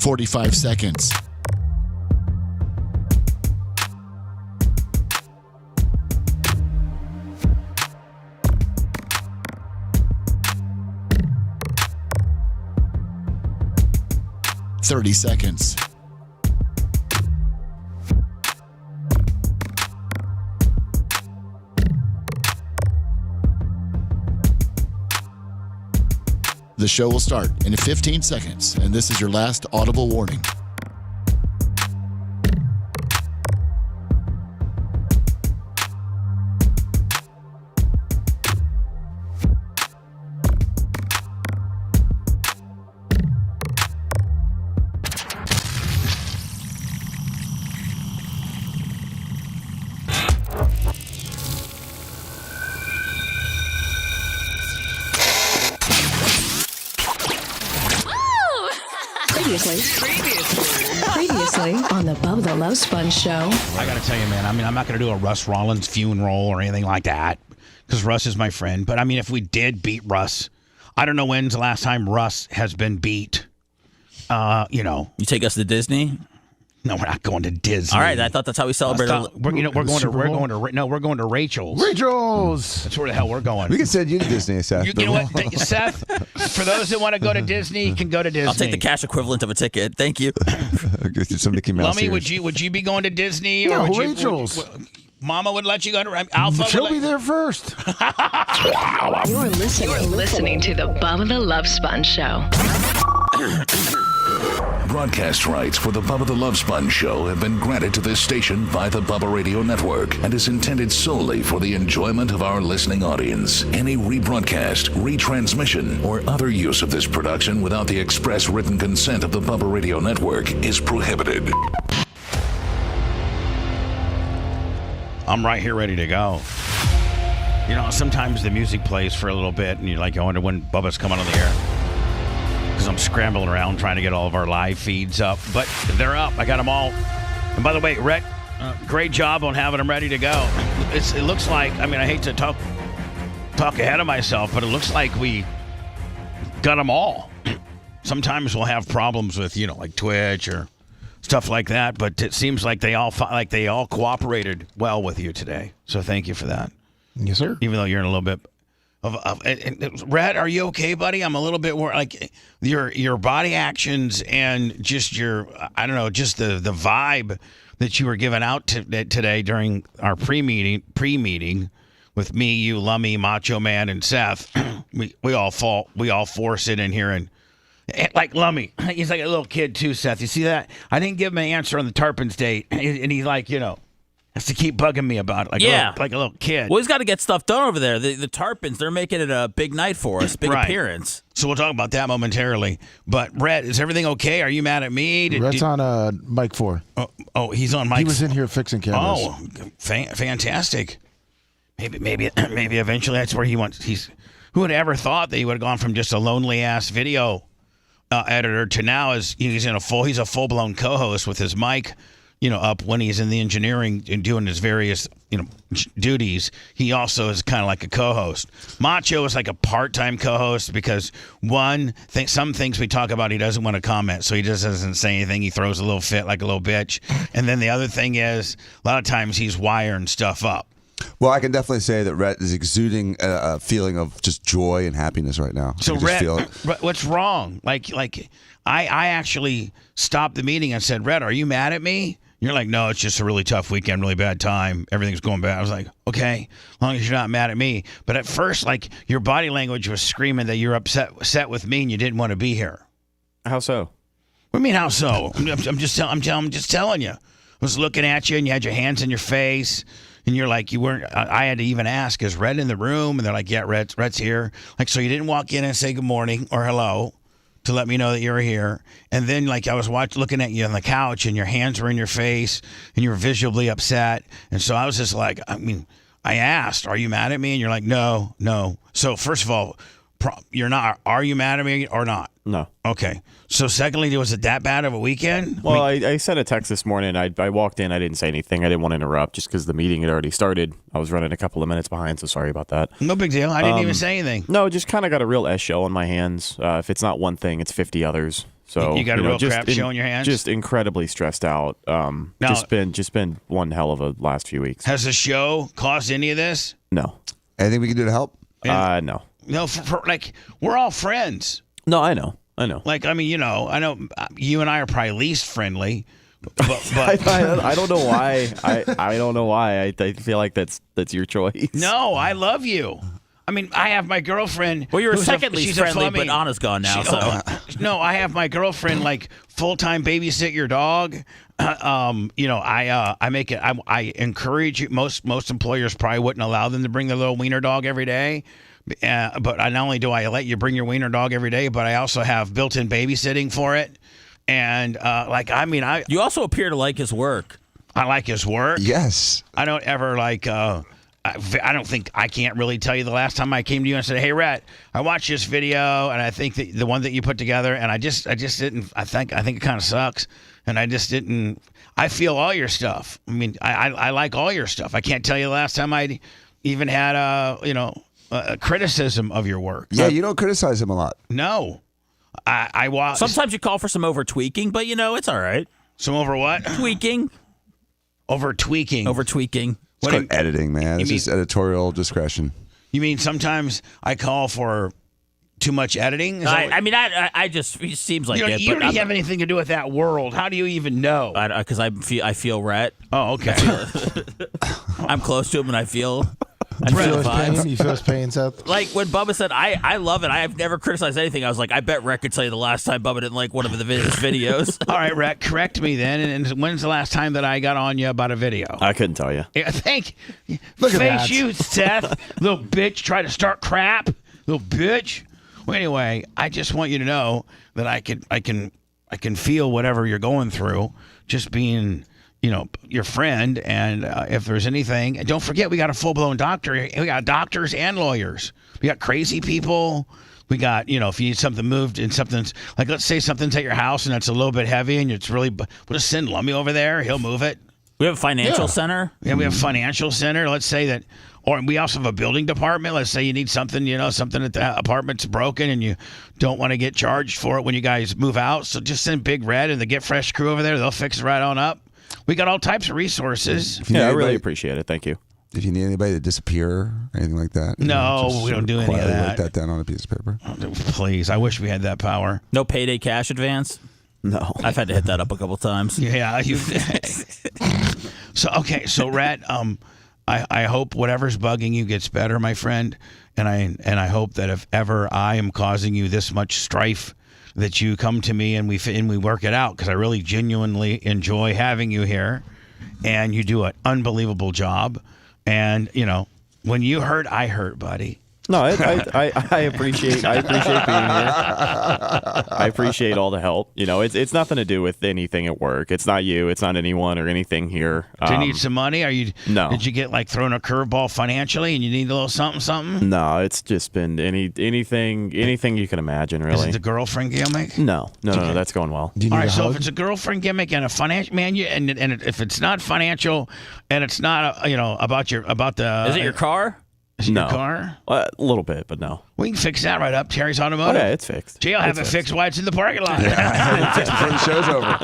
45 seconds. Seconds. The show will start in 15 seconds, and this is your last audible warning. Previously on the Bubba the Love Sponge show. I got to tell you, man, I'm not going to do a Russ Rollins funeral or anything like that because Russ is my friend. But, if we did beat Russ, I don't know when's the last time Russ has been beat. You take us to Disney? No, we're not going to Disney. All right, I thought that's how we celebrated. We're going to Rachel's. Rachel's. That's where the hell we're going. We can send you to Disney, Seth. You know what, Seth? For those that want to go to Disney, you can go to Disney. I'll take the cash equivalent of a ticket. Thank you. Lummy, would you be going to Disney? No, or Rachel's. Mama would let you go to Alpha. She'll be there first. You're listening to the Bubba the Love Sponge show. Broadcast rights for the Bubba the Love Sponge show have been granted to this station by the Bubba Radio Network and is intended solely for the enjoyment of our listening audience. Any rebroadcast, retransmission, or other use of this production without the express written consent of the Bubba Radio Network is prohibited. I'm right here ready to go. Sometimes the music plays for a little bit and you're like, I wonder when Bubba's coming on the air. Because I'm scrambling around trying to get all of our live feeds up. But they're up. I got them all. And by the way, Rhett, great job on having them ready to go. It looks like, I hate to talk ahead of myself, but it looks like we got them all. Sometimes we'll have problems with, like Twitch or stuff like that. But it seems like they all cooperated well with you today. So thank you for that. Yes, sir. Even though you're in a little bit Rhett, are you okay, buddy? I'm a little bit worried. Like your body actions and just just the vibe that you were giving out today during our pre-meeting with me, you, Lummy, Macho Man, and Seth. we all force it in here and like Lummy. He's like a little kid too, Seth. You see that? I didn't give him an answer on the Tarpons date, and he's like, has to keep bugging me about it, like a little kid. Well, he's got to get stuff done over there. The Tarpons, they're making it a big night for us, big appearance. So we'll talk about that momentarily. But, Rhett, is everything okay? Are you mad at me? Rhett's on mic 4. Oh, he's on mic 4. He was in here fixing cameras. Oh, fantastic. Maybe eventually that's where he wants. Who would have ever thought that he would have gone from just a lonely-ass video editor to now he's a full-blown co-host with his mic up when he's in the engineering and doing his various, duties. He also is kind of like a co-host. Macho is like a part-time co-host because some things we talk about he doesn't want to comment, so he just doesn't say anything. He throws a little fit like a little bitch. And then the other thing is a lot of times he's wiring stuff up. Well, I can definitely say that Rhett is exuding a feeling of just joy and happiness right now. So, Rhett, what's wrong? Like I actually stopped the meeting and said, Rhett, are you mad at me? You're like, no, it's just a really tough weekend, really bad time. Everything's going bad. I was like, okay, as long as you're not mad at me. But at first, your body language was screaming that you're upset with me and you didn't want to be here. How so? What do you mean, how so? I'm just telling you. I was looking at you and you had your hands in your face. And you're like, you weren't. I had to even ask, is Rhett in the room? And they're like, yeah, Rhett's here. So you didn't walk in and say good morning or hello to let me know that you were here. And then, I was looking at you on the couch, and your hands were in your face, and you were visibly upset. And so I was just like, I asked, are you mad at me? And you're like, no. So first of all, you're not. Are you mad at me or not? No. Okay. So secondly, was it that bad of a weekend? Well, I sent a text this morning. I walked in. I didn't say anything. I didn't want to interrupt just because the meeting had already started. I was running a couple of minutes behind, so sorry about that. No big deal. I didn't even say anything. No, just kind of got a real S show on my hands. If it's not one thing, it's 50 others. So you got a real crap show in your hands. Just incredibly stressed out. Just been one hell of a last few weeks. Has the show caused any of this? No. Anything we can do to help? No. No, for like we're all friends. No, I know. Like I mean, I know you and I are probably least friendly. But I don't know why. I don't know why. I feel like that's your choice. No, I love you. I mean, I have my girlfriend. Well, you're second least friendly, but Anna's gone now. No, I have my girlfriend like full-time babysit your dog. I make it. I encourage you. Most employers probably wouldn't allow them to bring their little wiener dog every day. But not only do I let you bring your wiener dog every day, but I also have built-in babysitting for it. And you also appear to like his work. I like his work. Yes. I don't ever like. I don't think I can't really tell you the last time I came to you and said, "Hey, Rhett, I watched this video and I think that the one that you put together, and I just didn't. I think it kind of sucks, and I just didn't. I feel all your stuff. I mean, I like all your stuff. I can't tell you the last time I even had a criticism of your work. Yeah, you don't criticize him a lot. No, I watch. Sometimes you call for some over tweaking, but it's all right. Some over what? Tweaking. Over tweaking. Over tweaking. It's called editing, man. It's just editorial discretion. You mean sometimes I call for too much editing? I just it seems like it. You don't have anything to do with that world. How do you even know? Because I feel Rhett. Oh, okay. I'm close to him, and I feel. You feel his pain, Seth? Like when Bubba said, I love it. I have never criticized anything. I was like, I bet Rhett could tell you the last time Bubba didn't like one of his videos. All right, Rhett, correct me then. And when's the last time that I got on you about a video? I couldn't tell you. Look at that. You, Seth. Little bitch, try to start crap. Little bitch. Well, anyway, I just want you to know that I can feel whatever you're going through. Just being your friend, and if there's anything, and don't forget, we got a full-blown doctor. We got doctors and lawyers. We got crazy people. We got, if you need something moved and something's, like, let's say something's at your house and it's a little bit heavy and it's really, we'll just send Lummy over there. He'll move it. We have a financial center. Yeah, we have a financial center. Let's say that, or we also have a building department. Let's say you need something, something at the apartment's broken and you don't want to get charged for it when you guys move out. So just send Big Red and the Get Fresh crew over there. They'll fix it right on up. We got all types of resources. Yeah, I really appreciate it. Thank you. If you need anybody to disappear or anything like that. No, we don't do any of that. Write that down on a piece of paper. Oh, please, I wish we had that power. No payday cash advance? No. I've had to hit that up a couple times. Yeah. So Rhett, I hope whatever's bugging you gets better, my friend. And I hope that if ever I am causing you this much strife, that you come to me and we work it out, because I really genuinely enjoy having you here, and you do an unbelievable job. And when you hurt, I hurt, buddy. No, I appreciate being here. I appreciate all the help. It's nothing to do with anything at work. It's not you. It's not anyone or anything here. Do you need some money? No. Did you get thrown a curveball financially and you need a little something? No, it's just been anything you can imagine, really. Is it the girlfriend gimmick? No, that's going well. All right, so if it's a girlfriend gimmick and a financial man, and if it's not financial and it's not about the is it your car? Is it no. your car? A little bit, but no. We can fix that right up. Terry's Automotive. Okay, it's fixed. Jay will have it fixed while it's in the parking lot. Before the show's over.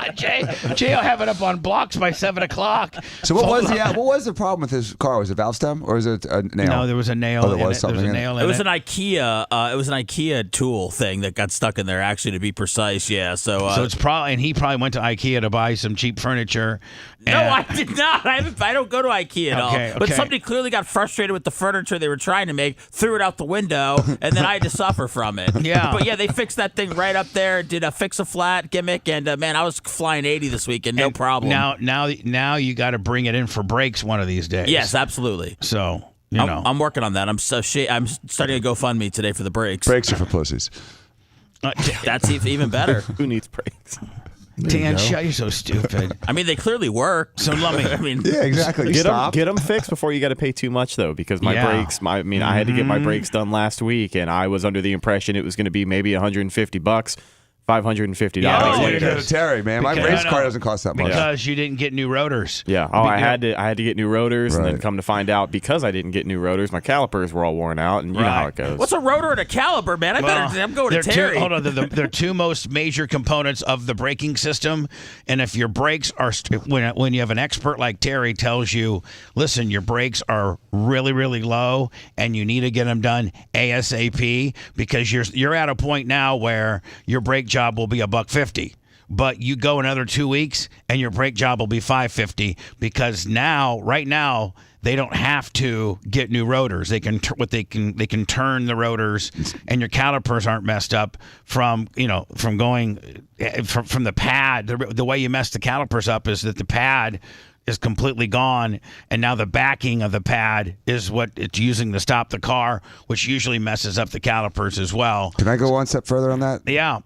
Jay will have it up on blocks by 7 o'clock. So what was the problem with his car? Was it valve stem or was it a nail? No, there was a nail. Oh, there was something in it. It was an IKEA. It was an IKEA tool thing that got stuck in there. Actually, to be precise, yeah. So it's probably, and he probably went to IKEA to buy some cheap furniture. No, I did not. I don't go to IKEA at all. But somebody clearly got frustrated with the furniture they were trying to make, threw it out the window, and then I had to suffer from it. Yeah. But yeah, they fixed that thing right up there, did a fix-a-flat gimmick, and man, I was flying 80 this weekend, no problem. Now you got to bring it in for brakes one of these days. Yes, absolutely. So, I'm working on that. I'm starting a GoFundMe today for the brakes. Brakes are for pussies. That's even better. Who needs brakes? Dan, you're so stupid. I mean, they clearly work. So let me. Yeah, exactly. Get them fixed before you got to pay too much, though, because my brakes. I had to get my brakes done last week, and I was under the impression it was going to be maybe $150 $550. Yeah, Way to go to Terry, man. My race car doesn't cost that much. Because you didn't get new rotors. Yeah. Oh, I had to get new rotors, and then come to find out, because I didn't get new rotors, my calipers were all worn out, and you know how it goes. What's a rotor and a caliper, man? I'm going to Terry. Hold on, they're two most major components of the braking system, and if your brakes are when you have an expert like Terry tells you, listen, your brakes are really, really low, and you need to get them done ASAP, because you're at a point now where your brake job will be $150. But you go another 2 weeks and your brake job will be $550, because right now they don't have to get new rotors. They can turn the rotors, and your calipers aren't messed up from going from the pad. The way you mess the calipers up is that the pad is completely gone, and now the backing of the pad is what it's using to stop the car, which usually messes up the calipers as well. Can I go one step further on that? Yeah.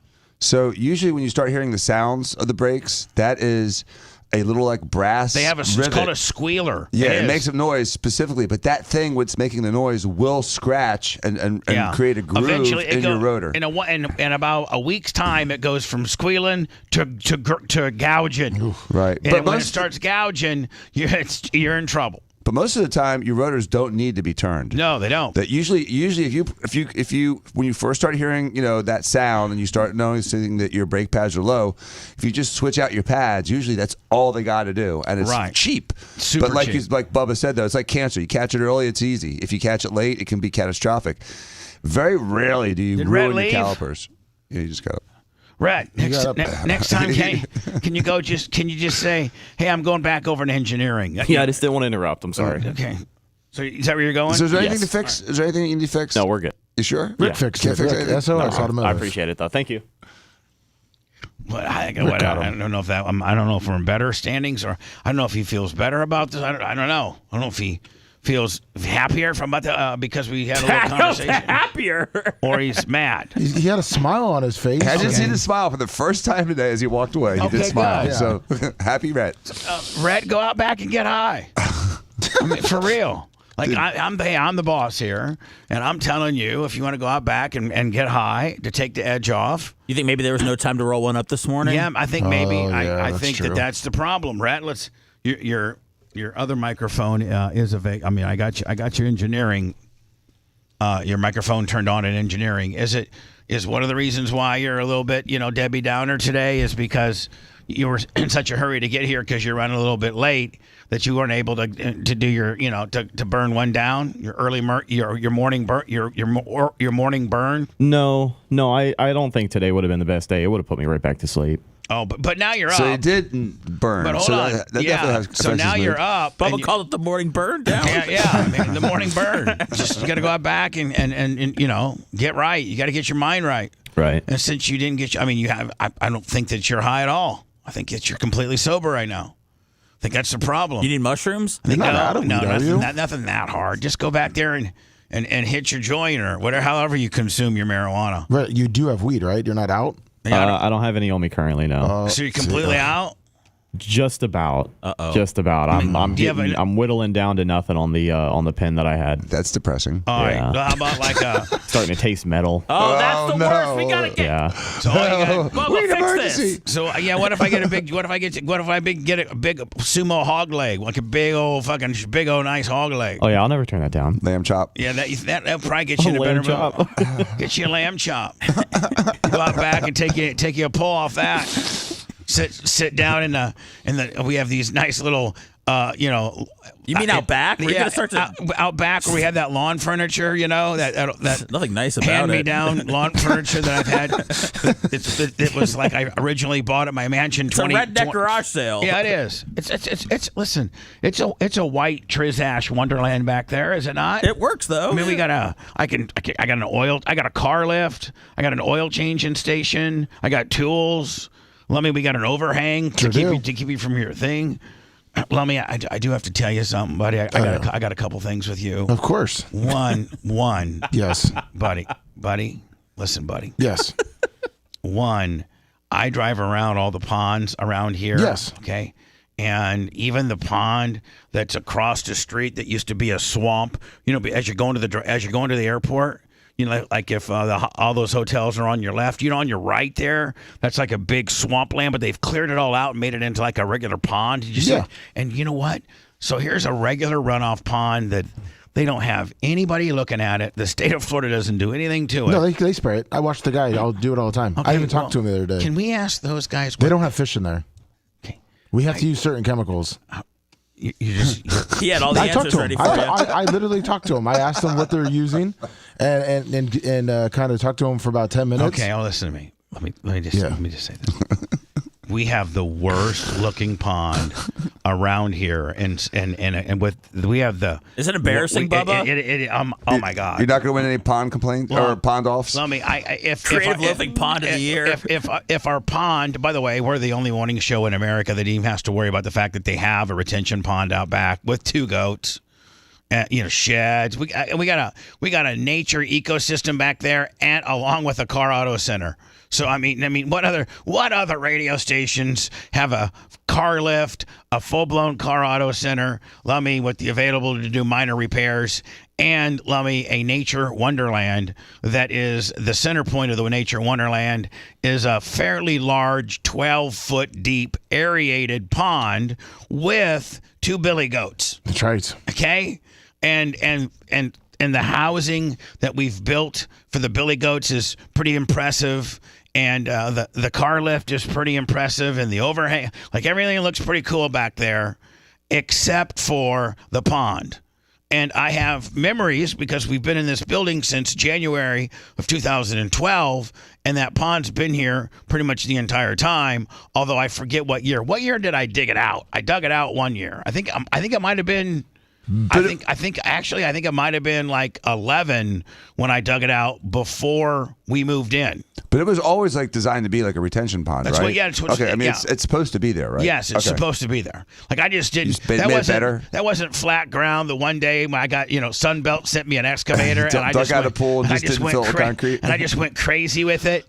So usually when you start hearing the sounds of the brakes, that is a little like brass. They have it's called a squealer. Yeah, it makes a noise specifically, but that thing what's making the noise will scratch and create a groove in your rotor. In about a week's time, it goes from squealing to gouging. Right. And when it starts gouging, you're in trouble. But most of the time, your rotors don't need to be turned. No, they don't. That usually, if you when you first start hearing that sound and you start noticing that your brake pads are low, if you just switch out your pads, usually that's all they got to do, and it's cheap. Super but cheap. Like Bubba said, though, it's like cancer. You catch it early, it's easy. If you catch it late, it can be catastrophic. Very rarely do you ruin your calipers. Yeah, you just got to. Rhett, next time, can you just say, hey, I'm going back over to engineering? Yeah, I just didn't want to interrupt. I'm sorry. Okay. So is that where you're going? So is there anything to fix? Is there anything you need to fix? No, we're good. You sure? Rick fixed it. SOS Automotive. I appreciate it, though. Thank you. But I don't know if I don't know if we're in better standings, or I don't know if he feels better about this. I don't know. I don't know if he feels happier because we had a little conversation. Happier, or he's mad. He had a smile on his face. I did see the smile for the first time today as he walked away. He did smile. Good. So happy Rhett. Rhett, go out back and get high. I mean, for real. Like I'm the boss here, and I'm telling you, if you want to go out back and get high to take the edge off. You think maybe there was no time to roll one up this morning? Yeah, I think maybe. I think true. that's the problem, Rhett. Your other microphone is I got your engineering. Your microphone turned on in engineering. Is one of the reasons why you're a little bit Debbie Downer today is because you were in such a hurry to get here because you're running a little bit late that you weren't able to do your to burn one down, your morning morning burn. No, I don't think today would have been the best day. It would have put me right back to sleep. Oh, but now you're up. So it did burn. But hold on. So now you're up. Bubba called it the morning burn down. The morning burn. Just you got to go out back and get right. You got to get your mind right. Right. And since you didn't get, you have. I don't think that you're high at all. I think that you're completely sober right now. I think that's the problem. You need mushrooms? Nothing that hard. Just go back there and hit your joint or whatever, however you consume your marijuana. Right. You do have weed, right? You're not out? I don't have any on me currently, no. So you're completely out? Just about. Just about. I'm whittling down to nothing on the pen that I had. That's depressing. All right. Well, how about starting to taste metal? Oh, that's the worst. We gotta get. Yeah. So Bubba, fix this. So what if I get a big sumo hog leg, like a big old nice hog leg? Oh yeah, I'll never turn that down. Lamb chop. Yeah, that'll probably get you in a better mood. Get you a lamb chop. Go out back and take you a pull off that. Sit down in the we have these nice little You mean out back? Where you gonna start out back where we have that lawn furniture, that nothing nice about hand-me-down lawn furniture that I've had. It was like I originally bought at my mansion. It's a redneck garage sale. Yeah, it is. Listen, it's a white Trizash Wonderland back there, is it not? It works though. I mean, I got a car lift. I got an oil changing station. I got tools. We got an overhang to keep you from your thing. Lummy, I do have to tell you something, buddy. I got a couple things with you. Of course. One. Yes. Buddy. Listen, buddy. Yes. One, I drive around all the ponds around here. Yes. Okay. And even the pond that's across the street that used to be a swamp, as you're going to the airport, You know, like if all those hotels are on your left, on your right there, that's like a big swampland, but they've cleared it all out and made it into like a regular pond. Did you see? And you know what? So here's a regular runoff pond that they don't have anybody looking at it. The state of Florida doesn't do anything to it. No, they spray it. I watch the guy. I'll do it all the time. Okay, I even talked to him the other day. Can we ask those guys? They don't have fish in there. Okay. We have to use certain chemicals. He had all the answers ready for you. I literally talked to him. I asked them what they're using, and kind of talked to him for about 10 minutes. Okay, listen to me. Let me just say this. We have the worst looking pond around here, and we have the. Is it embarrassing, Bubba? Oh my God! You're not going to win any pond complaints or pond offs. Let me. Creative Living Pond of the Year. If our pond, by the way, we're the only morning show in America that even has to worry about the fact that they have a retention pond out back with 2 goats. Sheds. We got a nature ecosystem back there, and along with a car auto center. So I mean, what other radio stations have a car lift, a full blown car auto center? Lummy with the available to do minor repairs, and Lummy a nature wonderland that is the center point of the nature wonderland is a fairly large 12-foot deep aerated pond with 2 billy goats. That's right. Okay. And the housing that we've built for the billy goats is pretty impressive, and the car lift is pretty impressive, and the overhang, like everything looks pretty cool back there, except for the pond. And I have memories because we've been in this building since January of 2012, and that pond's been here pretty much the entire time. Although I forget what year. What year did I dig it out? I dug it out one year. I think it might have been. I think it might have been like 11 when I dug it out before we moved in. But it was always like designed to be like a retention pond, That's right? What, yeah. It's what, okay, I mean, it's supposed to be there, right? Yes, it's supposed to be there. Like I just didn't. That wasn't better. That wasn't flat ground. The one day when I got, Sunbelt sent me an excavator and I dug just out went, a pool and just didn't fill it with concrete. And I just went crazy with it.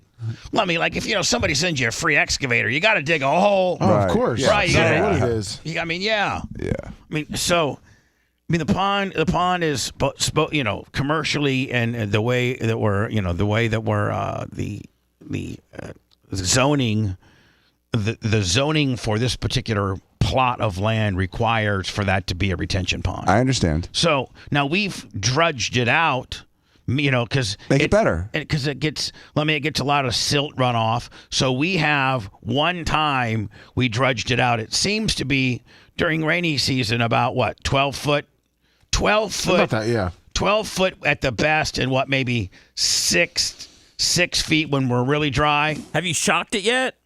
Well, I mean, like if somebody sends you a free excavator, you got to dig a hole. Oh, right. Of course, yeah. Right? You got to. What it is. I mean, yeah. Yeah. I mean, so. I mean, the pond is, commercially and the way that we're, the zoning, the zoning for this particular plot of land requires for that to be a retention pond. I understand. So now we've drudged it out, because make it better. Because it gets a lot of silt runoff. So we have one time we drudged it out. It seems to be during rainy season about 12 foot. 12 foot. About that, yeah. 12 foot at the best, and maybe 6 feet when we're really dry. Have you shocked it yet?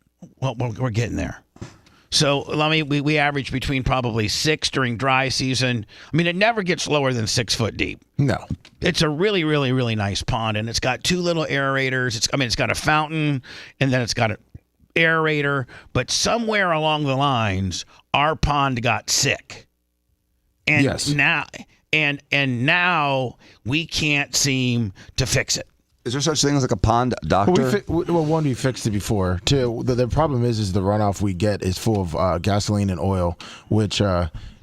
Well, we're getting there. So, we average between probably 6 during dry season. I mean, it never gets lower than 6 foot deep. No. It's a really, really, really nice pond, and it's got 2 little aerators. It's got a fountain, and then it's got an aerator. But somewhere along the lines, our pond got sick. And yes. Now we can't seem to fix it. Is there such thing as like a pond doctor? One, we fixed it before. 2, the problem is the runoff we get is full of gasoline and oil, which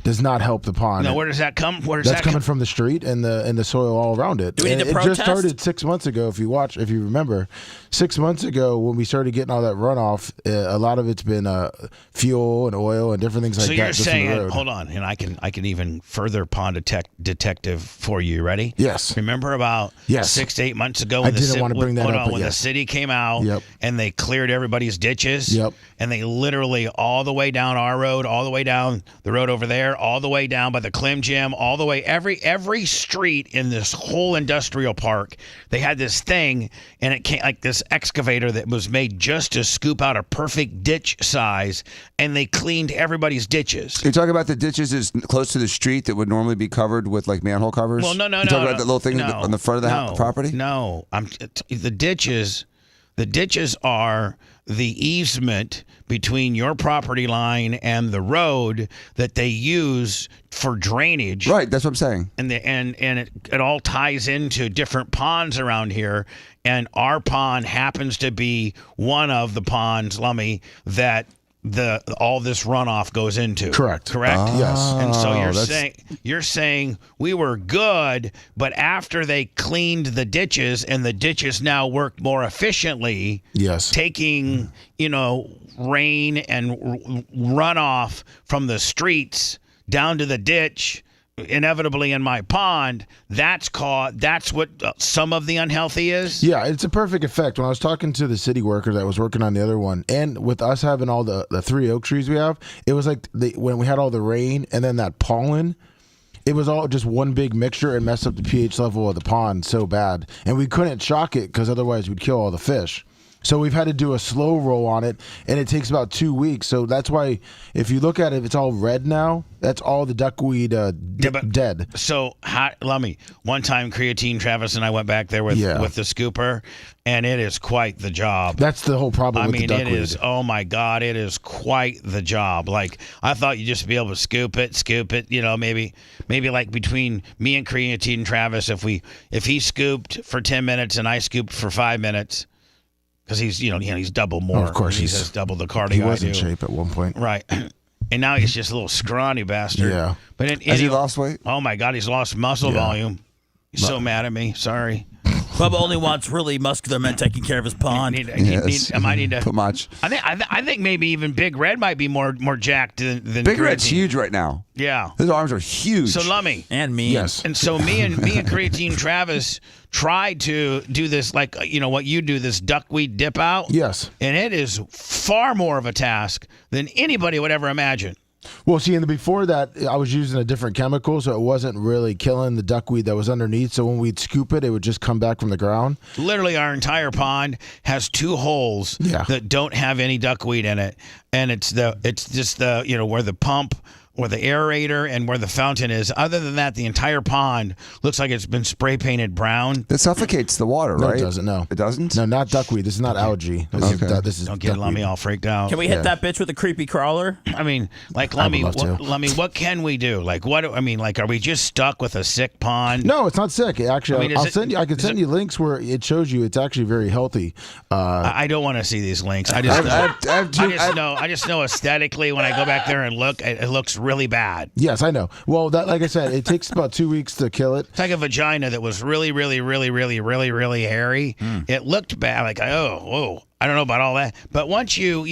does not help the pond. Now, where does that come? That's coming from the street and the soil all around it. Do we need to it protest? just started 6 months ago. If you remember, 6 months ago when we started getting all that runoff, a lot of it's been fuel and oil and different things like that. So you're saying, hold on, and I can even further pond detective for you. Ready? Yes. Remember about 6 to 8 months ago when the city came out and they cleared everybody's ditches. Yep. And they literally all the way down our road, all the way down the road over there, all the way down by the Clem Gym, all the way every street in this whole industrial park. They had this thing, and it came like this excavator that was made just to scoop out a perfect ditch size, and they cleaned everybody's ditches. You're talking about the ditches is close to the street that would normally be covered with like manhole covers? Well, no. You're talking about that little thing on the front of the property? No, the ditches. The ditches are the easement between your property line and the road that they use for drainage. Right, that's what I'm saying. And it all ties into different ponds around here. And our pond happens to be one of the ponds, Lummy, that all this runoff goes into. Correct. Yes. And so that's- you're saying we were good, but after they cleaned the ditches and the ditches now work more efficiently, Yes. taking, rain and runoff from the streets down to the ditch, inevitably in my pond, that's what some of the unhealthy is. Yeah, it's a perfect effect. When I was talking to the city worker that was working on the other one, and with us having all the 3 oak trees we have, it was like when we had all the rain and then that pollen, it was all just one big mixture and messed up the pH level of the pond so bad. And we couldn't shock it because otherwise we'd kill all the fish. So we've had to do a slow roll on it, and it takes about 2 weeks. So that's why, if you look at it, it's all red now. That's all the duckweed dead. So, Lummy, one time creatine, Travis and I went back there with the scooper, and it is quite the job. That's the whole problem with the duckweed. It is, oh my God, it is quite the job. Like, I thought you'd just be able to scoop it, maybe like between me and creatine and Travis, if he scooped for 10 minutes and I scooped for 5 minutes, because he's double more. Of course, he has double the cardio. He was in shape at one point, right? And now he's just a little scrawny bastard. Yeah. But has he lost weight? Oh my God, he's lost muscle volume. He's so mad at me. Sorry. Bubba only wants really muscular men taking care of his pond. I might need to put much. I think maybe even Big Red might be more jacked than Big Red's Creatine. huge right now. Yeah, his arms are huge. So Lummy and me. Yes. And so me and Creatine Travis tried to do this, like what you do, this duckweed dip out. Yes. And it is far more of a task than anybody would ever imagine. Well, see, before that, I was using a different chemical, so it wasn't really killing the duckweed that was underneath. So when we'd scoop it, it would just come back from the ground. Literally, our entire pond has 2 holes that don't have any duckweed in it, and it's just where the pump, where the aerator, and where the fountain is. Other than that, the entire pond looks like it's been spray painted brown. That suffocates the water, No, right? it doesn't. No, it doesn't. No, not duckweed. This is not algae. This is Don't get Lummy all freaked out. Can we hit that bitch with a creepy crawler? I mean, like Lummy, what can we do? Like what? I mean, like, are we just stuck with a sick pond? No, it's not sick. Actually, I can send you it, links where it shows you it's actually very healthy. I don't want to see these links. I just know aesthetically when I go back there and look, it looks really bad. Yes, I know. Well, like I said, it takes about 2 weeks to kill it. It's like a vagina that was really, really, really, really, really, really hairy. It looked bad. Like, I don't know about all that. But once you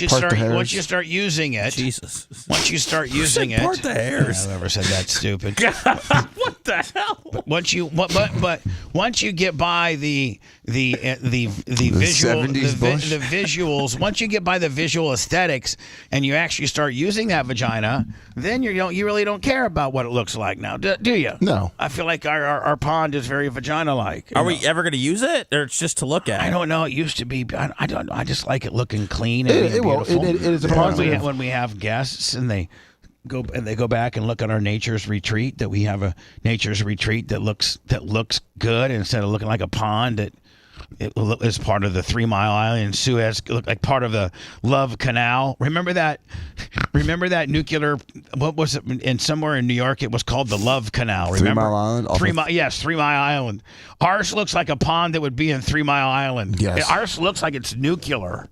start using it, Jesus. Once you start using it, part the hairs. I've never said that stupid. What the hell? But once you get by the visuals, once you get by the visual aesthetics, and you actually start using that vagina, then you really don't care about what it looks like now, do you? No. I feel like our pond is very vagina-like. Are we ever going to use it, or it's just to look at? I don't know. It used to be. I don't know. I just like it looking clean and It is a positive. When we have guests and they go back and look at our nature's retreat, that we have a nature's retreat that looks good instead of looking like a pond that it is part of the 3 Mile Island Suez, look like part of the Love Canal. Remember that nuclear? What was it? And somewhere in New York, it was called the Love Canal. Remember? 3 Mile Island. 3 Mile Island. Ours looks like a pond that would be in 3 Mile Island. Yes. Ours looks like it's nuclear.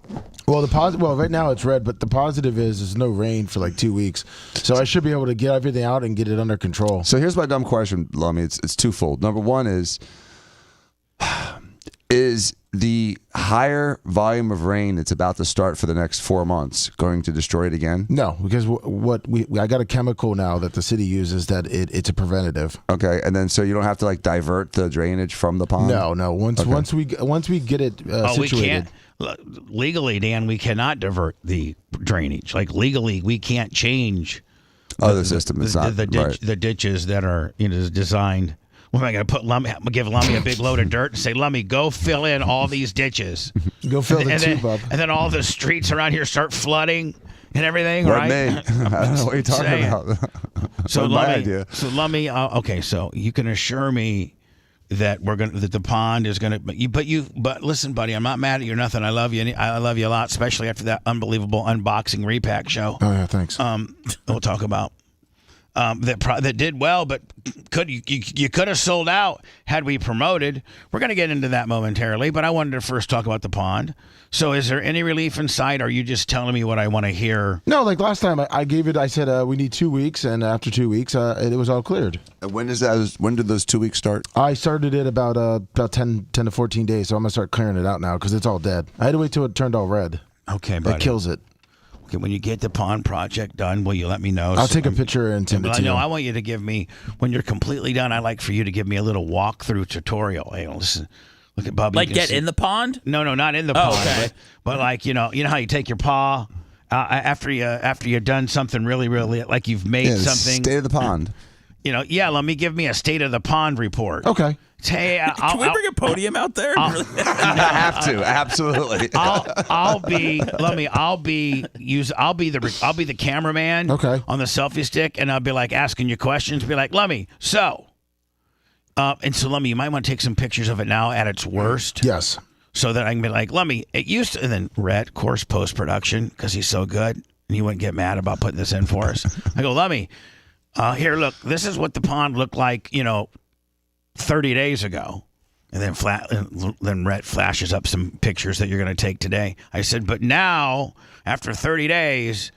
Well, right now it's red, but the positive is there's no rain for like 2 weeks, so I should be able to get everything out and get it under control. So here's my dumb question, Lummy. It's twofold. Number one is the higher volume of rain that's about to start for the next 4 months going to destroy it again? No, because I got a chemical now that the city uses that it's a preventative. Okay, and then so you don't have to like divert the drainage from the pond? No. Once we get it situated. We can't. Legally, Dan, we cannot divert the drainage. Like legally, we can't change the system. It's not the ditches that are designed. What am I going to give Lummy a big load of dirt and say, Lummy, go fill in all these ditches. Go fill the tube up. And then all the streets around here start flooding and everything, right? I don't know what you're talking about. So my idea. So Lummy, okay, so you can assure me that that the pond is going to, but listen, buddy, I'm not mad at you or nothing. I love you. I love you a lot, especially after that unbelievable unboxing repack show. Oh yeah, thanks. We'll talk about. that did well, but you could have sold out had we promoted. We're going to get into that momentarily, but I wanted to first talk about the pond. So is there any relief in sight, or are you just telling me what I want to hear? No, like last time I gave it, I said we need 2 weeks, and after 2 weeks, it was all cleared. When did those 2 weeks start? I started it about 10 to 14 days, so I'm going to start clearing it out now because it's all dead. I had to wait till it turned all red. Okay, buddy. It kills it. Okay, when you get the pond project done, will you let me know? I'll take a picture and send it to you. No, I want you to give me, when you're completely done, I'd like for you to give me a little walkthrough tutorial. Hey, listen, look at Bubba. Like get in the pond? No, not in the pond. Okay. But like, you know how you take your paw after you've done something really, really, like you've made something. State of the pond. Let me give me a state of the pond report. Okay. Hey, can we bring a podium out there? I have to, absolutely. I'll be the cameraman. Okay. On the selfie stick, and I'll be like asking you questions. Be like, Lummy, Lummy, you might want to take some pictures of it now at its worst. Yes. So that I can be like, Lummy, it used to, and then Rhett, of course, post-production, because he's so good, and he wouldn't get mad about putting this in for us. I go, Lummy, here, look, this is what the pond looked like, 30 days ago. And then Rhett flashes up some pictures that you're going to take today. I said, but now, after 30 days,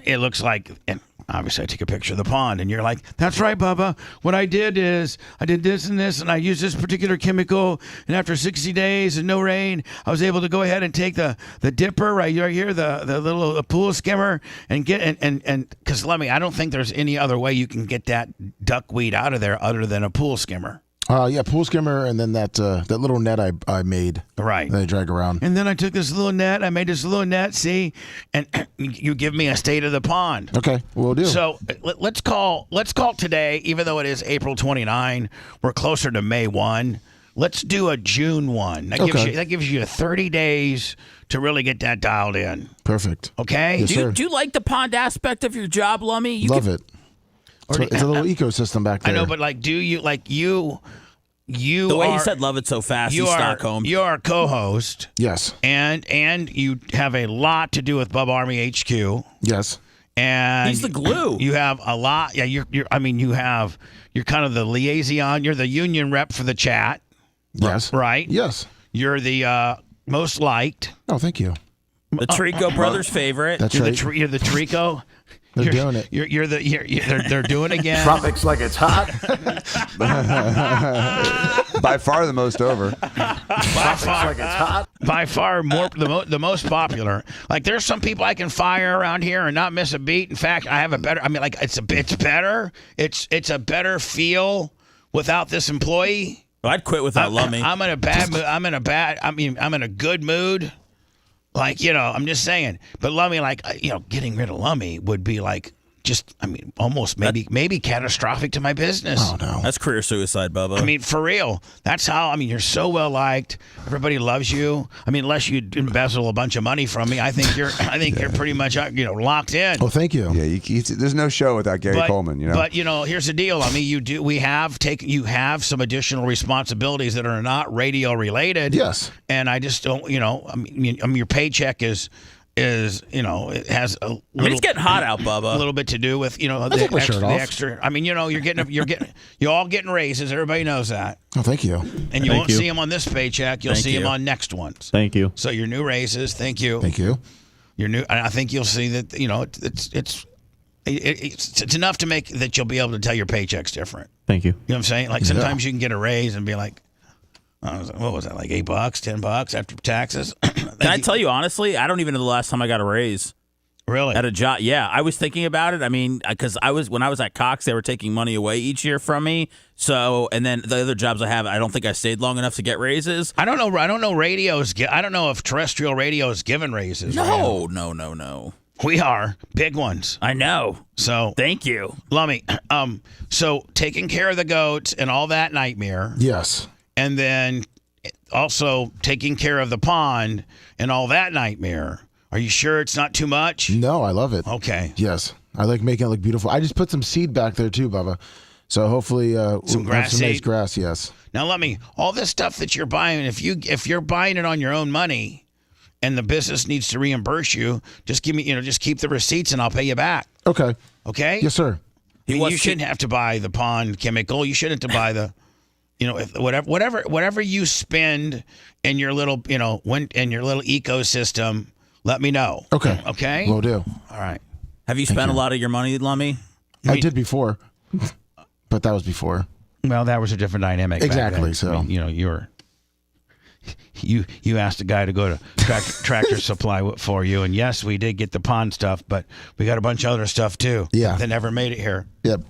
it looks like, and obviously I take a picture of the pond, and you're like, that's right, Bubba. What I did is I did this and this, and I used this particular chemical, and after 60 days and no rain, I was able to go ahead and take the dipper right here, the little pool skimmer, and get, and because I don't think there's any other way you can get that duckweed out of there other than a pool skimmer. Yeah, pool skimmer, and then that little net I made. Right. That I drag around. And then I took this little net. I made this little net, see? And you give me a state of the pond. Okay, we'll do. So let's call today, even though it is April 29, we're closer to May 1. Let's do a June 1. That gives you 30 days to really get that dialed in. Perfect. Okay? Yes, sir. Do you like the pond aspect of your job, Lummy? Love it. It's a little ecosystem back there. I know, but do you the way you said love it so fast, you Stockholm. You are a co-host. Yes. And you have a lot to do with Bub Army HQ. Yes. And he's the glue. You have a lot. Yeah, you're kind of the liaison. You're the union rep for the chat. Yes. Right? Yes. You're the most liked. Oh, thank you. The Trico brothers' favorite. That's you're right. You're the Trico. They're doing it. They're doing it again. Tropics like it's hot. By far the most over. By far more the most popular. Like there's some people I can fire around here and not miss a beat. In fact, I have a better. I mean, like it's better. It's a better feel without this employee. Well, I'd quit without Lummy. I'm in a bad mood. I'm in a good mood. Like, I'm just saying. But Lummy, getting rid of Lummy would be like almost maybe catastrophic to my business. Oh, no. That's career suicide, Bubba. I mean, for real. That's how, you're so well liked. Everybody loves you. Unless you embezzle a bunch of money from me, I think you're pretty much, locked in. Oh, thank you. Yeah, there's no show without Gary Coleman, But, here's the deal. You have some additional responsibilities that are not radio related. Yes. And I just don't, your paycheck is it has a little. It's getting hot out, Bubba. A little bit to do with the extra. You're all getting raises. Everybody knows that. Oh, thank you. And you won't see them on this paycheck. You'll see them on next ones. Thank you. So your new raises. Thank you. Thank you. Your new. I think you'll see that it's enough to make that you'll be able to tell your paycheck's different. Thank you. You know what I'm saying? Like sometimes you can get a raise and be like, what was that, like $8, $10 after taxes? Can I tell you honestly, I don't even know the last time I got a raise. Really? At a job? Yeah, I was thinking about it. Because when I was at Cox, they were taking money away each year from me. So, and then the other jobs I have, I don't think I stayed long enough to get raises. I don't know. I don't know if terrestrial radio is given raises. No. We are big ones. I know. So thank you, Lummy. So taking care of the goats and all that nightmare. Yes. And then also taking care of the pond and all that nightmare. Are you sure it's not too much? No, I love it. Okay. Yes. I like making it look beautiful. I just put some seed back there too, Bubba. So hopefully some grass some nice seed? grass, yes. Now let me, all this stuff that you're buying, if you're buying it on your own money and the business needs to reimburse you, just give me, just keep the receipts and I'll pay you back. Okay. Okay? Yes, sir. You shouldn't have to buy the pond chemical. You shouldn't have to buy the, whatever you spend in your little, in your little ecosystem. Let me know. Okay. Okay. Will do. All right. Have you spent a lot of your money, Lummy? I did before, but that was before. Well, that was a different dynamic. Exactly. Back then. So you asked a guy to go to Tractor Supply for you, and yes, we did get the pond stuff, but we got a bunch of other stuff too. Yeah. That never made it here. Yep.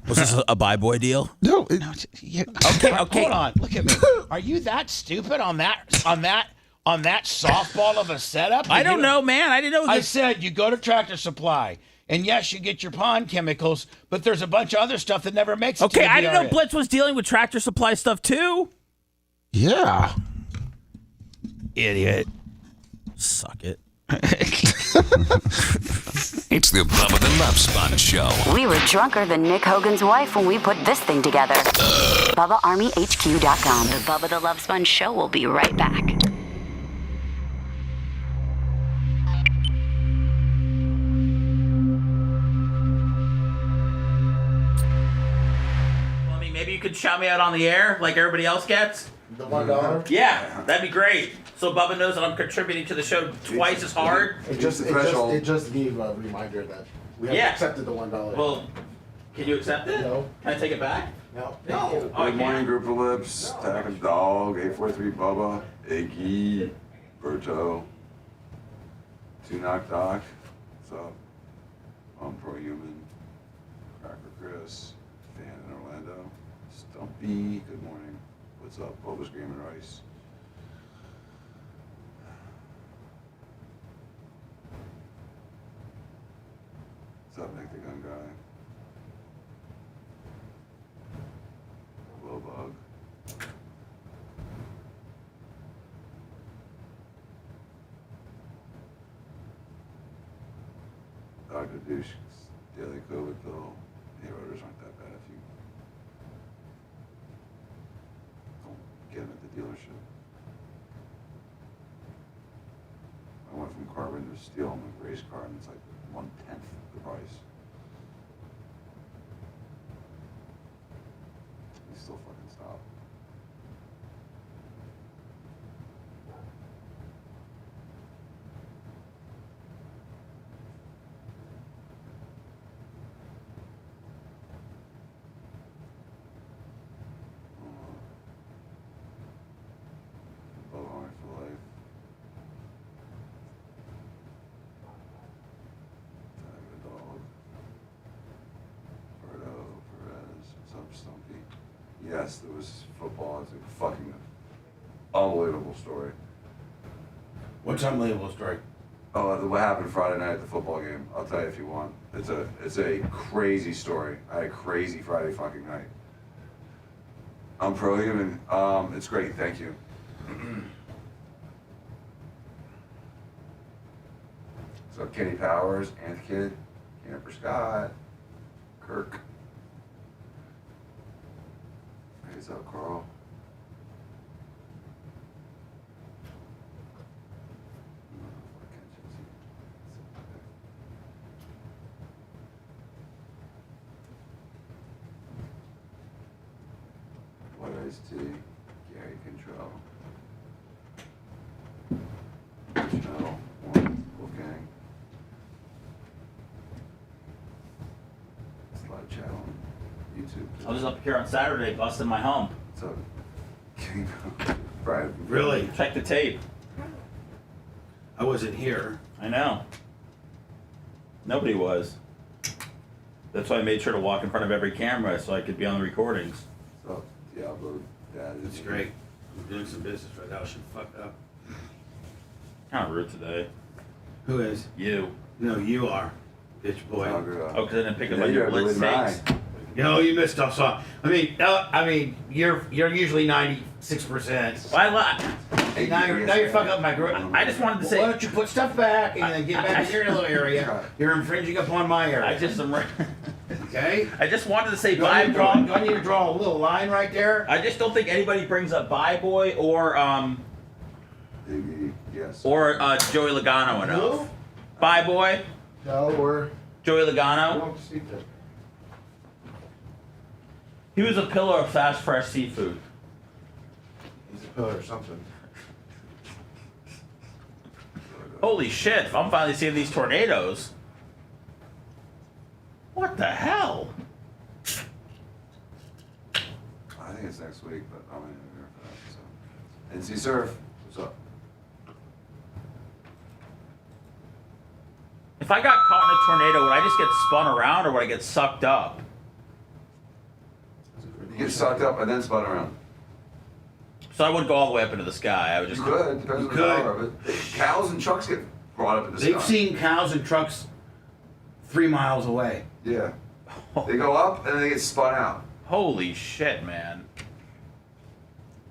Was this a buy boy deal? No. Okay. Hold on. Look at me. Are you that stupid on that softball of a setup? I don't know, man. I didn't know. I said you go to Tractor Supply, and yes, you get your pond chemicals, but there's a bunch of other stuff that never makes it. Okay, to the I didn't know area. Blitz was dealing with Tractor Supply stuff too. Yeah. Idiot. Suck it. It's the Bubba the Love Sponge Show. We were drunker than Nick Hogan's wife when we put this thing together. BubbaArmyHQ.com. The Bubba the Love Sponge Show will be right back. Lummy, maybe you could shout me out on the air like everybody else gets. The $1? Yeah, that'd be great. So Bubba knows that I'm contributing to the show twice as hard. It just gave a reminder that we have accepted the $1. Well, can you accept it? No. Can I take it back? No. Oh, I Good morning, can. group of lips. Tack and Dog, 843 Bubba, Iggy, Berto, Two Knock Doc. What's up? I'm Pro Human, Cracker Chris, fan in Orlando, Stumpy. Good morning. What's up? Bubba's Game and Rice. What's up, Nick the Gun Guy? Blow Bug. Dr. Douche's daily COVID pill. The rotors aren't that bad if you don't get them at the dealership. I went from carbon to steel on the race car, and it's like 1/10 the price. They still fucking stop. Love Army for life. Tag the dog. Berto, Perez, what's up, Stumpy? Yes, there was football. It's a fucking unbelievable story. What's unbelievable story? Oh, what happened Friday night at the football game? I'll tell you if you want. It's a crazy story. I had a crazy Friday fucking night. I'm Pro Human. It's great. Thank you. So Kenny Powers, Anth Kid, Camper Scott, Kirk. Hey, what's up, Carl? What is T? Gary Control. Chanel, Warren, Wolfgang. It's a lot of chat on YouTube. I was up here on Saturday busting my hump. What's up? King Brian. Really? Check the tape. I wasn't here. I know. Nobody was. That's why I made sure to walk in front of every camera so I could be on the recordings. What's up, Diablo? Dad. It's great. I'm doing some business right now. I should fuck up. Kind of rude today. Who is? You. No, you are, bitch boy. Oh, because I didn't pick up Yeah, on your you're blitz really takes. No, you missed off. So I mean, you're usually 96%. Now you're fucking up my group. I just wanted to say. Why don't you put stuff back and then get back in your little area? You're infringing upon my area. I just am. Okay. I just wanted to say Do I, bye need to draw, boy. do I need to draw a little line right there? I just don't think anybody brings up bye boy or Yes. Joey Logano enough. Bye boy, No, we're. Joey We Logano. don't speak to. He was a pillar of fast, fresh seafood. He's a pillar or something. Holy shit, I'm finally seeing these tornadoes. What the hell? I think it's next week, but I'm in here for that. So, NC Surf, what's up? If I got caught in a tornado, would I just get spun around or would I get sucked up? You get sucked up and then spun around. So I wouldn't go all the way up into the sky. I would just. You could, depends on the power of it. Cows and trucks get brought up in the sky. They've seen cows and trucks 3 miles away. Yeah. They go up and then they get spun out. Holy shit, man.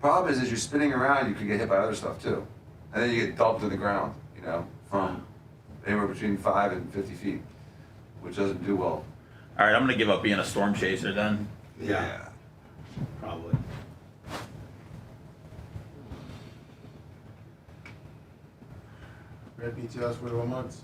Problem is, as you're spinning around, you could get hit by other stuff too. And then you get dumped to the ground, you know, from anywhere between 5 and 50 feet, which doesn't do well. All right, I'm going to give up being a storm chaser then. Yeah. Probably. Red BTS 41 months.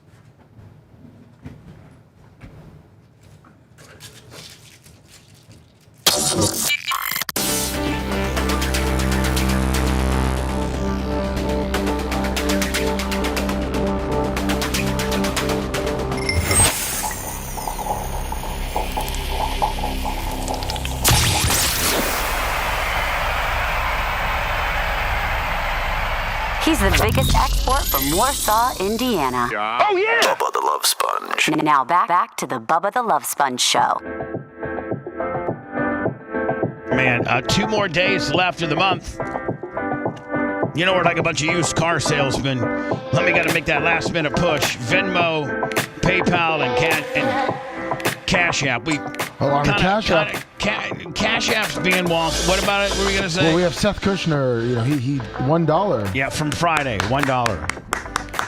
He's the biggest export from Warsaw, Indiana. Oh, yeah! Bubba the Love Sponge. Now back to the Bubba the Love Sponge show. Man, 2 more days left of the month. You know, we're like a bunch of used car salesmen. We got to make that last minute push. Venmo, PayPal, and Cash App. On the Cash App. Cash App's being wonky. What about it? What were we going to say? Well, we have Seth Kushner. You know, he $1. Yeah, from Friday, $1.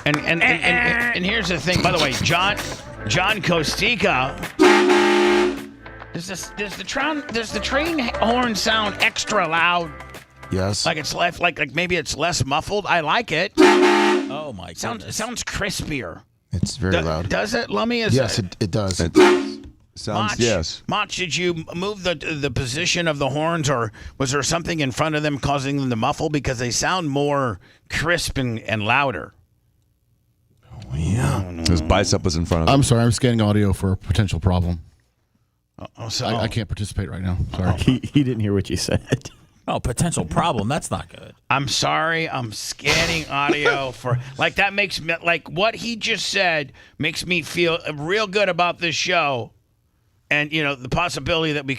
And here's the thing. By the way, John Costica. Does the train horn sound extra loud? Yes. Like it's left, like maybe it's less muffled. I like it. Oh my! Sounds crispier. It's very loud. Does it, Lummy? Yes, it does. Sounds, yes. Mach, did you move the position of the horns, or was there something in front of them causing them to muffle? Because they sound more crisp and louder. Oh, yeah. His bicep was in front of him. I'm sorry, I'm scanning audio for a potential problem. So I can't participate right now. Sorry. He didn't hear what you said. Oh, potential problem. That's not good. I'm sorry. I'm scanning audio for like that makes me like what he just said makes me feel real good about this show. And, you know, the possibility that we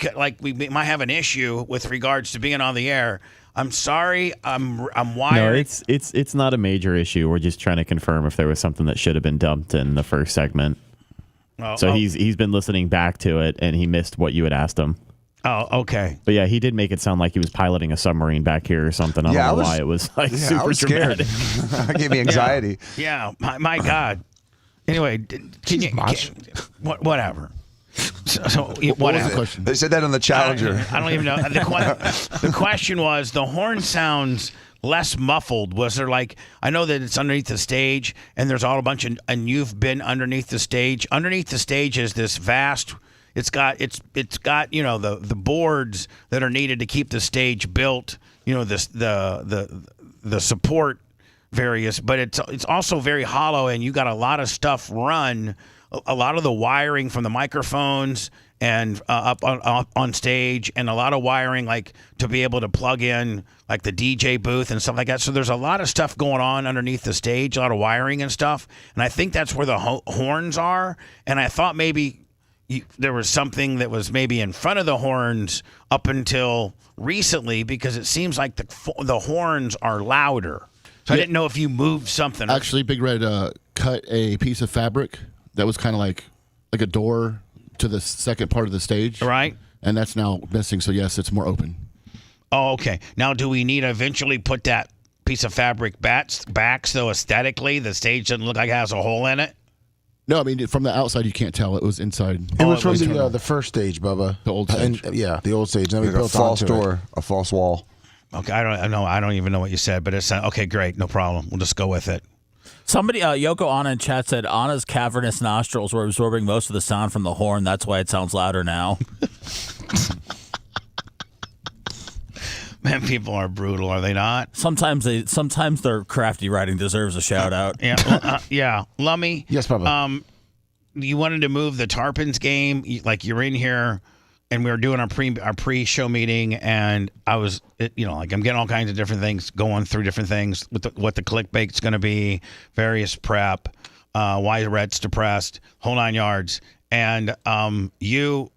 might have an issue with regards to being on the air. I'm sorry. I'm wired. No, it's not a major issue. We're just trying to confirm if there was something that should have been dumped in the first segment. He's been listening back to it, and he missed what you had asked him. Oh, okay. But yeah, he did make it sound like he was piloting a submarine back here or something. I don't know why it was like super I was scared. dramatic. It gave me anxiety. Yeah, my God. Anyway, can you whatever. So whatever. They said that on the Challenger. I don't even know. The question was, the horn sounds less muffled. Was there like, I know that it's underneath the stage, and there's all a bunch of, and you've been underneath the stage. Underneath the stage is this vast. It's got you know the boards that are needed to keep the stage built. You know the support various, but it's also very hollow, and you got a lot of stuff run. A lot of the wiring from the microphones and up on stage, and a lot of wiring like to be able to plug in like the DJ booth and stuff like that. So there's a lot of stuff going on underneath the stage, a lot of wiring and stuff. And I think that's where the horns are. And I thought maybe there was something that was maybe in front of the horns up until recently, because it seems like the horns are louder. So I didn't know if you moved something. Actually, Big Red cut a piece of fabric that was kind of like a door to the second part of the stage. Right. And that's now missing, so yes, it's more open. Oh, okay. Now, do we need to eventually put that piece of fabric back so aesthetically the stage doesn't look like it has a hole in it? No, I mean, from the outside, you can't tell. It was inside. It was from the first stage, Bubba. The old stage. The old stage. Then we Like a built false onto door, a false wall. Okay, I don't even know what you said, but it's okay. Great, no problem. We'll just go with it. Somebody, Yoko Anna in chat said Anna's cavernous nostrils were absorbing most of the sound from the horn. That's why it sounds louder now. People are brutal, are they not? Sometimes their crafty writing deserves a shout out. Yeah. Lummy. Yes, Bubba. You wanted to move the Tarpons game. You're in here, and we were doing our pre-show meeting, and I was, I'm getting all kinds of different things, going through different things with what the clickbait's going to be, various prep, why Rhett's depressed, whole 9 yards, and you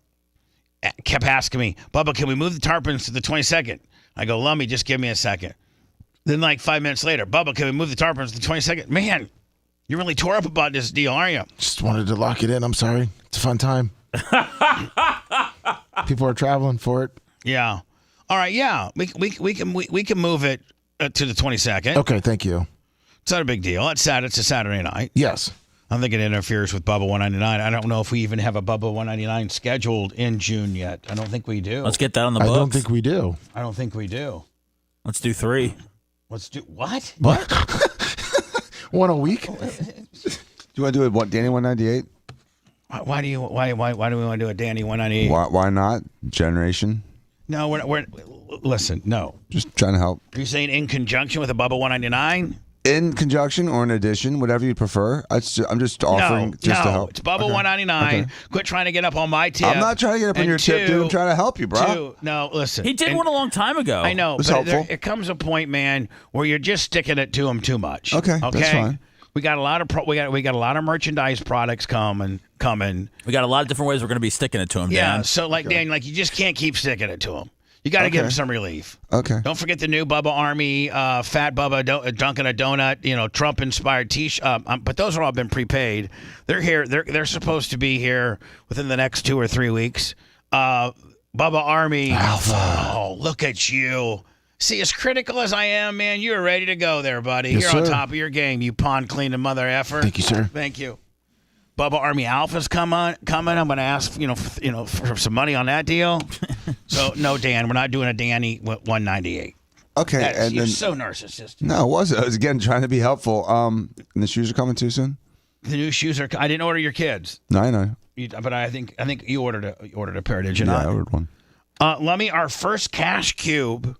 kept asking me, Bubba, can we move the Tarpons to the 22nd? I go, Lummy, just give me a second. Then 5 minutes later, Bubba, can we move the Tarpons to the 22nd? Man, you really tore up about this deal, aren't you? Just wanted to lock it in. I'm sorry. It's a fun time. People are traveling for it. Yeah. All right. Yeah. We can move it to the 22nd. Okay. Thank you. It's not a big deal. It's a Saturday night. Yes. I don't think it interferes with Bubba 199. I don't know if we even have a Bubba 199 scheduled in June yet. I don't think we do. Let's get that on the books. I don't think we do. I don't think we do. Let's do 3. Let's do what? What? One a week? Do you want to do it? Danny 198? Why do we want to do a Danny 198? Why not? Generation. No, we're listen. No, just trying to help. Are you saying in conjunction with a Bubba 199? In conjunction or in addition, whatever you prefer. I'm just offering to help. It's Bubba 199. Okay. Quit trying to get up on my tip. I'm not trying to get up on your tip, dude. I'm trying to help you, bro. No, listen. He did one a long time ago. I know, it's but helpful. It comes a point, man, where you're just sticking it to him too much. Okay, that's fine. We got a lot of we got a lot of merchandise products coming. We got a lot of different ways we're going to be sticking it to him. Yeah, Dan. so Dan, you just can't keep sticking it to him. You got to give him some relief. Okay. Don't forget the new Bubba Army, Fat Bubba dunking a donut, Trump-inspired T-shirt. But those have all been prepaid. They're here. They're supposed to be here within the next 2 or 3 weeks. Bubba Army. Alpha. Oh, look at you. See, as critical as I am, man, you're ready to go there, buddy. Yes, You're on sir. top of your game, you pond cleaning mother effer. Thank you, sir. Thank you. Bubba Army Alpha's coming. I'm going to ask, for some money on that deal. So no, Dan, we're not doing a Danny 198. Okay, You're so narcissistic. No, I was again trying to be helpful. And the shoes are coming too soon. The new shoes are. I didn't order your kids. No, I know. But I think you ordered a pair, did you Yeah, not? I ordered one. Lummy, our first cash cube.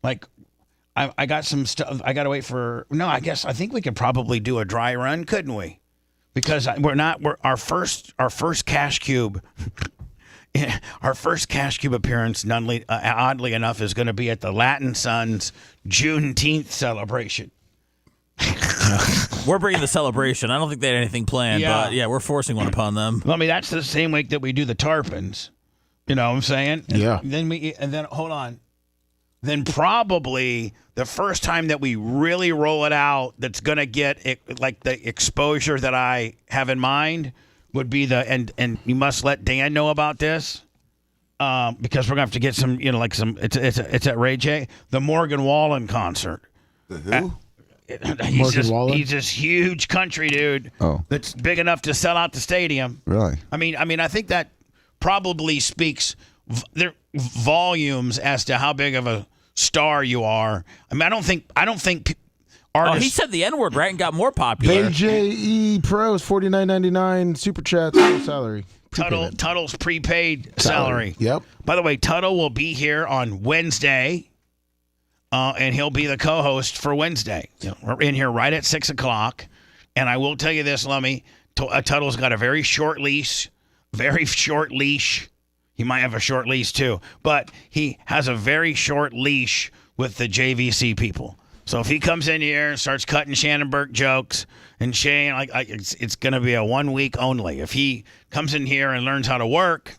I got some stuff. I got to wait for. No, I think we could probably do a dry run, couldn't we? Because our first cash cube. Our first cash cube appearance, oddly enough, is going to be at the Latin Sons Juneteenth celebration. We're bringing the celebration. I don't think they had anything planned, but yeah, we're forcing one upon them. Well, I mean, that's the same week that we do the Tarpons. You know what I'm saying? Yeah. Then hold on. Then probably the first time that we really roll it out, that's going to get the exposure that I have in mind would be and you must let Dan know about this because we're gonna have to get some it's at Ray J, the Morgan Wallen concert. The who? He's this huge country dude that's big enough to sell out the stadium. Really? I mean I think that probably speaks volumes as to how big of a star you are. I mean I don't think artists. He said the N-word, right, and got more popular. AJE Pros, $49.99 super chats, no salary. Tuttle's prepaid salary. Yep. By the way, Tuttle will be here on Wednesday, and he'll be the co-host for Wednesday. We're in here right at 6 o'clock, and I will tell you this, Lummy, Tuttle's got a very short leash. He might have a short leash too, but he has a very short leash with the JVC people. So if he comes in here and starts cutting Shannon Burke jokes and Shane, it's going to be a 1 week only. If he comes in here and learns how to work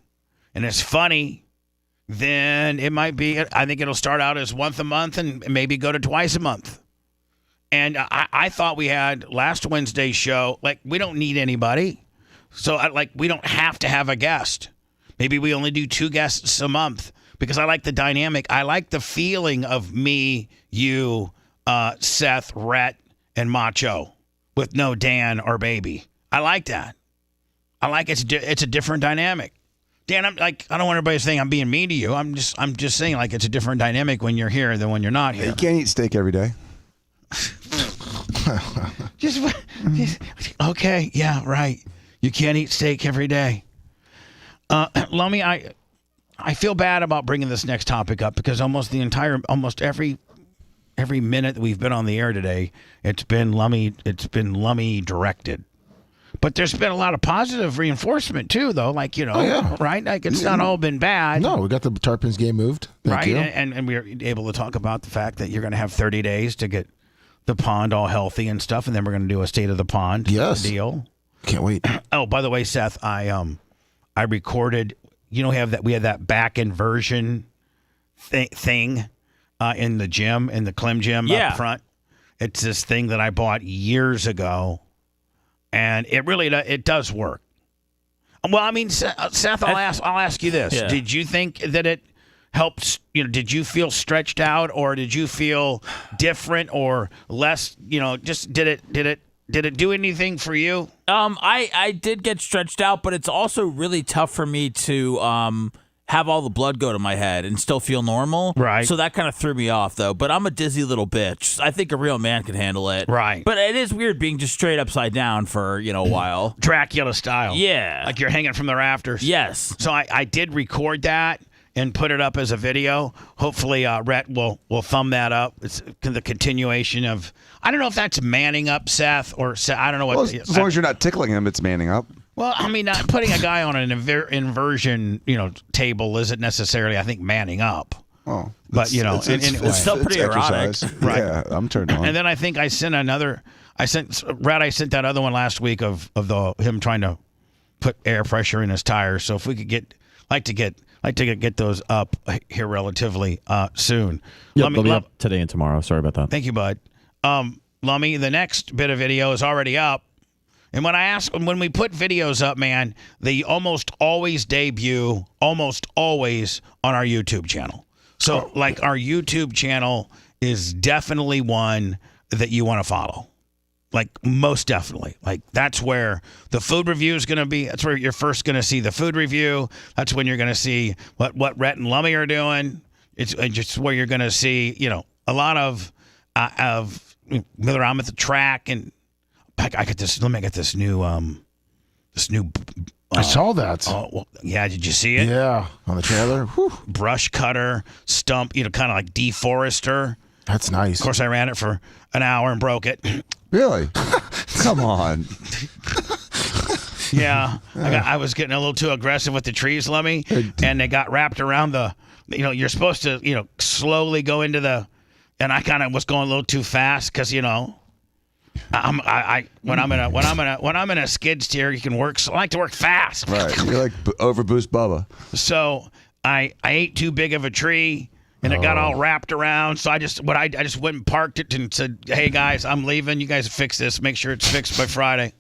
and it's funny, then it might be, I think it'll start out as once a month and maybe go to twice a month. And I thought we had last Wednesday's show, we don't need anybody. So we don't have to have a guest. Maybe we only do 2 guests a month because I like the dynamic. I like the feeling of me, you, Seth, Rhett, and Macho with no Dan or Baby. I like that. I like it's a different dynamic. Dan, I don't want everybody to think I'm being mean to you. I'm just saying it's a different dynamic when you're here than when you're not here. You can't eat steak every day. Okay, yeah, right. You can't eat steak every day. Lummy, I feel bad about bringing this next topic up because almost every minute that we've been on the air today, it's been Lummy directed. But there's been a lot of positive reinforcement too, though. Like right? Like it's not all been bad. No, we got the Tarpons game moved. Thank you. And we were able to talk about the fact that you're going to have 30 days to get the pond all healthy and stuff, and then we're going to do a state of the pond deal. Can't wait. Oh, by the way, Seth, I recorded. We had that back inversion thing in the gym, in the Clem gym up front. It's this thing that I bought years ago, and it does work. Well, I mean, Seth, I'll ask you this: did you think that it helps? Did you feel stretched out, or did you feel different, or less? Just did it do anything for you? I did get stretched out, but it's also really tough for me to have all the blood go to my head and still feel normal. Right. So that kind of threw me off, though. But I'm a dizzy little bitch. I think a real man can handle it. Right. But it is weird being just straight upside down for, a while. Dracula style. Yeah. Like you're hanging from the rafters. Yes. So I did record that and put it up as a video. Hopefully, Rhett will thumb that up. It's the continuation of. I don't know if that's manning up, Seth, or I don't know what. Well, as long as you're not tickling him, it's manning up. Well, I mean, putting a guy on an inversion, table isn't necessarily, I think, manning up. Oh, but anyway. It's still pretty erotic, right? Yeah, I'm turned on. And then I think I sent that other one last week of him trying to put air pressure in his tires. So if we could like to get those up here relatively soon. Yep, they'll be up today and tomorrow. Sorry about that. Thank you, bud. Lummy, the next bit of video is already up. And when we put videos up, man, they almost always debut almost always on our YouTube channel. So, our YouTube channel is definitely one that you want to follow. Like, most definitely. Like, that's where the food review is going to be. That's where you're first going to see the food review. That's when you're going to see what Rhett and Lummy are doing. It's just where you're going to see, a lot of whether I'm at the track and I got this. Let me get this new. I saw that. Oh, well, yeah. Did you see it? Yeah, on the trailer. Whew. Brush cutter, stump. Kind of like deforester. That's nice. Of course, I ran it for an hour and broke it. Really? Come on. Yeah, I was getting a little too aggressive with the trees, Lummy, and they got wrapped around the. You're supposed to, slowly go into the, and I kind of was going a little too fast because when I'm in a skid steer, you can work. So I like to work fast. Right, you're like overboost Bubba. So I ate too big of a tree, and it got all wrapped around. So I just went and parked it and said, "Hey guys, I'm leaving. You guys fix this. Make sure it's fixed by Friday.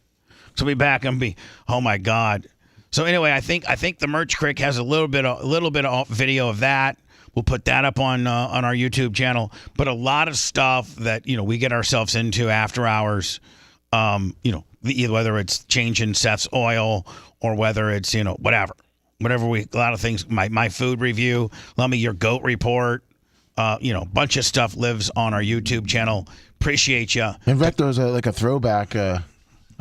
So I'll be back and be. Oh my God." So anyway, I think the Merch Crick has a little bit of video of that. We'll put that up on our YouTube channel. But a lot of stuff that we get ourselves into after hours, whether it's changing Seth's oil or whether it's whatever a lot of things. My food review, Lummy, your goat report, bunch of stuff lives on our YouTube channel. Appreciate you. And Rhett does like a throwback.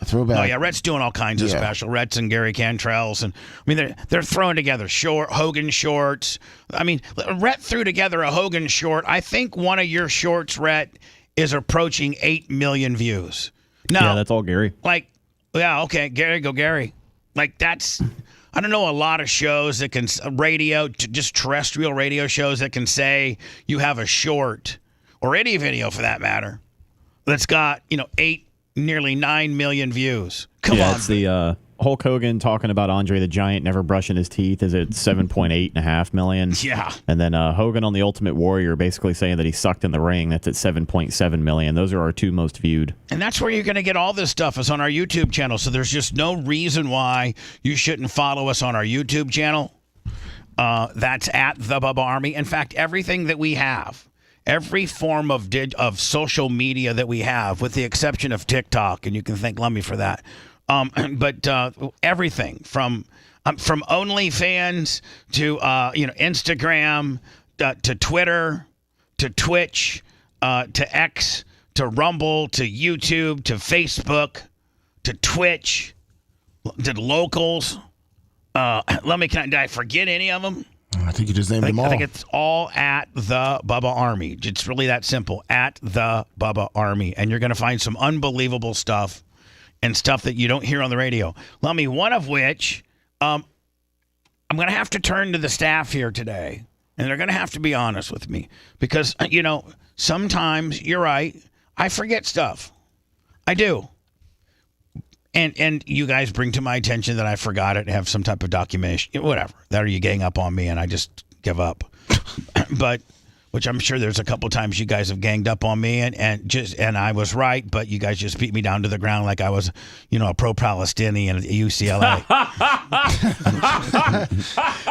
Oh yeah, Rhett's doing all kinds of special. Rhett's and Gary Cantrell's, and I mean they're throwing together Hogan shorts. I mean, Rhett threw together a Hogan short. I think one of your shorts, Rhett, is approaching 8 million views. Yeah, that's all Gary. Okay, Gary. Like that's. I don't know a lot of shows that can just terrestrial radio shows that can say you have a short or any video for that matter that's got 8. Nearly 9 million views. Come on. It's the Hulk Hogan talking about Andre the Giant never brushing his teeth is at 7.8.5 million. Yeah. And then Hogan on the Ultimate Warrior basically saying that he sucked in the ring. That's at 7.7 million. Those are our two most viewed. And that's where you're going to get all this stuff is on our YouTube channel. So there's just no reason why you shouldn't follow us on our YouTube channel. That's at The Bubba Army. In fact, everything that we have, every form of social media that we have, with the exception of TikTok, and you can thank Lummy for that. But everything from OnlyFans to Instagram to Twitter to Twitch to X to Rumble to YouTube to Facebook to Twitch to locals. Lummy, did I forget any of them? I think you just named them all. I think it's all at the Bubba Army. It's really that simple. At the Bubba Army. And you're going to find some unbelievable stuff and stuff that you don't hear on the radio. Lummy, one of which I'm going to have to turn to the staff here today. And they're going to have to be honest with me. Because, sometimes, you're right, I forget stuff. I do. And you guys bring to my attention that I forgot it, have some type of documentation, whatever. That or you gang up on me and I just give up. But which I'm sure there's a couple times you guys have ganged up on me and I was right, but you guys just beat me down to the ground like I was, a pro-Palestinian at UCLA.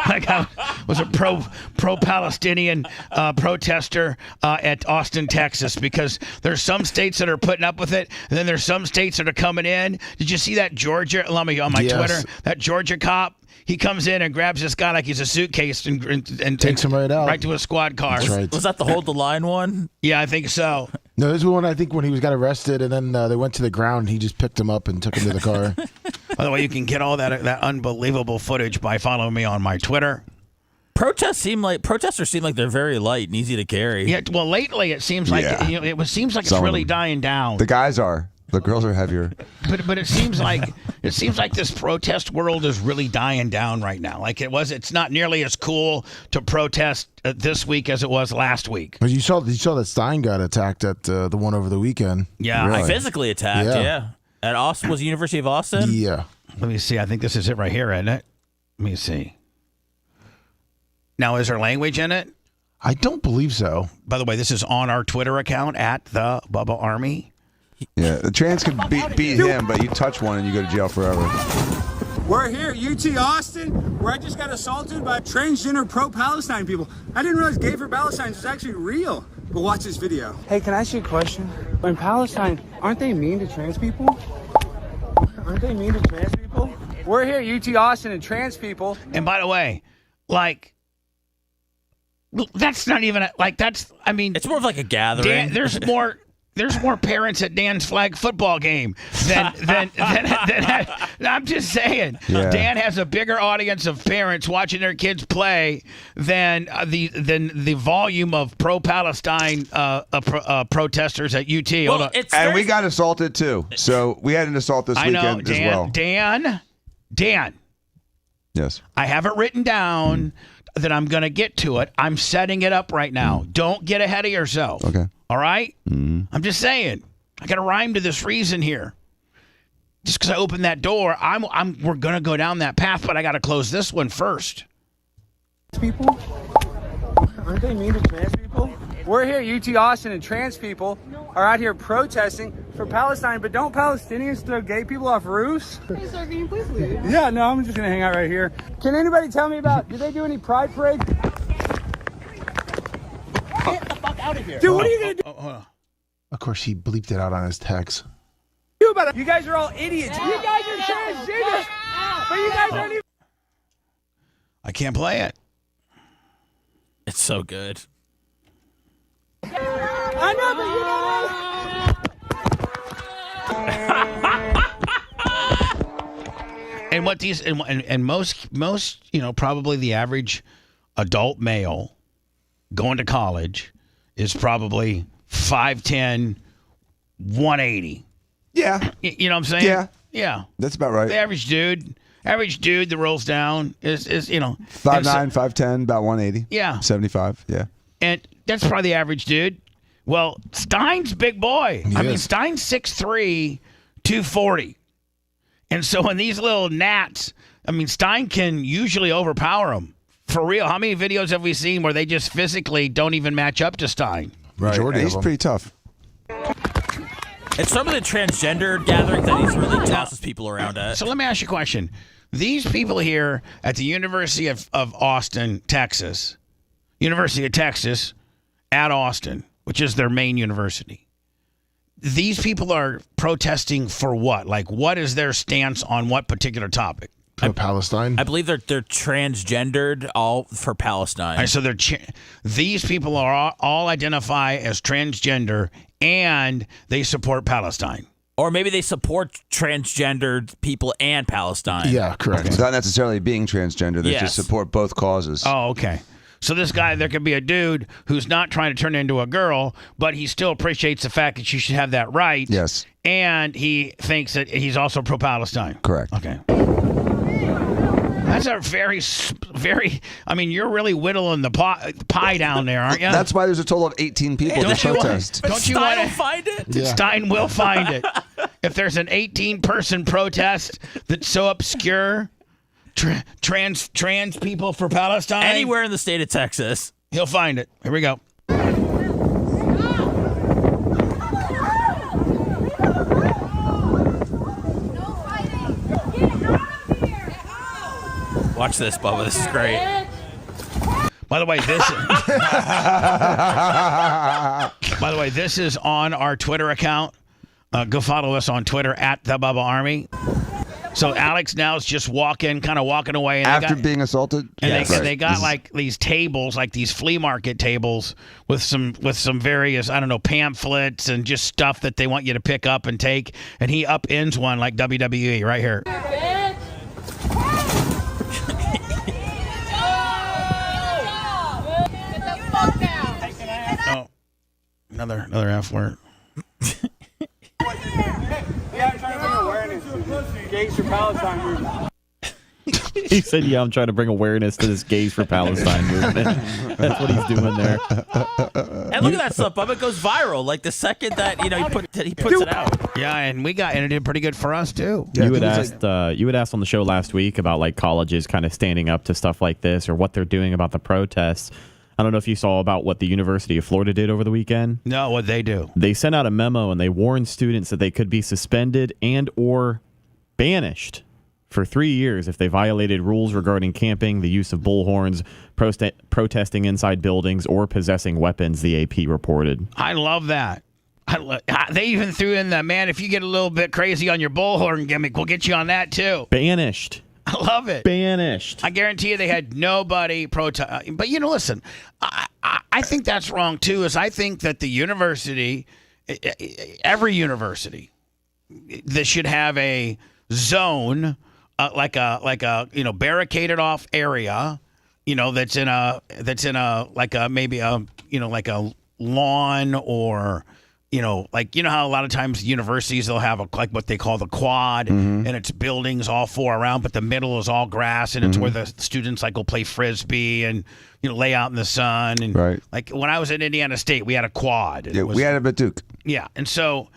Like I was a pro-Palestinian protester at Austin, Texas, because there's some states that are putting up with it, and then there's some states that are coming in. Did you see that Georgia? Let me on my Twitter. That Georgia cop. He comes in and grabs this guy like he's a suitcase and takes him right out. Right to a squad car. That's right. Was that the hold the line one? Yeah, I think so. No, this was one I think when he got arrested and then they went to the ground and he just picked him up and took him to the car. By the way, you can get all that unbelievable footage by following me on my Twitter. Protesters seem like they're very light and easy to carry. Yeah, well, lately it seems like it's really dying down. The guys are. The girls are heavier. But it seems like this protest world is really dying down right now. Like it's not nearly as cool to protest this week as it was last week. But you saw that Stein got attacked at the one over the weekend. Yeah, really? Physically attacked. Yeah. At Austin, was the University of Austin? Yeah. Let me see. I think this is it right here, isn't it? Let me see. Now, is there language in it? I don't believe so. By the way, this is on our Twitter account at the Bubba Army. Yeah, the trans can beat him, but you touch one and you go to jail forever. We're here at UT Austin, where I just got assaulted by transgender pro-Palestine people. I didn't realize gay for Palestine was actually real. But watch this video. Hey, can I ask you a question? In Palestine, aren't they mean to trans people? Aren't they mean to trans people? We're here at UT Austin and trans people. And by the way, that's not even it's more of like a gathering. There's more parents at Dan's flag football game than I'm just saying. Yeah. Dan has a bigger audience of parents watching their kids play than the volume of pro-Palestine protesters at UT. Well, we got assaulted too. So we had an assault this weekend as well. Dan. Yes. I have it written down that I'm going to get to it. I'm setting it up right now. Don't get ahead of yourself. Okay. All right? I'm just saying. I got to rhyme to this reason here. Just because I opened that door, we're going to go down that path, but I got to close this one first. People? Aren't they mean to trans people? We're here at UT Austin and trans people are out here protesting for Palestine, but don't Palestinians throw gay people off roofs? Hey, sir, can you please leave? Yeah, no, I'm just going to hang out right here. Can anybody tell me do they do any pride parades? Get the fuck out of here. Dude, what are you going to do? Of course, he bleeped it out on his text. You guys are all idiots. You guys are transgender. But you guys aren't even. I can't play it. It's so good. I know, but And what these and most probably the average adult male going to college is probably 5'10", 180. Yeah. You know what I'm saying? Yeah. That's about right. The average dude that rolls down is 5'9", 5'10", about 180. Yeah. 75. Yeah. And that's probably the average dude. Well, Stein's big boy. I mean, Stein's 6'3", 240. And so when these little gnats, Stein can usually overpower them. For real, how many videos have we seen where they just physically don't even match up to Stein? Right. He's pretty tough. It's some of the transgender gatherings that he's really tosses people around at. So let me ask you a question. These people here at the University of Austin, Texas, University of Texas at Austin, which is their main university, these people are protesting for what? Like, what is their stance on what particular topic? For Palestine? I believe they're transgendered all for Palestine. All right, so these people are all identify as transgender and they support Palestine. Or maybe they support transgendered people and Palestine. Yeah, correct. It's not necessarily being transgender. They Yes. just support both causes. Oh, okay. So this guy, there could be a dude who's not trying to turn into a girl, but he still appreciates the fact that you should have that right. Yes. And he thinks that he's also pro-Palestine. Correct. Okay. That's a very, I mean, you're really whittling the pie down there, aren't you? That's why there's a total of 18 people to protest. Don't you want to find it? Yeah. Stein will find it. If there's an 18-person protest that's so obscure, trans people for Palestine, Anywhere in the state of Texas. he'll find it. Here we go. Watch this, Bubba. This is great. By the way, this is on our Twitter account. Go follow us on Twitter at the Bubba Army. So Alex now is just walking away. And After being assaulted? And they got like these tables, like these flea market tables with some various, I don't know, pamphlets and just stuff that they want you to pick up and take. And he upends one like WWE right here. Oh, another F word. Yeah, I'm trying to bring awareness to Gays for Palestine movement. He said, yeah, I'm trying to bring awareness to this Gays for Palestine movement. That's what he's doing there. And look at that stuff, Bubba. It goes viral. Like the second that he puts it out. Yeah, and it did pretty good for us too. You had asked on the show last week about like colleges kind of standing up to stuff like this or what they're doing about the protests. I don't know if you saw about what the University of Florida did over the weekend. No, what they do. They sent out a memo and they warned students that they could be suspended and or banished for 3 years if they violated rules regarding camping, the use of bullhorns, protesting inside buildings, or possessing weapons, the AP reported. I love that. They even threw in the, man, if you get a little bit crazy on your bullhorn gimmick, we'll get you on that too. Banished. I love it. Banished. I guarantee you they had nobody protest. But, listen, I think that's wrong too, is I think that the university, every university, that should have a zone, like a barricaded off area, that's in a maybe a like a lawn or how a lot of times universities they'll have like what they call the quad, and it's buildings all four around, but the middle is all grass, and it's where the students will play frisbee and lay out in the sun. And right. Like when I was at Indiana State, we had a quad. Yeah, we had it at Duke. Yeah, and so.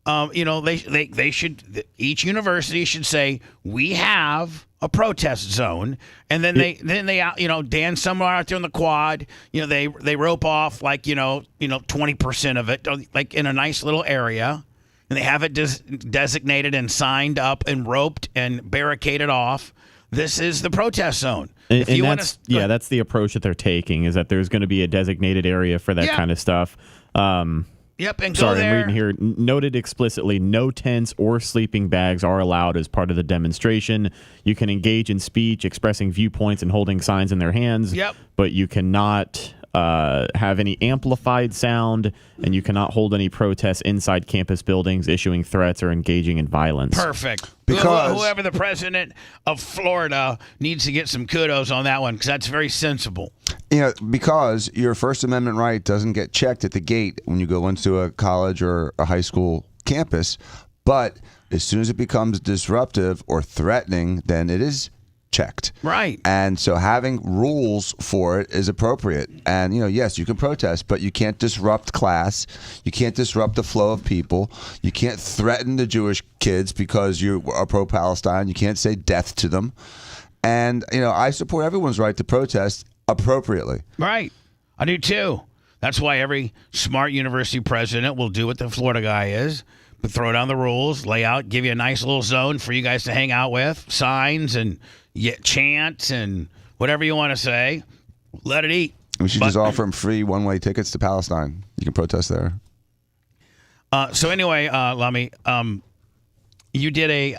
They should, each university should say, we have a protest zone, and then they dance somewhere out there in the quad, they rope off 20% of it, like in a nice little area, and they have it designated and signed up and roped and barricaded off. This is the protest zone. And that's the approach that they're taking, is that there's going to be a designated area for that kind of stuff. Yep, and sorry, go there. I'm reading here. Noted explicitly, no tents or sleeping bags are allowed as part of the demonstration. You can engage in speech, expressing viewpoints, and holding signs in their hands. Yep. But you cannot have any amplified sound, and you cannot hold any protests inside campus buildings, issuing threats, or engaging in violence. Perfect. Because whoever the president of Florida needs to get some kudos on that one, because that's very sensible. Because your First Amendment right doesn't get checked at the gate when you go into a college or a high school campus, but as soon as it becomes disruptive or threatening, then it is checked. Right. And so having rules for it is appropriate. And, yes, you can protest, but you can't disrupt class. You can't disrupt the flow of people. You can't threaten the Jewish kids because you are pro-Palestine. You can't say death to them. And, I support everyone's right to protest appropriately. Right. I do too. That's why every smart university president will do what the Florida guy is, but throw down the rules, lay out, give you a nice little zone for you guys to hang out with, signs and chants and whatever you want to say. Let it eat. We should just offer them free one-way tickets to Palestine. You can protest there. So anyway, Lummy, you did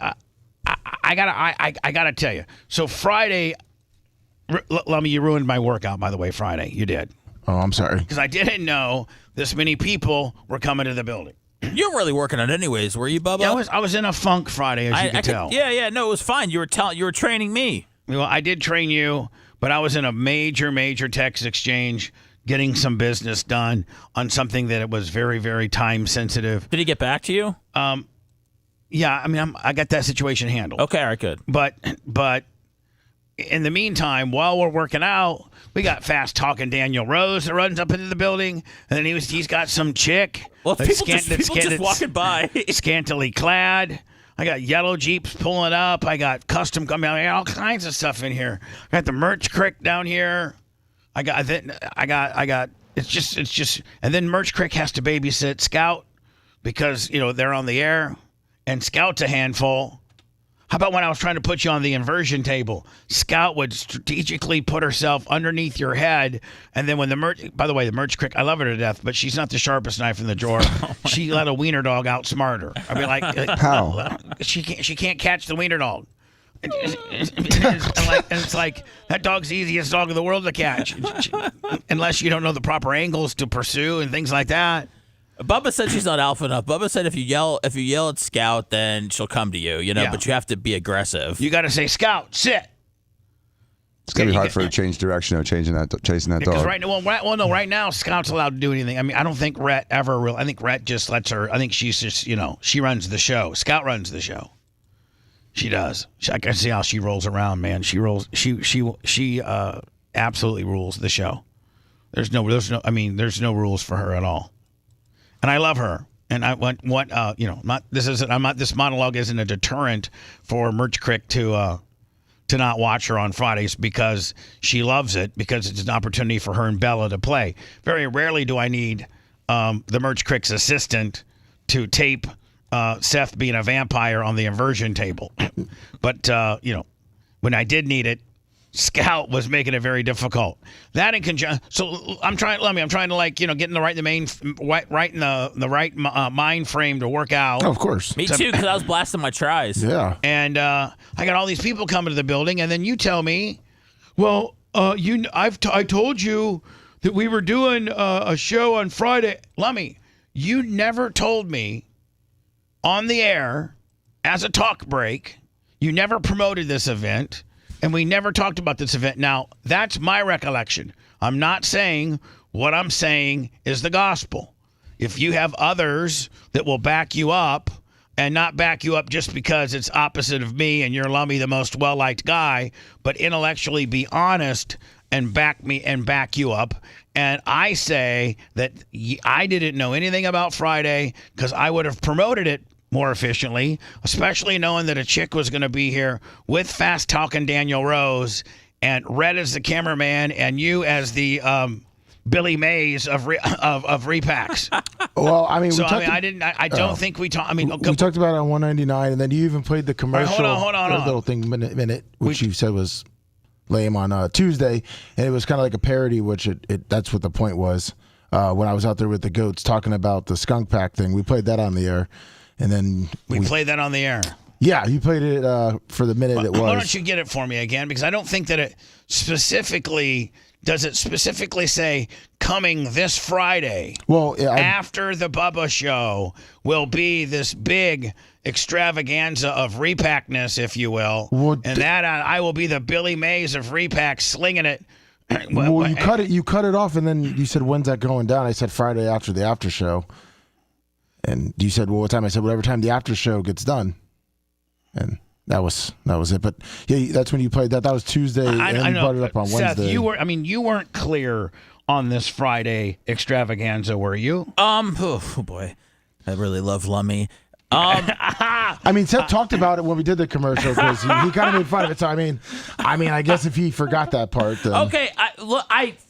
I gotta tell you. So Friday, Lummy, you ruined my workout, by the way, Friday. You did. Oh, I'm sorry. Because I didn't know this many people were coming to the building. You were really working on it anyways, were you, Bubba? Yeah, I was in a funk Friday, as you can tell. Yeah. No, it was fine. You were training me. Well, I did train you, but I was in a major text exchange getting some business done on something that it was very, very time sensitive. Did he get back to you? Yeah, I mean, I got that situation handled. Okay, all right, good. But in the meantime, while we're working out, we got fast talking Daniel Rose that runs up into the building, and then he's got some chick. Well, people just walking by, scantily clad. I got yellow Jeeps pulling up. I got custom. I got all kinds of stuff in here. I got the merch crick down here. I got. It's just. And then Merch Crick has to babysit Scout because they're on the air, and Scout's a handful. How about when I was trying to put you on the inversion table? Scout would strategically put herself underneath your head, and then when the Merch Crick, I love her to death, but she's not the sharpest knife in the drawer. She let a wiener dog outsmart her. I mean, like how? She can't catch the wiener dog. It's like that dog's the easiest dog in the world to catch, unless you don't know the proper angles to pursue and things like that. Bubba said she's not alpha enough. Bubba said if you yell at Scout, then she'll come to you. Yeah. But you have to be aggressive. You got to say, Scout, sit. It's gonna be hard for her to change direction or chasing that dog. Right now, Scout's allowed to do anything. I mean, I don't think Rhett ever I think Rhett just lets her. I think she's just she runs the show. Scout runs the show. She does. I can see how she rolls around, man. She rolls. She absolutely rules the show. There's no rules for her at all. And I love her. And I want this monologue isn't a deterrent for Merch Crick to not watch her on Fridays because she loves it, because it's an opportunity for her and Bella to play. Very rarely do I need the Merch Crick's assistant to tape Seth being a vampire on the inversion table. But when I did need it, Scout was making it very difficult. That in conjunction, so I'm trying to get in the right mind frame to work out. Oh, of course, me too, because I was blasting my tries. Yeah, and I got all these people coming to the building, and then you tell me, well, I told you that we were doing a show on Friday. Lummy, you never told me on the air as a talk break. You never promoted this event. And we never talked about this event. Now, that's my recollection. I'm not saying what I'm saying is the gospel. If you have others that will back you up and not back you up just because it's opposite of me and you're Lummy, the most well-liked guy, but intellectually be honest and back me and back you up. And I say that I didn't know anything about Friday because I would have promoted it more efficiently, especially knowing that a chick was going to be here with fast talking Daniel Rose and Red as the cameraman and you as the Billy Mays of repacks. Well, I mean, I don't think we talked. I mean, we talked about it on 199, and then you even played the commercial. Hold on. Little thing minute, which you said was lame on Tuesday, and it was kind of like a parody, which that's what the point was. When I was out there with the goats talking about the skunk pack thing, we played that on the air. And then we played that on the air. Yeah, you played it for the minute it was. Why don't you get it for me again? Because I don't think that it specifically say coming this Friday. Well, after the Bubba show will be this big extravaganza of repackness, if you will, I will be the Billy Mays of repack, slinging it. Well, you cut it off, and then you said, "When's that going down?" I said, "Friday after the after show." And you said, well, what time? I said, whatever time the after show gets done. And that was it. But yeah, that's when you played that. That was Tuesday, and you brought it up on Seth, Wednesday. you weren't clear on this Friday extravaganza, were you? Oh boy, I really love Lummy. I mean, Seth talked about it when we did the commercial because he kind of made fun of it. So I mean, I guess if he forgot that part, then... Okay.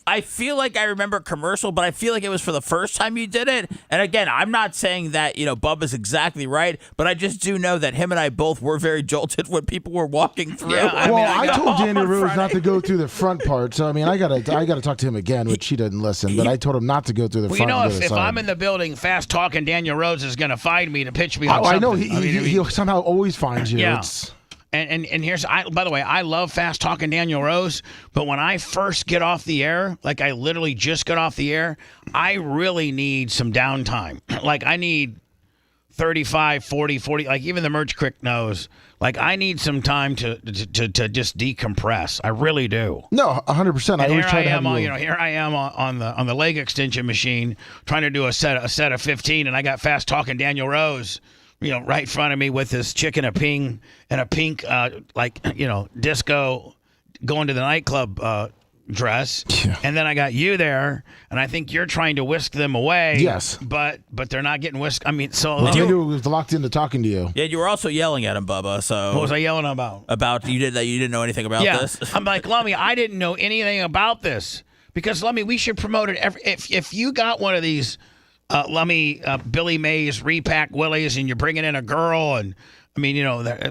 I feel like I remember commercial, but I feel like it was for the first time you did it. And again, I'm not saying that Bubba's exactly right, but I just do know that him and I both were very jolted when people were walking through. Yeah, I told Daniel Rose not to go through the front part. So I mean, I gotta talk to him again, which he didn't listen. But I told him not to go through the front. If I'm in the building, fast talking Daniel Rose is gonna find me to pitch me. I know he'll somehow always find you. Yeah. And here's, by the way, I love fast talking Daniel Rose, but when I first get off the air, like I literally just got off the air, I really need some downtime. Like I need 35, 40, like even the merch crick knows. Like I need some time to just decompress. I really do. No, 100%. I always try to have you. Here I am on the leg extension machine trying to do a set of 15, and I got fast talking Daniel Rose, right in front of me with this chick in a pink disco going to the nightclub dress, and then I got you there, and I think you're trying to whisk them away. Yes, but they're not getting whisked. I mean, so maybe it was locked into talking to you. Yeah, you were also yelling at him, Bubba. So what was I yelling about? About you didn't know anything about this. I'm like, Lummy, I didn't know anything about this because Lummy, we should promote it. If you got one of these, Lummy, Billy Mays repack willies, and you're bringing in a girl and. I mean,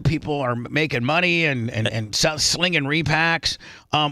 people are making money and slinging repacks.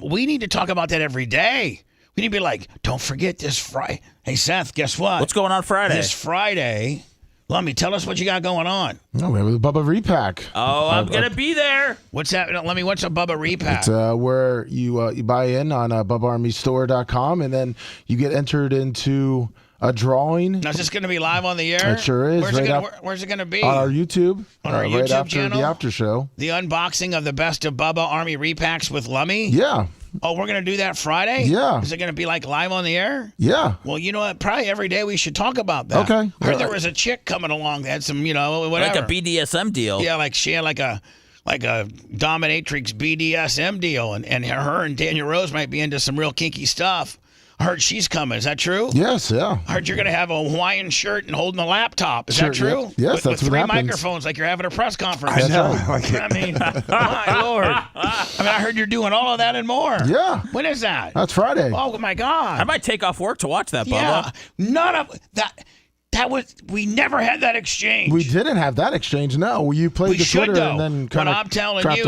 We need to talk about that every day. We need to be like, don't forget this Friday. Hey, Seth, guess what? What's going on Friday? This Friday. Lummy, tell us what you got going on. No, we have the Bubba repack. Oh, I'm going to be there. What's that? Lummy, what's a Bubba repack? It's where you buy in on BubbaArmyStore.com, and then you get entered into a drawing. Now, is this going to be live on the air? It sure is. Where's it going to be? On our YouTube. On our right YouTube after channel? the after show. The unboxing of the best of Bubba Army repacks with Lummy? Yeah. Oh, we're going to do that Friday? Yeah. Is it going to be like live on the air? Yeah. Well, you know what? Probably every day we should talk about that. Okay. I heard there was a chick coming along that had some, whatever. Like a BDSM deal. Yeah, like she had like a dominatrix BDSM deal, and her and Daniel Rose might be into some real kinky stuff. I heard she's coming. Is that true? Yes, yeah. I heard you're going to have a Hawaiian shirt and holding a laptop. Is Sure, that true? yeah. Yes, that's with what three happens. microphones like you're having a press conference. I know. I mean, my Lord. I mean, I heard you're doing all of that and more. Yeah. When is that? That's Friday. Oh, my God. I might take off work to watch that, Bubba. Yeah. None of that. That was, we never had that exchange. We didn't have that exchange. No, you played the should, Twitter though. and then kind What of I'm telling you,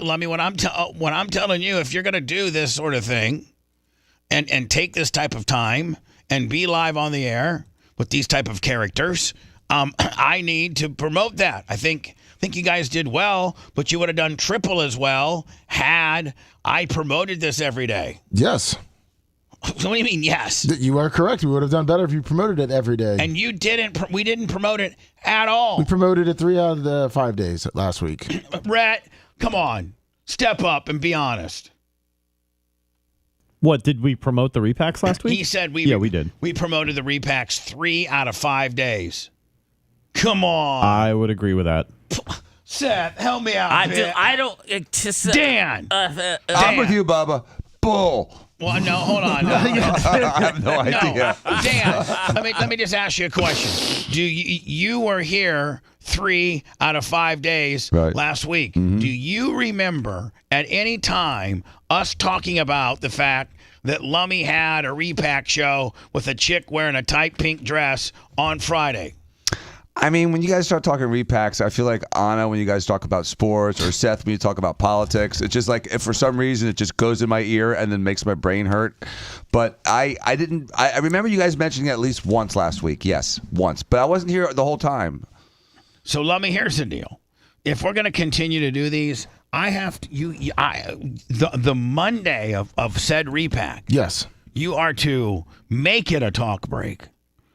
Lummy, what I'm telling you, if you're going to do this sort of thing and take this type of time and be live on the air with these type of characters, I need to promote that. I think you guys did well, but you would have done triple as well had I promoted this every day. Yes. What do you mean, yes? You are correct. We would have done better if you promoted it every day. And you didn't. We didn't promote it at all. We promoted it 3 out of the 5 days last week. Rhett, come on. Step up and be honest. What, did we promote the repacks last week? He said we did. We promoted the repacks 3 out of 5 days. Come on. I would agree with that. Seth, help me out. I don't. Dan. I'm with you, Bubba. Bull. Well, no, hold on. No. I have no idea. No. Dan, let me just ask you a question. Do you were here 3 out of 5 days last week? Mm-hmm. Do you remember at any time us talking about the fact that Lummy had a repack show with a chick wearing a tight pink dress on Friday? I mean, when you guys start talking repacks, I feel like Anna, when you guys talk about sports, or Seth, when you talk about politics, it's just like, if for some reason it just goes in my ear and then makes my brain hurt. But I remember you guys mentioning it at least once last week. Yes, once. But I wasn't here the whole time. So, Lummy, here's the deal. If we're going to continue to do these, I have to, the Monday of said repack. Yes. You are to make it a talk break.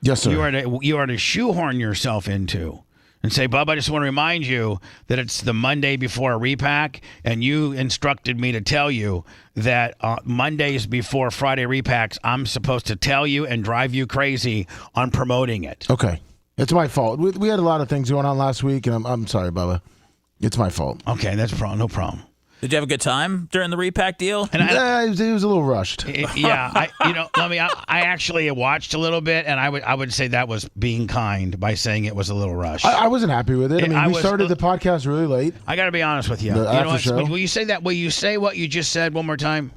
Yes, sir. You are to shoehorn yourself into and say, Bubba, I just want to remind you that it's the Monday before a repack, and you instructed me to tell you that Mondays before Friday repacks, I'm supposed to tell you and drive you crazy on promoting it. Okay. It's my fault. We had a lot of things going on last week, and I'm sorry, Bubba. It's my fault. Okay, that's no problem. Did you have a good time during the repack deal? And it was a little rushed. Yeah, I actually watched a little bit, and I would say that was being kind by saying it was a little rushed. I wasn't happy with it. I mean, we started the podcast really late. I got to be honest with you. The You know after what? show. Will you say that? Will you say what you just said one more time?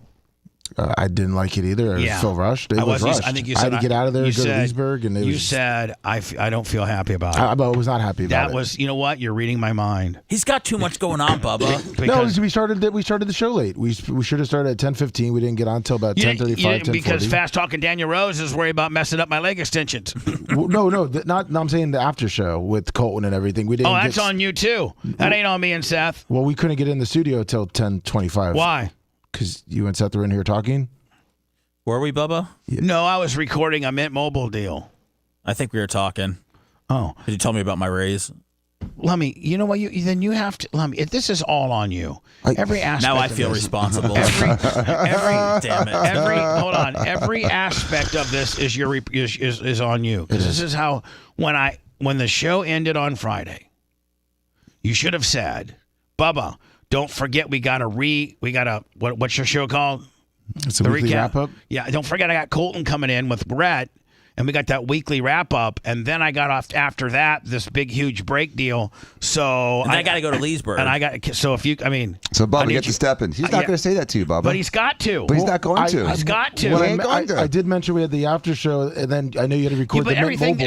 I didn't like it either. It was so rushed. It was rushed. I think you I said had to get out of there and go to said- Leesburg, and you said I don't feel happy about it. I was not happy about it. That was, you know what? You're reading my mind. He's got too much going on, Bubba. No, we started the show late. We should have started at 10:15. We didn't get on until about 10:35, 10:40. Because fast talking Daniel Rose is worried about messing up my leg extensions. No, I'm saying the after show with Colton and everything. We didn't. Oh, that's on you too. That ain't on me and Seth. Well, we couldn't get in the studio until 10:25. Why? Because you and Seth were in here talking. Were we, Bubba? No, I was recording a Mint Mobile deal. I think we were talking. Oh. Did you tell me about my raise? Lummy, you know what? Then you have to, Lummy. This is all on you. Every aspect. Now I feel responsible. Damn it. Hold on. Every aspect of this is is on you. This is how when the show ended on Friday, you should have said, Bubba, don't forget what's your show called? It's a weekly wrap up. Yeah, don't forget I got Colton coming in with Brett. And we got that weekly wrap up, and then I got off after that this big huge break deal. So I got to go to Leesburg, and I got so Bubba get to step in. He's not going to say that to you, Bubba. But he's got to. But he's not going to. He's got to. I did mention we had the after show, and then I know you had to record the everything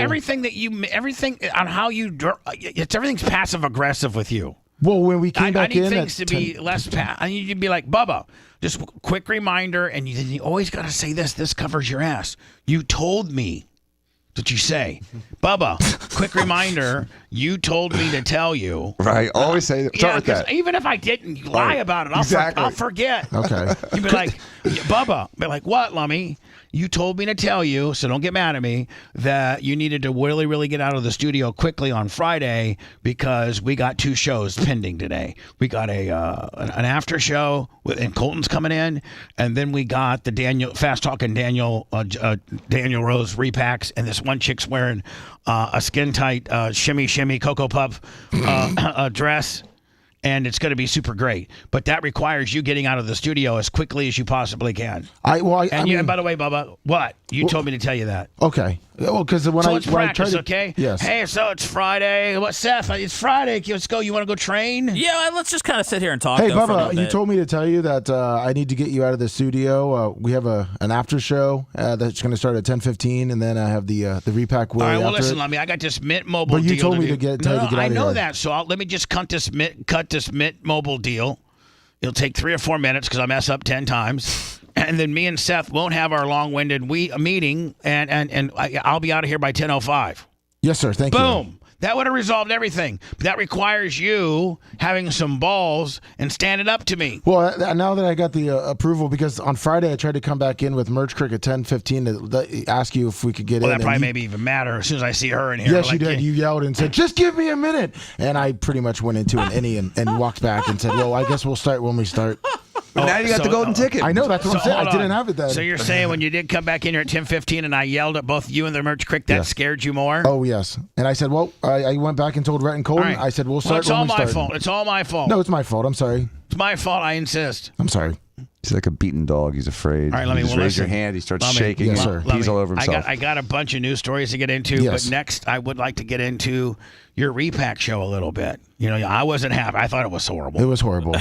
on how everything's passive aggressive with you. Well, when we came back in, I need things to be less. I need you to be like, Bubba. Just a quick reminder, and you always got to say this. This covers your ass. You told me. Did you say, Bubba? Quick reminder. You told me to tell you. Right. Always say that. Start with that. Even if I didn't lie about it, I'll forget. Okay. You'd be like, Bubba. Be like, what, Lummy? You told me to tell you, so don't get mad at me, that you needed to really, really get out of the studio quickly on Friday because we got 2 shows pending today. We got an after show, and Colton's coming in, and then we got the Fast Talking Daniel Rose repacks, and this one chick's wearing a skin tight shimmy Cocoa Puff dress. And it's going to be super great, but that requires you getting out of the studio as quickly as you possibly can. And by the way, Bubba, what you told me to tell you that? Okay. Well, because let's practice, okay? Yes. Hey, so it's Friday. What, Seth? It's Friday. Let's go. You want to go train? Yeah, let's just kind of sit here and talk. Hey, for a little Bubba, you bit. told me to tell you that I need to get you out of the studio. We have an after show that's going to start at 10:15, and then I have the repack. All right. Well, listen, Lummy. I got this Mint Mobile. But you deal told me do. to get out of here. I know that. So let me just cut this Mint Mobile deal. It'll take 3 or 4 minutes because I mess up 10 times. And then me and Seth won't have our long-winded meeting, and I'll be out of here by 10:05. Yes, sir. Thank you. Boom. That would have resolved everything. But that requires you having some balls and standing up to me. Well, now that I got the approval, because on Friday I tried to come back in with Merch Crick at 10:15 to ask you if we could get in. Well, that probably maybe even matter as soon as I see her in here. Yes, you did. You yelled and said, "Just give me a minute." And I pretty much went into an innie and walked back and said, "Well, I guess we'll start when we start." Now you got the golden ticket. I know, that's what I'm saying. I didn't have it then. So you're saying when you did come back in here at 10:15 and I yelled at both you and the Merch Crick, that scared you more? Oh, yes. And I said, well, I went back and told Rhett and Colton. Right. I said, we'll start when we start. It's all my fault. It's all my fault. No, it's my fault. I'm sorry. It's my fault. I insist. I'm sorry. He's like a beaten dog. He's afraid. All right, let me raise your hand. He starts shaking. Yes, sir. Pees all over himself. I got a bunch of news stories to get into, but next I would like to get into your repack show a little bit. You know, I wasn't happy. I thought it was horrible. It was horrible.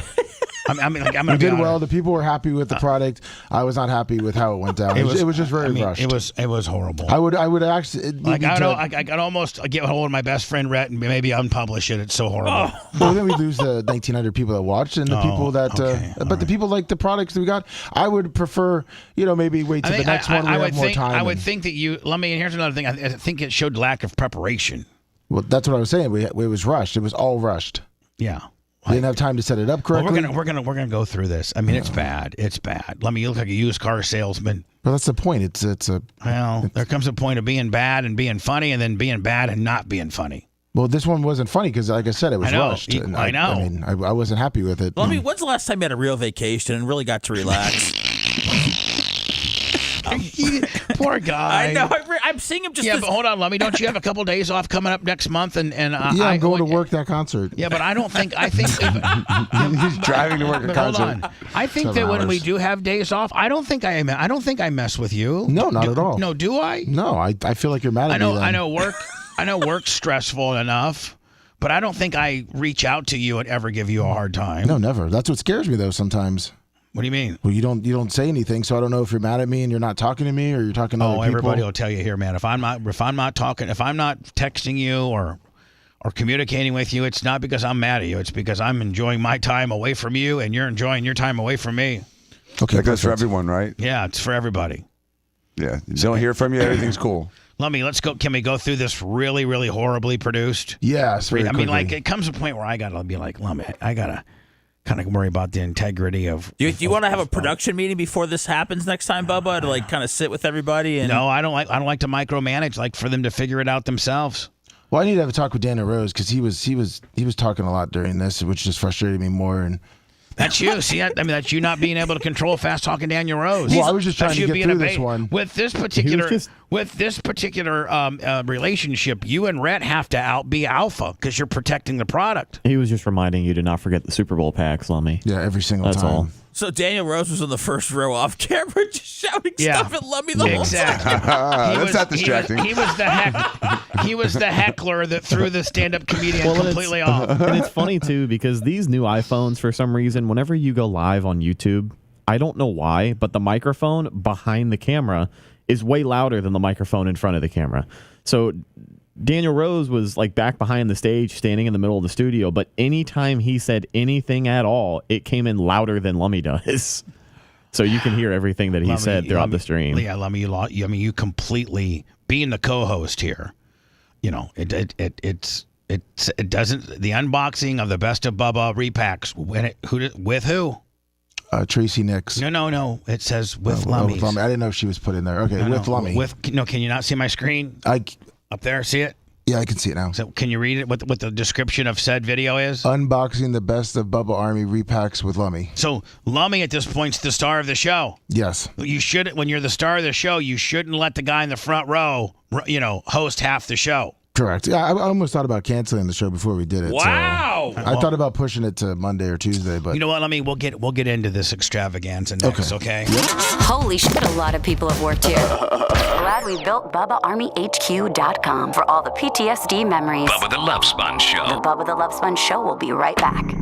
You did well. The people were happy with the product. I was not happy with how it went down. It was just very rushed. It was horrible. I would actually I could almost get a hold of my best friend Rhett and maybe unpublish it. It's so horrible. Well, then we lose the 1,900 people that watched and the people that. But the people like the products that we got. I would prefer, maybe wait till the next one. We have more time. I would think that and here's another thing. I think it showed lack of preparation. Well, that's what I was saying. It was rushed. It was all rushed. Yeah. I didn't have time to set it up correctly. Well, we're gonna go through this. I mean, it's bad. It's bad. You look like a used car salesman. Well, that's the point. There comes a point of being bad and being funny, and then being bad and not being funny. Well, this one wasn't funny because, like I said, it was rushed. I know. I mean, I wasn't happy with it. Well, when's the last time you had a real vacation and really got to relax? Poor guy. I know. I'm seeing him just. Yeah, but hold on, Lummy. Don't you have a couple days off coming up next month? And I'm going to work that concert. Yeah, but I think he's driving to work a concert. Hold on. I think that when we do have days off, I don't think I mess with you. No, not at all. No, do I? No, I feel like you're mad at me. I know work's stressful enough. But I don't think I reach out to you and ever give you a hard time. No, never. That's what scares me, though, sometimes. What do you mean? Well, you don't say anything, so I don't know if you're mad at me and you're not talking to me or you're talking to other people. Everybody will tell you here, man. If I'm not texting you or communicating with you, it's not because I'm mad at you. It's because I'm enjoying my time away from you and you're enjoying your time away from me. Okay, that goes for everyone, right? Yeah, it's for everybody. Yeah, don't hear from you. Everything's cool. Lummy, let's go. Can we go through this really, really horribly produced? Yes. I mean, like it comes to a point where I gotta be like, Lummy, I gotta kind of worry about the integrity of. Do you want to have a production meeting before this happens next time, Bubba, to kind of sit with everybody? And no, I don't like to micromanage. Like for them to figure it out themselves. Well, I need to have a talk with Daniel Rose because he was talking a lot during this, which just frustrated me more. And that's you. See, I mean, that's you not being able to control fast talking Daniel Rose. Well, I was just trying That's to you get being through a this one. With this particular relationship, you and Rhett have to be alpha because you're protecting the product. He was just reminding you to not forget the Super Bowl packs, Lummy. Yeah, every single That's time. all. So Daniel Rose was in the first row off camera, just shouting stuff at Lummy the whole time. That's not distracting. He was the heckler that threw the stand-up comedian Well, completely off. And it's funny too because these new iPhones, for some reason, whenever you go live on YouTube, I don't know why, but the microphone behind the camera is way louder than the microphone in front of the camera. So Daniel Rose was like back behind the stage, standing in the middle of the studio, but anytime he said anything at all, it came in louder than Lummy does. So you can hear everything that he said throughout the stream. Yeah, Lummy, you completely being the co-host here. You know, it doesn't, the unboxing of the best of Bubba repacks with who? Tracy Nix. No. It says with Lummy. I didn't know if she was put in there. Okay, with Lummy. Can you not see my screen? Up there, see it? Yeah, I can see it now. So can you read it? What the description of said video is? Unboxing the best of Bubba Army repacks with Lummy. So Lummy at this point's the star of the show. Yes. You should, when you're the star of the show, you shouldn't let the guy in the front row, host half the show. Correct. Yeah, I almost thought about canceling the show before we did it. Wow. So I thought about pushing it to Monday or Tuesday, but you know what? We'll get into this extravaganza next. Okay. Holy shit! A lot of people have worked here. Glad we built BubbaArmyHQ.com for all the PTSD memories. Bubba the Love Sponge Show. The Bubba the Love Sponge Show will be right back.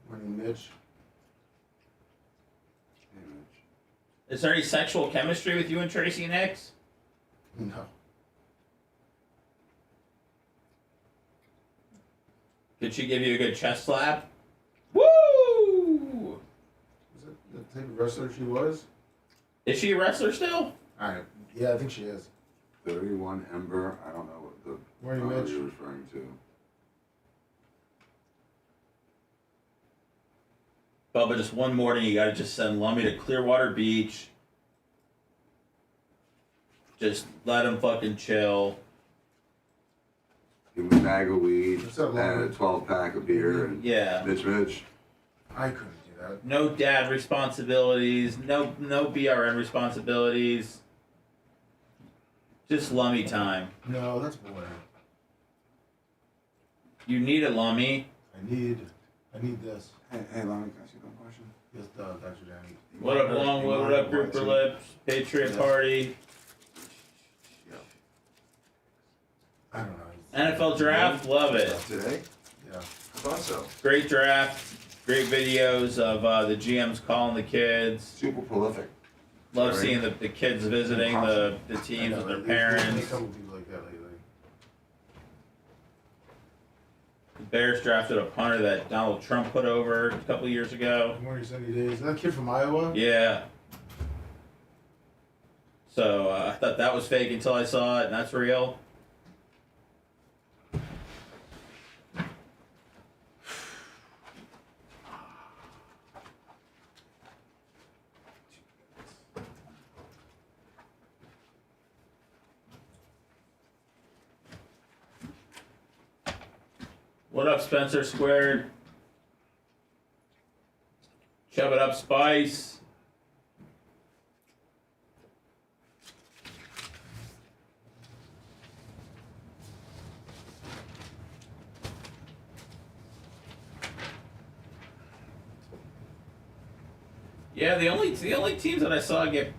Morning, Mitch. Hey, Mitch. Is there any sexual chemistry with you and Tracy Nix? No. Did she give you a good chest slap? Woo! Is it the type of wrestler she was? Is she a wrestler still? Yeah, I think she is. 31 Ember. I don't know what the Morning, photo Mitch. you're referring to. Bubba, just one morning, you gotta just send Lummy to Clearwater Beach. Just let him fucking chill. Give him a bag of weed What's up, and a Lummy? 12-pack of beer. And Yeah. Mitch. I couldn't do that. No dad responsibilities. No BRN responsibilities. Just Lummy time. No, that's boring. You need a Lummy. I need this. Hey, Lonnie, can I ask you a question? Yes, Dr. Danny. What up, Long? What up, Grouper Lips? Patriot Party. I don't know. NFL draft, love it. Today? Yeah. I thought so. Great draft. Great videos of the GMs calling the kids. Super prolific. Love Right. seeing the kids visiting the teams with their parents. A couple people like that lately. The Bears drafted a punter that Donald Trump put over a couple of years ago. Good morning, sunny days. Is that a kid from Iowa? Yeah. So I thought that was fake until I saw it, and that's real. What up, Spencer Squared? Chub it up, Spice. Yeah, the only teams that I saw get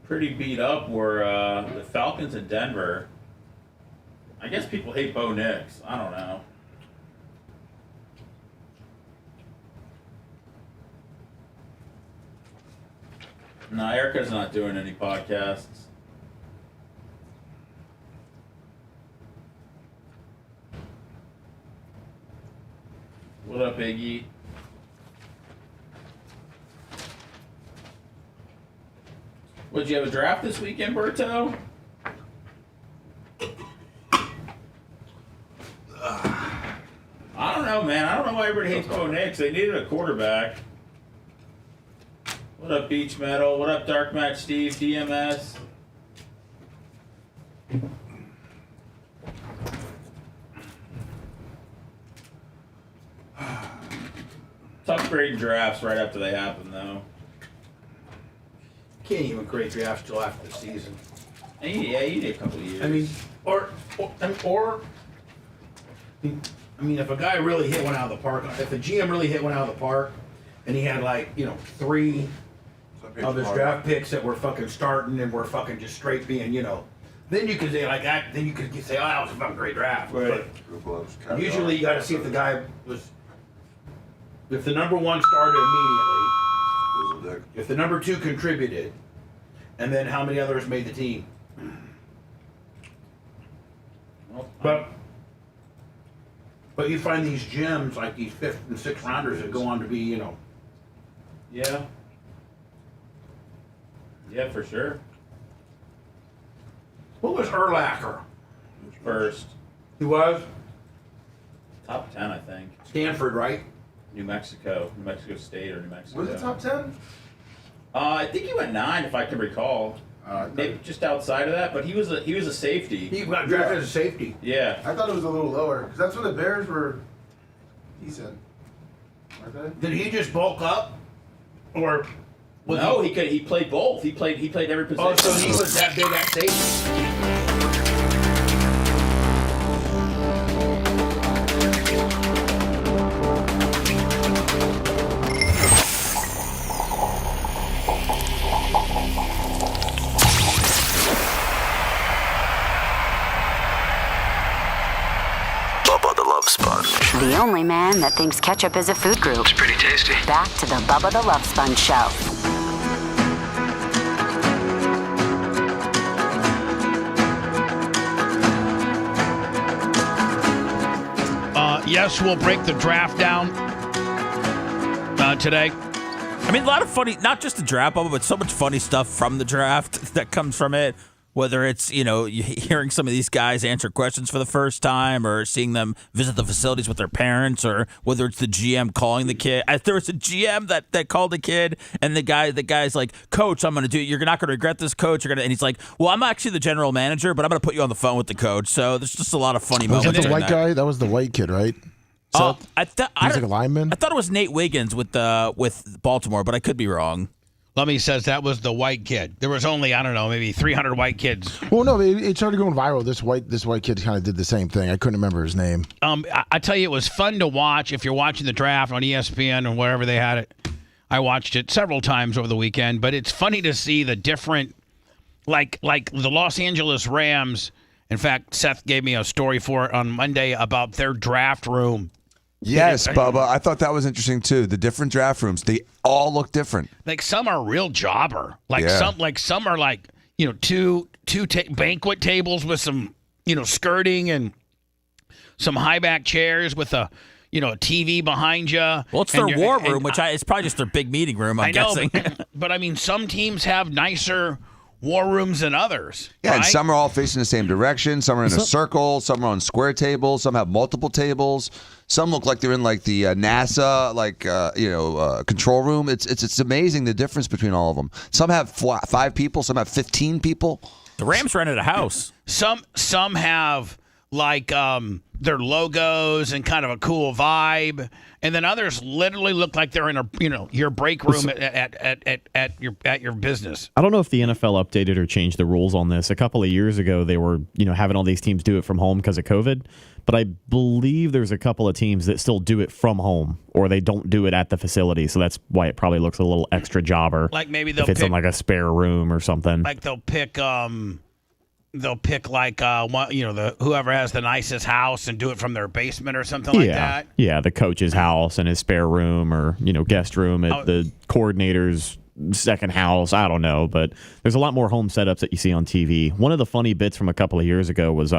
pretty beat up were the Falcons and Denver. I guess people hate Bo Nix. I don't know. No, Erica's not doing any podcasts. What up, Iggy? Would you have a draft this weekend, Berto? I don't know, man. I don't know why everybody hates Bo Nix. They needed a quarterback. What up, Beach Metal? What up, Dark Match Steve? DMS? Tough grading drafts right after they happen, though. Can't even grade drafts till after the season. Yeah, you need a couple of years. I mean, I mean, if a guy really hit one out of the park, if a GM really hit one out of the park, and he had like, 3 of his draft picks that were fucking starting and were fucking just straight being, then you could say like that. Then you could say, oh, that was a fucking great draft. Right. But usually, you got to see if the guy was, if the number 1 started immediately, if the number 2 contributed, and then how many others made the team. But you find these gems, like these 5th and 6th rounders that go on to be, Yeah. Yeah, for sure. What was Urlacher? First. He was? Top 10, I think. Stanford, right? New Mexico State or New Mexico. Was it top 10? I think he went 9, if I can recall. Maybe just outside of that, but he was a safety. He got drafted as a safety. Yeah. I thought it was a little lower because that's when the Bears were decent, weren't they? Did he just bulk up, or? No, he played both. He played every position. Oh, so he was that big at safety. Bubba the Love Sponge. The only man that thinks ketchup is a food group. It's pretty tasty. Back to the Bubba the Love Sponge show. Yes, we'll break the draft down today. I mean, a lot of funny, not just the draft, but so much funny stuff from the draft that comes from it. Whether it's, hearing some of these guys answer questions for the first time or seeing them visit the facilities with their parents, or whether it's the GM calling the kid. There was a GM that called a kid, and the guy's like, Coach, I'm going to do it. You're not going to regret this, Coach. And he's like, well, I'm actually the general manager, but I'm going to put you on the phone with the coach. So there's just a lot of funny moments. Was that the during white guy? That was the white kid, right? Oh, He's like a lineman? I thought it was Nate Wiggins with Baltimore, but I could be wrong. Lummy says that was the white kid. There was only, I don't know, maybe 300 white kids. Well, no, it started going viral. This white kid kind of did the same thing. I couldn't remember his name. I tell you, it was fun to watch. If you're watching the draft on ESPN or wherever they had it, I watched it several times over the weekend. But it's funny to see the different, like the Los Angeles Rams. In fact, Seth gave me a story for it on Monday about their draft room. Yes, Bubba. I thought that was interesting too. The different draft rooms, they all look different. Like some are real jobber. Some are like two banquet tables with some skirting and some high back chairs with a TV behind you. Well, it's their war room, which it's probably just their big meeting room. I'm guessing. But I mean, some teams have nicer war rooms than others. Yeah, right? and some are all facing the same direction. Some are in a circle. Some are on square tables. Some have multiple tables. Some look like they're in like the NASA control room. It's amazing the difference between all of them. Some have 5 people. Some have 15 people. The Rams rented a house. Some have like their logos and kind of a cool vibe, and then others literally look like they're in your break room at your business. I don't know if the NFL updated or changed the rules on this. A couple of years ago, they were having all these teams do it from home because of COVID, but I believe there's a couple of teams that still do it from home, or they don't do it at the facility. So that's why it probably looks a little extra jobber. Like maybe if it's in like a spare room or something. Like they'll pick like whoever has the nicest house and do it from their basement or something like that. Yeah, the coach's house and his spare room, or guest room at the coordinator's second house. I don't know, but there's a lot more home setups that you see on TV. One of the funny bits from a couple of years ago was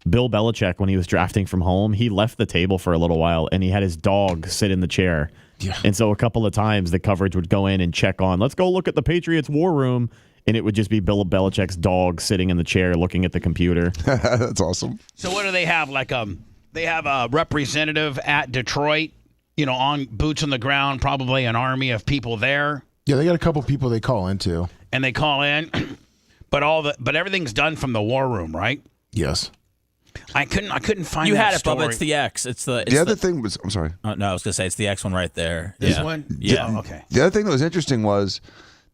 Bill Belichick, when he was drafting from home, he left the table for a little while and he had his dog sit in the chair. Yeah. And so a couple of times the coverage would go in and check on, let's go look at the Patriots war room. And it would just be Bill Belichick's dog sitting in the chair looking at the computer. That's awesome. So what do they have? Like they have a representative at Detroit, on boots on the ground, probably an army of people there. Yeah, they got a couple people they call into. And they call in, but everything's done from the war room, right? Yes. I couldn't find. You that had it, story. Bubba. It's the X. It's the other thing was, I'm sorry. Oh, no, I was gonna say it's the X one right there. This yeah. one. Yeah. Oh, okay. The other thing that was interesting was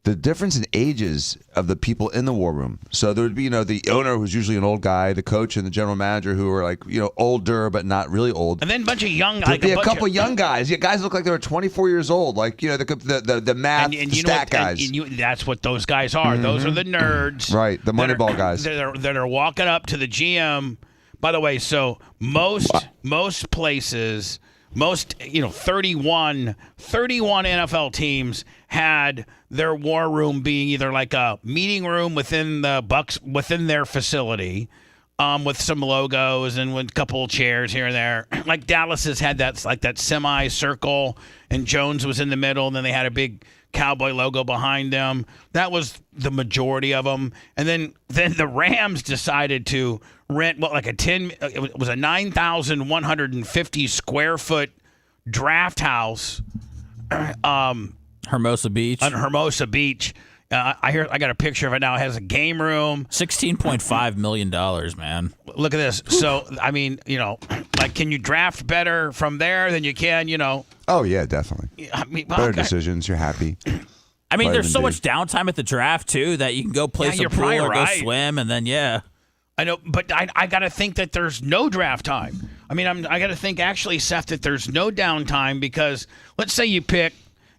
the difference in ages of the people in the war room. So there would be, the owner who's usually an old guy, the coach and the general manager who are like, older but not really old. And then a bunch of young guys. There'd be a couple young guys. Yeah, guys look like they were 24 years old. Like, the math, and the stat guys. That's what those guys are. Those are the nerds. Right, the Moneyball guys. That are walking up to the GM. By the way, so most places, 31 NFL teams had their war room being either like a meeting room within their facility, with some logos and with a couple of chairs here and there. Like Dallas has had that semicircle, and Jones was in the middle, and then they had a big cowboy logo behind them. That was the majority of them. And then the Rams decided to rent it was a 9,150 square foot draft house, Hermosa Beach. on Hermosa Beach. I got a picture of it now. It has a game room. $16.5 million, man. Look at this. So, I mean, can you draft better from there than you can, Oh, yeah, definitely. I mean, Better decisions. You're happy. I mean, Vitamin there's so D. much downtime at the draft, too, that you can go play some you're pool probably or right. go swim, and then, yeah. I know, but I got to think that there's no draft time. I mean, I got to think actually, Seth, that there's no downtime because let's say you pick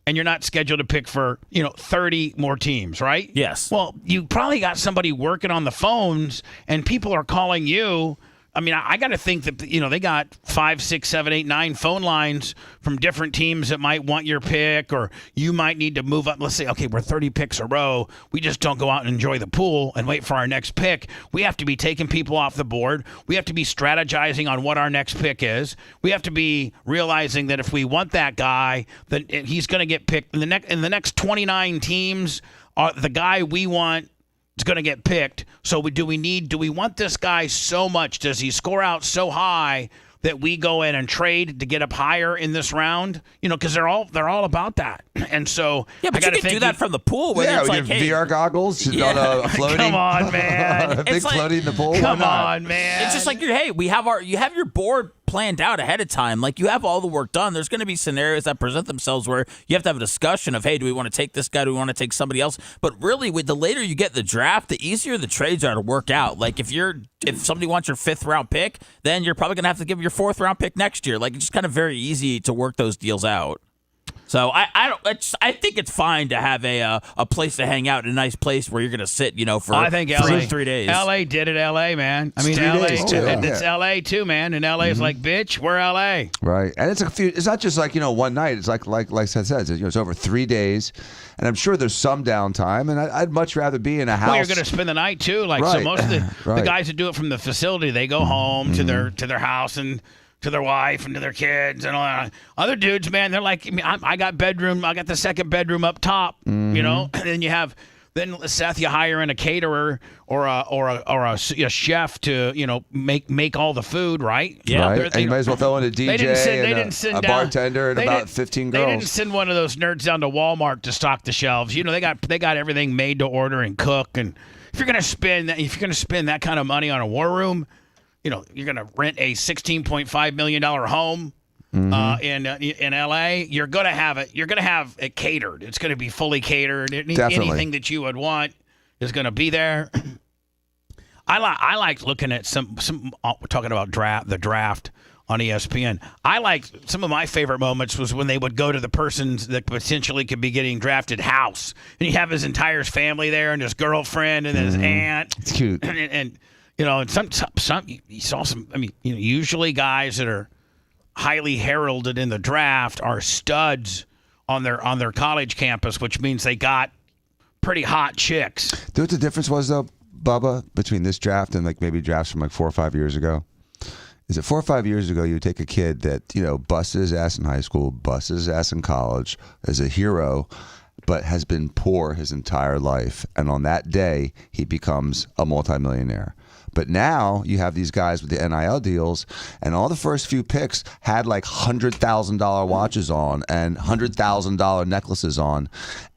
and you're not scheduled to pick for, 30 more teams, right? Yes. Well, you probably got somebody working on the phones and people are calling you. I mean, I got to think that, they got 5, 6, 7, 8, 9 phone lines from different teams that might want your pick, or you might need to move up. Let's say, okay, we're 30 picks a row. We just don't go out and enjoy the pool and wait for our next pick. We have to be taking people off the board. We have to be strategizing on what our next pick is. We have to be realizing that if we want that guy, that he's going to get picked in the next 29 teams. The guy we want is going to get picked. So do we want this guy so much? Does he score out so high that we go in and trade to get up higher in this round? Because they're all about that. And so Yeah, but I you gotta can do that from the pool. Where Yeah, it's we like, get hey, VR goggles on a floating. Come on, man. A big It's like- floating in the pool. Come Why not? on, man. It's just like, hey, you have your board planned out ahead of time. Like, you have all the work done. There's going to be scenarios that present themselves where you have to have a discussion of, hey, do we want to take this guy? Do we want to take somebody else? But really, with the later you get in the draft, the easier the trades are to work out. Like, if somebody wants your 5th round pick, then you're probably going to have to give your 4th round pick next year. Like, it's just kind of very easy to work those deals out. So I think it's fine to have a place to hang out, a nice place where you're going to sit, for I think LA, 3 days. LA did it, LA, man. I mean, 3 LA, days, too. it's LA too, man. And LA is like, bitch, we're LA. Right, and it's not just like one night. It's like Seth says, it's over 3 days, and I'm sure there's some downtime. And I'd much rather be in a house. Well, you're going to spend the night too. Like so, Right. most of the Right. guys that do it from the facility, they go home to their house and to their wife and to their kids and all that. Other dudes, man, they're like, I got the second bedroom up top, And then you have. Then Seth, you hire in a caterer or a chef to make all the food, right? Yeah. Right? And you might as well throw in a DJ and a bartender and about 15 girls. They didn't send one of those nerds down to Walmart to stock the shelves. They got everything made to order and cook. And if you're gonna spend that kind of money on a war room, you're gonna rent a $16.5 million home. In LA, you're gonna have it catered. It's gonna be fully catered. Definitely. Anything that you would want is gonna be there. I like looking at some we're talking about the draft on ESPN. I like some of my favorite moments was when they would go to the person's that potentially could be getting drafted house, and you have his entire family there and his girlfriend and then his aunt. It's cute. And some you saw some. I mean, usually guys that are highly heralded in the draft are studs on their college campus, which means they got pretty hot chicks. Do you know what the difference was though, Bubba, between this draft and like maybe drafts from like 4 or 5 years ago, is that 4 or 5 years ago you would take a kid that, you know, busted his ass in high school, busted his ass in college, is a hero, but has been poor his entire life. And on that day, he becomes a multimillionaire. But now you have these guys with the NIL deals, and all the first few picks had like $100,000 watches on and $100,000 necklaces on.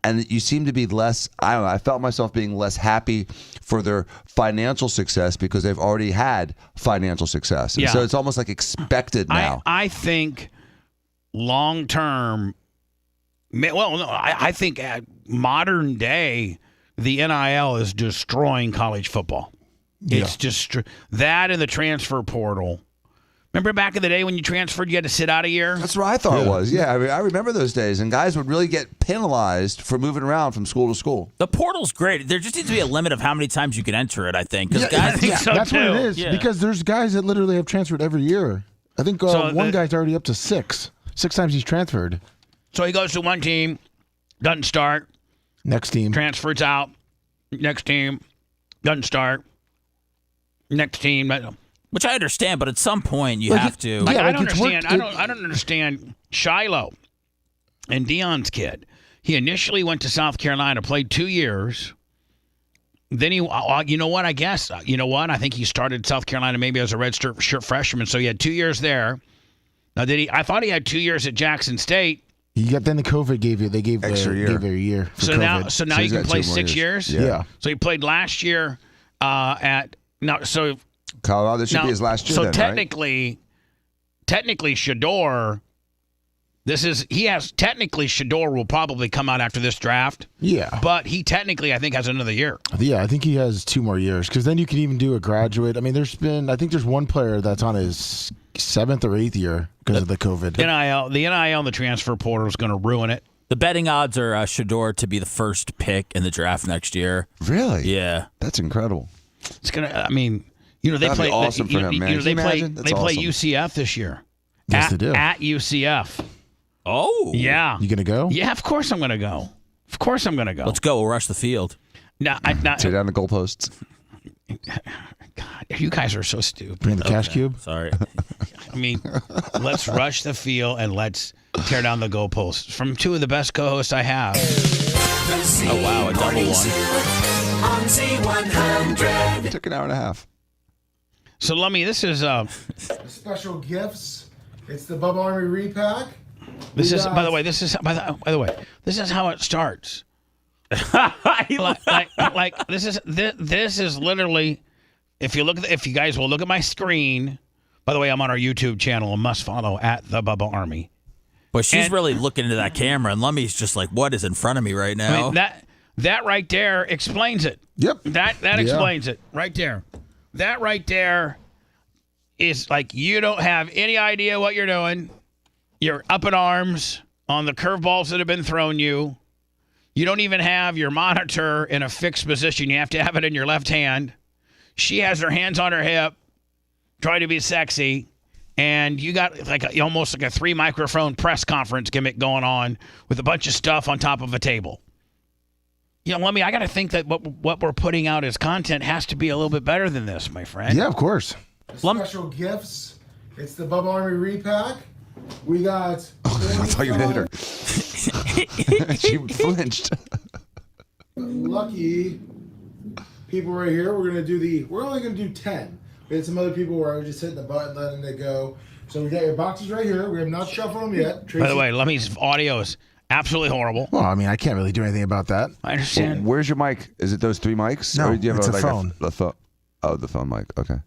And you seem to be less, I don't know, I felt myself being less happy for their financial success because they've already had financial success. And so it's almost like expected now. I think long term, well, no, I think at modern day, the NIL is destroying college football. It's just that and the transfer portal. Remember back in the day when you transferred, you had to sit out a year? That's what I thought it was. Yeah, I remember those days, and guys would really get penalized for moving around from school to school. The portal's great. There just needs to be a limit of how many times you can enter it, I think. Yeah, Guys, I think so that's too. what it is. Yeah. Because there's guys that literally have transferred every year. I think one guy's already up to 6. 6 times he's transferred. So he goes to one team, doesn't start. Next team. Transfers out. Next team, doesn't start. Next team. Which I understand, but at some point you have to. I don't understand. I don't understand Shiloh and Dion's kid. He initially went to South Carolina, played 2 years. Then he, you know what? I guess you know what? I think he started South Carolina maybe as a redshirt freshman, so he had 2 years there. Now did he? I thought he had 2 years at Jackson State. Then the COVID gave you. They gave extra year. Gave you a year. For so COVID. now you can play 6 years. Yeah. So he played last year at now. So Colorado, this should now, be his last year. So then, technically Shador. Technically Shador will probably come out after this draft. Yeah. But he technically, I think, has another year. Yeah, I think he has 2 more years because then you can even do a graduate. I mean, I think there's one player that's on his 7th or 8th year because of the COVID. The NIL and the transfer portal is going to ruin it. The betting odds are Shador to be the first pick in the draft next year. Really? Yeah. That's incredible. It's going to, I mean, they That'd play be awesome for him, man. They Can you play imagine? That's awesome. UCF this year. Yes, they do. At UCF. Oh. Yeah. You going to go? Yeah, of course I'm going to go. Of course I'm going to go. Let's go. We'll rush the field. Tear down the goalposts. God, you guys are so stupid. Bring the cash cube? Sorry. I mean, let's rush the field and let's tear down the goalposts. From 2 of the best co-hosts I have. Oh, wow. A double one. On Z100. It took an hour and a half. So, Lummy, this is... Special gifts. It's the Bubba Army repack. This is, by the way, this is how it starts. like this is literally, if you guys will look at my screen. By the way, I'm on our YouTube channel, a must follow at the Bubba Army. But she's really looking into that camera, and Lummy's just like, "What is in front of me right now?" I mean, that right there explains it. Yep. That explains it right there. That right there is like you don't have any idea what you're doing. You're up in arms on the curveballs that have been thrown you. You don't even have your monitor in a fixed position. You have to have it in your left hand. She has her hands on her hip, trying to be sexy, and you got almost like a 3-microphone press conference gimmick going on with a bunch of stuff on top of a table. You know, I got to think that what we're putting out as content has to be a little bit better than this, my friend. Yeah, of course. Special gifts. It's the Bubba Army repack. We got... I thought you hit her. She flinched. Lucky people right here. We're only going to do 10. We had some other people where I was just hitting the button, letting it go. So we got your boxes right here. We have not shuffled them yet. Tracy. By the way, Lummy's audio is absolutely horrible. Well, I mean, I can't really do anything about that. I understand. Where's your mic? Is it those 3 mics? No, or do you have it's a phone. The phone mic. Okay.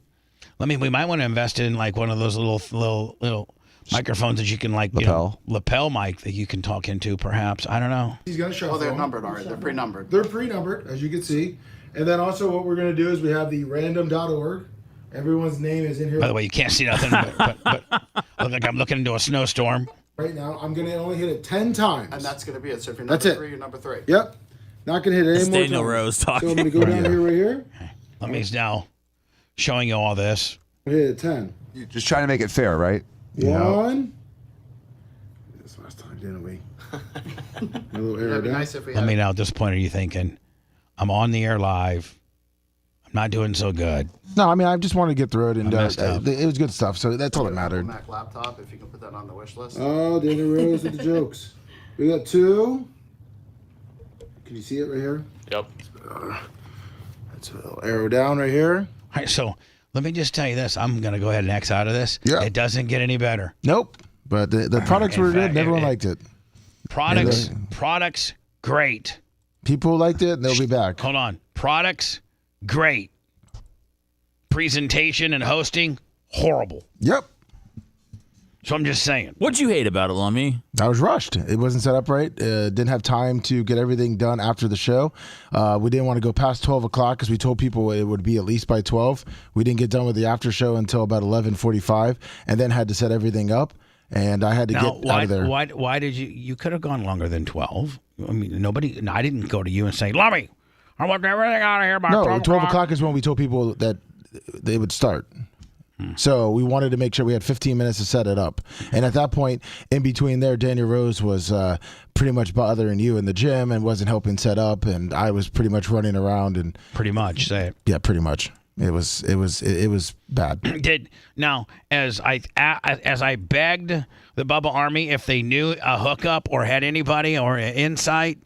We might want to invest in like one of those little microphones that you can lapel mic that you can talk into, perhaps. I don't know. He's going to shuffle. Oh, they're numbered already. They're pre-numbered. They're pre-numbered, as you can see. And then also what we're going to do is we have the random.org. Everyone's name is in here. By the way, you can't see nothing, but look like I'm looking into a snowstorm. Right now, I'm going to only hit it 10 times. And that's going to be it. So if you're That's number it. 3, you're number 3. Yep. Not going to hit it any more Daniel times. Rose talking. So I'm going to go down here right here. Lummy's now showing you all this. Hit it 10. You're just trying to make it fair, right? 1. This last time, didn't we? A little error It'd be down. nice if we Let had... me now, at this point, are you thinking, I'm on the air live. Not doing so good. No, I mean, I just wanted to get through it, and messed up. it was good stuff, so that's all that mattered. Mac laptop, if you can put that on the wish list. Oh, Daniel Rose with the jokes. We got 2. Can you see it right here? Yep. That's a little arrow down right here. All right, so let me just tell you this. I'm going to go ahead and X out of this. Yeah. It doesn't get any better. Nope. But the products were good, and everyone liked it. Products, great. People liked it, and they'll be back. Hold on. Products, great. Presentation and hosting, horrible. Yep. So I'm just saying. What'd you hate about it, Lummy? I was rushed. It wasn't set up right. Didn't have time to get everything done after the show. We didn't want to go past 12 o'clock because we told people it would be at least by 12. We didn't get done with the after show until about 11:45, and then had to set everything up. And I had to get out of there. Why did you could have gone longer than 12? I mean, I didn't go to you and say, Lummy, I want everything out of here by 12 o'clock is when we told people that they would start. So we wanted to make sure we had 15 minutes to set it up. And at that point, in between there, Daniel Rose was pretty much bothering you in the gym and wasn't helping set up. And I was pretty much running around. And pretty much, say it. Yeah, pretty much. It was bad. Now, as I begged the Bubba Army if they knew a hookup or had anybody or an insight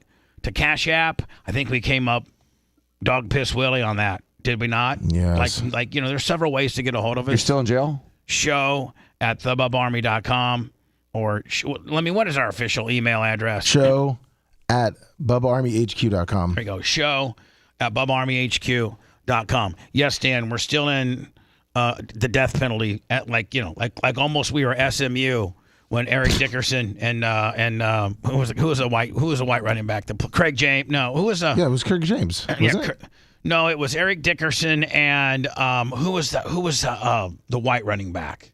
to Cash App, I think we came up dog piss Willie on that. Did we not? Yes. Like there's several ways to get a hold of us. You're still in jail? Show at thebubbarmy.com or what is our official email address? Show at bubbarmyhq.com. There you go. Show at bubbarmyhq.com. Yes, Dan, we're still in the death penalty at like almost we were SMU when Eric Dickerson and who was a white running back? Craig James. No, who was it was Craig James. No, it was Eric Dickerson and who was the white running back?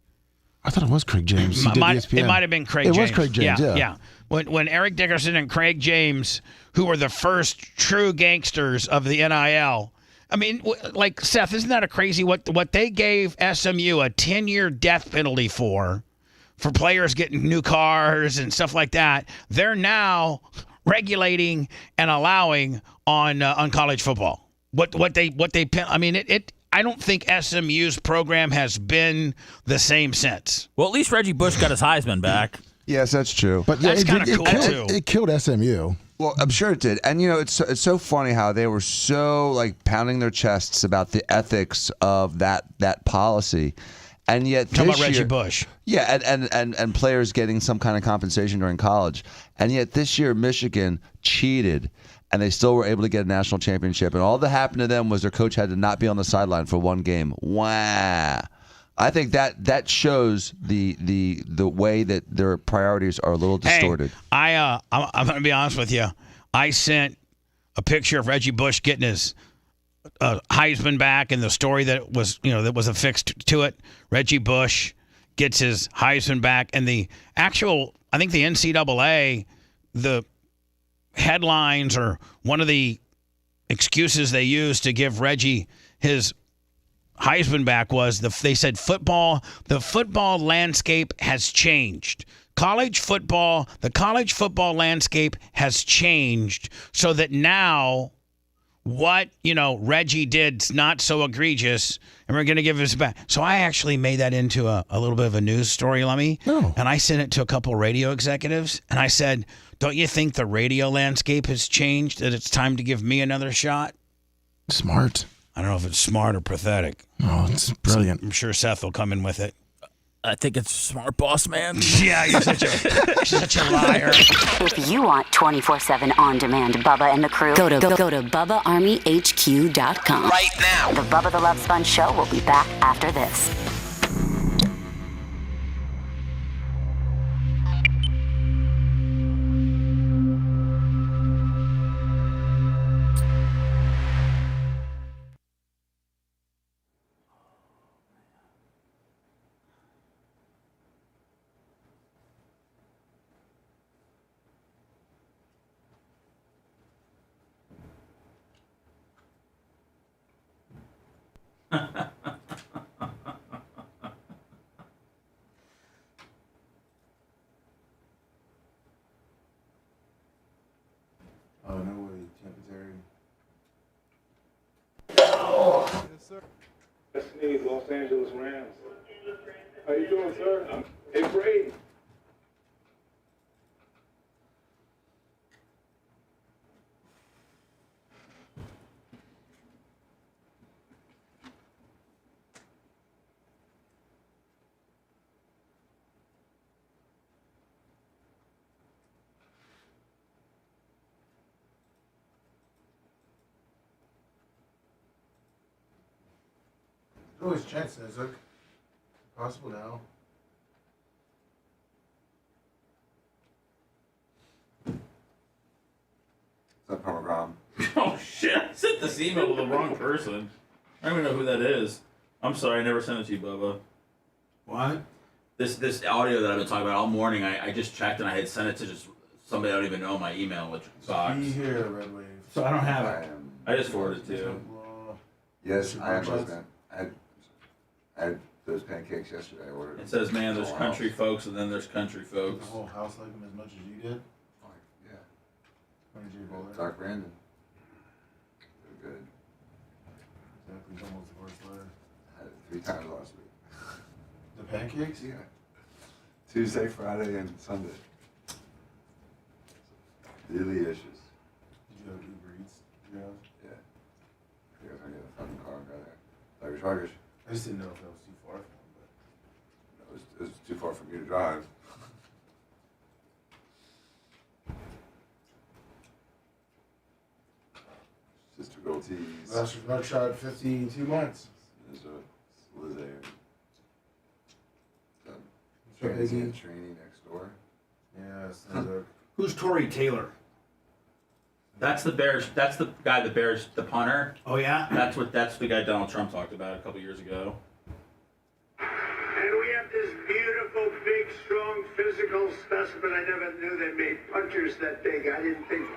I thought it was Craig James. It might have been Craig James. It was Craig James, yeah. When Eric Dickerson and Craig James, who were the first true gangsters of the NIL, I mean, like, Seth, isn't that a crazy what they gave SMU a 10-year death penalty for players getting new cars and stuff like that? They're now regulating and allowing on college football. I mean, I don't think SMU's program has been the same since. Well, at least Reggie Bush got his Heisman back. Yes, that's true. But that's kind of cool too. It killed SMU. Well, I'm sure it did. And, it's so funny how they were so, like, pounding their chests about the ethics of that policy. And yet Talking about Reggie Bush. Yeah, and players getting some kind of compensation during college. And yet this year, Michigan cheated, and they still were able to get a national championship. And all that happened to them was their coach had to not be on the sideline for one game. Wow. I think that shows the way that their priorities are a little distorted. Hey, I'm going to be honest with you. I sent a picture of Reggie Bush getting his Heisman back, and the story that was affixed to it. Reggie Bush gets his Heisman back, and the actual, I think the NCAA, the headlines or one of the excuses they used to give Reggie his Heisman back was they said the football landscape has changed. The college football landscape has changed so that now what, Reggie did's not so egregious, and we're going to give this back. So I actually made that into a little bit of a news story, Lummy. Oh. And I sent it to a couple radio executives, and I said, don't you think the radio landscape has changed, that it's time to give me another shot? Smart. I don't know if it's smart or pathetic. Oh, it's brilliant. I'm sure Seth will come in with it. I think it's smart, boss man. Yeah, you're such a liar. If you want 24/7 on-demand Bubba and the crew, go to BubbaArmyHQ.com. Right now. The Bubba the Love Sponge Show will be back after this. Oh, no way, Tampa Terry. Destiny, Los Angeles Rams. How you doing, sir? Hey, Brady. There's always a chance, Nizik. Possible now. What's up, Program? Oh shit! I sent this email to the wrong person. I don't even know who that is. I'm sorry, I never sent it to you, Bubba. What? This audio that I've been talking about all morning, I just checked and I had sent it to just somebody I don't even know in my email box. Be here, Red Wave. So I don't have it. I just forwarded it to you. Yes, I am listening. I had those pancakes yesterday. I ordered. It says, man, there's Someone country else. folks and then there's country Did folks. the whole house like him as much as you did? Oh, yeah. When did you roll it? Doc Brandon. They're good. Exactly, it's almost the first letter. I had it 3 times last week. The pancakes? Yeah. Tuesday, Friday, and Sunday. Delicious. Did you have Uber Eats? Did you have? Yeah. I think I was gonna get a fucking car and go there. Like Chargers. I just didn't know if that was too far from him, but It was too far for me to drive. Sister Gold Tees. Master's Mugshot 52 months. There's a Lizzie. Sure, Iggy. Trainee next door. Yes, Nizik. Who's Tory Taylor? That's the Bears. That's the guy that bears the punter. Oh yeah. That's the guy Donald Trump talked about a couple years ago. And we have this beautiful, big, strong, physical specimen. I never knew they made punters that big. I didn't think.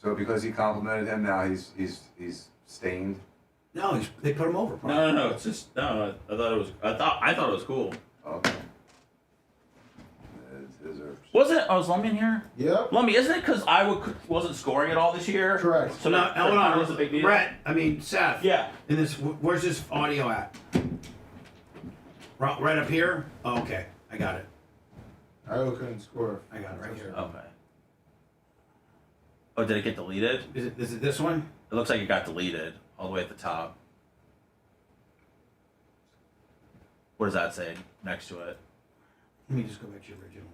So because he complimented him, now he's stained. No, they put him over. No. It's just no. I thought it was cool. Okay. It deserves. Wasn't it? Oh, is Lummy in here? Yep. Lummy, isn't it because Iowa wasn't scoring at all this year? Correct. So Now, hold on. was a big deal. Brett, I mean Seth. Yeah. In this, where's this audio at? Right up here. Oh, okay, I got it. Iowa couldn't score. I got it right here. Okay. Oh, did it get deleted? Is it this one? It looks like it got deleted all the way at the top. What does that say next to it? Let me just go back to your original.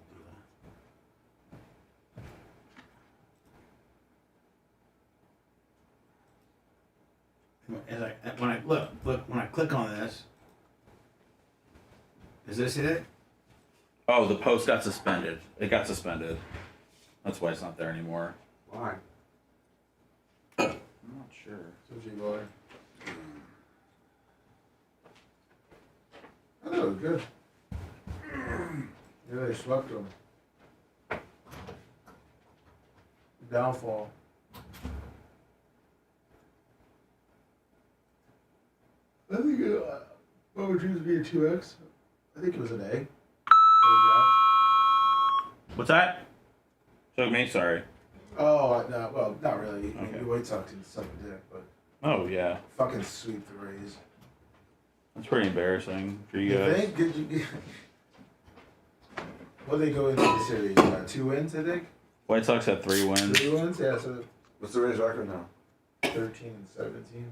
When I click on this, is this it? Oh, the post got suspended. It got suspended. That's why it's not there anymore. Why? I'm not sure. So G-Boy. I thought it was good. Yeah, they swept them. Downfall. I think what would yours be a 2X? I think it was an A. What's that? Show me, sorry. Oh, no, well, not really. I mean, Okay. the White Sox didn't suck a dick, but Oh, yeah. fucking sweep the Rays. That's pretty embarrassing for you You guys. think? Did you? What did they go into the series? 2 wins, I think. White Sox had 3 wins. 3 wins, yeah. So What's the Rays record now? 13 and 17.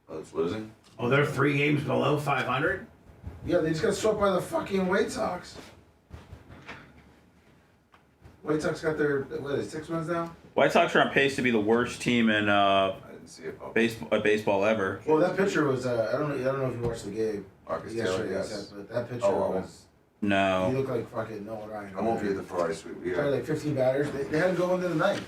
Oh, it's losing. Oh, they're 3 games below 500. Yeah, they just got swept by the fucking White Sox. White Sox got their what is it, 6 wins now? White Sox are on pace to be the worst team in I didn't see it. baseball ever. Well, that pitcher was I don't know if you watched the game Marcus yesterday, Taylor, yes. but that pitcher Oh, was. He No. looked like fucking Noah Ryan. I won't be at the Ferrari sweep Probably either. like 15 batters. They had to go into the ninth.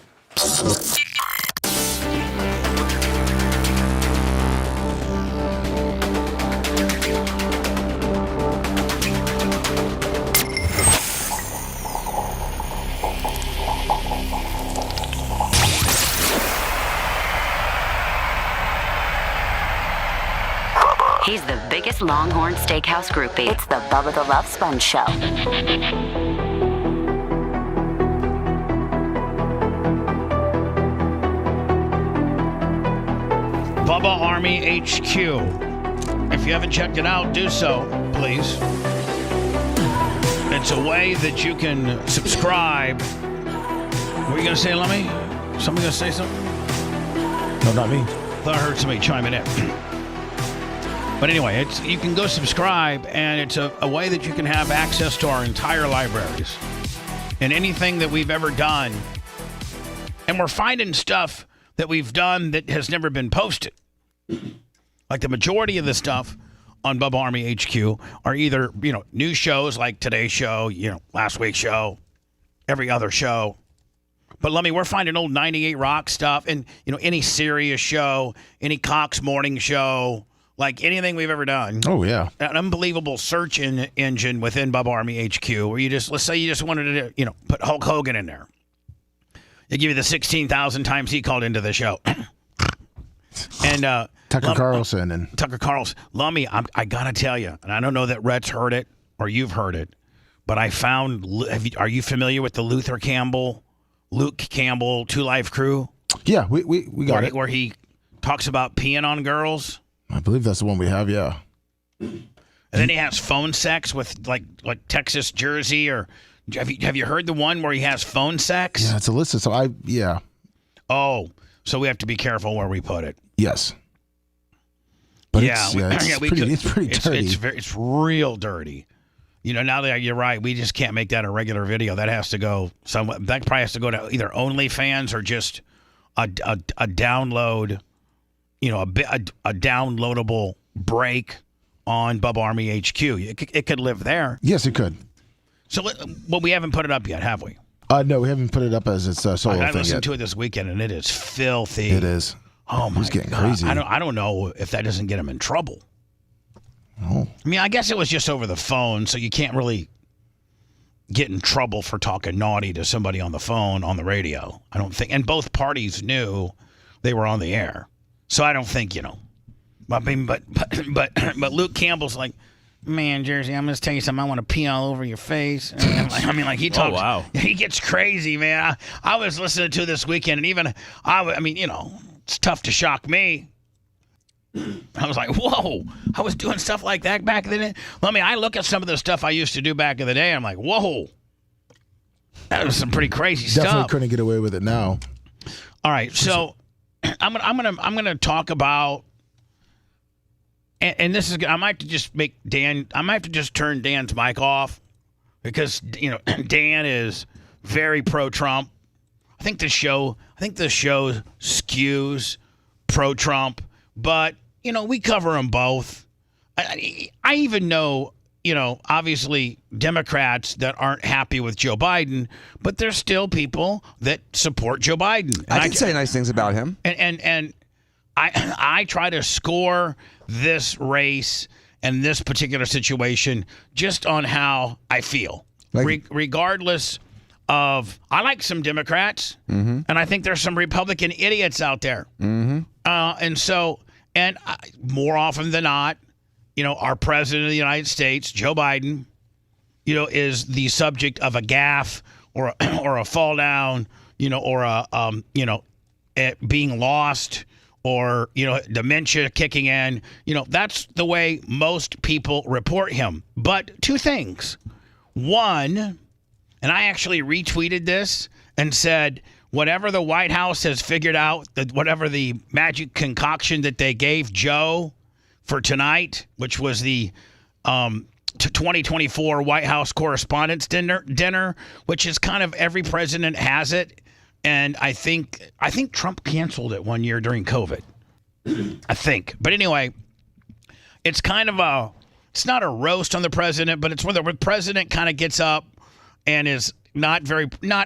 He's the biggest Longhorn Steakhouse groupie. It's the Bubba the Love Sponge Show. Bubba Army HQ. If you haven't checked it out, do so, please. It's a way that you can subscribe. What are you going to say, Lemmy? Somebody going to say something? No, not me. Thought I heard somebody chiming in. But anyway, you can go subscribe, and it's a way that you can have access to our entire libraries and anything that we've ever done. And we're finding stuff that we've done that has never been posted. Like the majority of the stuff on Bubba Army HQ are either, new shows like today's show, last week's show, every other show. But Lummy, we're finding old 98 Rock stuff and, any Sirius show, any Cox Morning show, like anything we've ever done. Oh, yeah. An unbelievable search engine within Bubba Army HQ where let's say you just wanted to, put Hulk Hogan in there. They give you the 16,000 times he called into the show. And Tucker Carlson. Lummy, I got to tell you, and I don't know that Rhett's heard it or you've heard it, but I found, are you familiar with the Luke Campbell, Two Life Crew? Yeah, we got it. Where he talks about peeing on girls. I believe that's the one we have, yeah. And then he has phone sex with like Texas Jersey or have you heard the one where he has phone sex? Yeah, it's illicit. So yeah. Oh, so we have to be careful where we put it. Yes. But it's pretty dirty. It's real dirty. Now that you're right, we just can't make that a regular video. That has to go somewhere. That probably has to go to either OnlyFans or just a download. A downloadable break on Bubba Army HQ. It could live there. Yes, it could. So, well, we haven't put it up yet, have we? No, we haven't put it up as its solo thing yet. I listened to it this weekend, and it is filthy. It is. Oh, my It's getting God. crazy. I don't know if that doesn't get him in trouble. Oh. I mean, I guess it was just over the phone, so you can't really get in trouble for talking naughty to somebody on the phone, on the radio. I don't think. And both parties knew they were on the air. So I don't think, I mean, but Luke Campbell's like, man, Jersey, I'm going to tell you something. I want to pee all over your face. And he talks. Oh, wow. He gets crazy, man. I was listening to this weekend, and even, it's tough to shock me. I was like, whoa, I was doing stuff like that back then. I look at some of the stuff I used to do back in the day. I'm like, whoa, that was some pretty crazy stuff. Definitely couldn't get away with it now. All right, so I'm gonna talk about, and this is, I might have to just turn Dan's mic off because Dan is very pro-Trump. I think the show skews pro-Trump, but we cover them both. I even know obviously Democrats that aren't happy with Joe Biden, but there's still people that support Joe Biden. And I can say nice things about him. And I try to score this race and this particular situation just on how I feel, regardless of. I like some Democrats, and I think there's some Republican idiots out there, and more often than not, our president of the United States, Joe Biden, is the subject of a gaffe or a fall down, or a being lost or, dementia kicking in. That's the way most people report him. But two things. One, and I actually retweeted this and said, whatever the White House has figured out, whatever the magic concoction that they gave Joe for tonight, which was the 2024 White House Correspondents' Dinner, which is kind of every president has it. And I think Trump canceled it one year during COVID. I think. But anyway, it's kind of it's not a roast on the president, but it's where the president kind of gets up and is not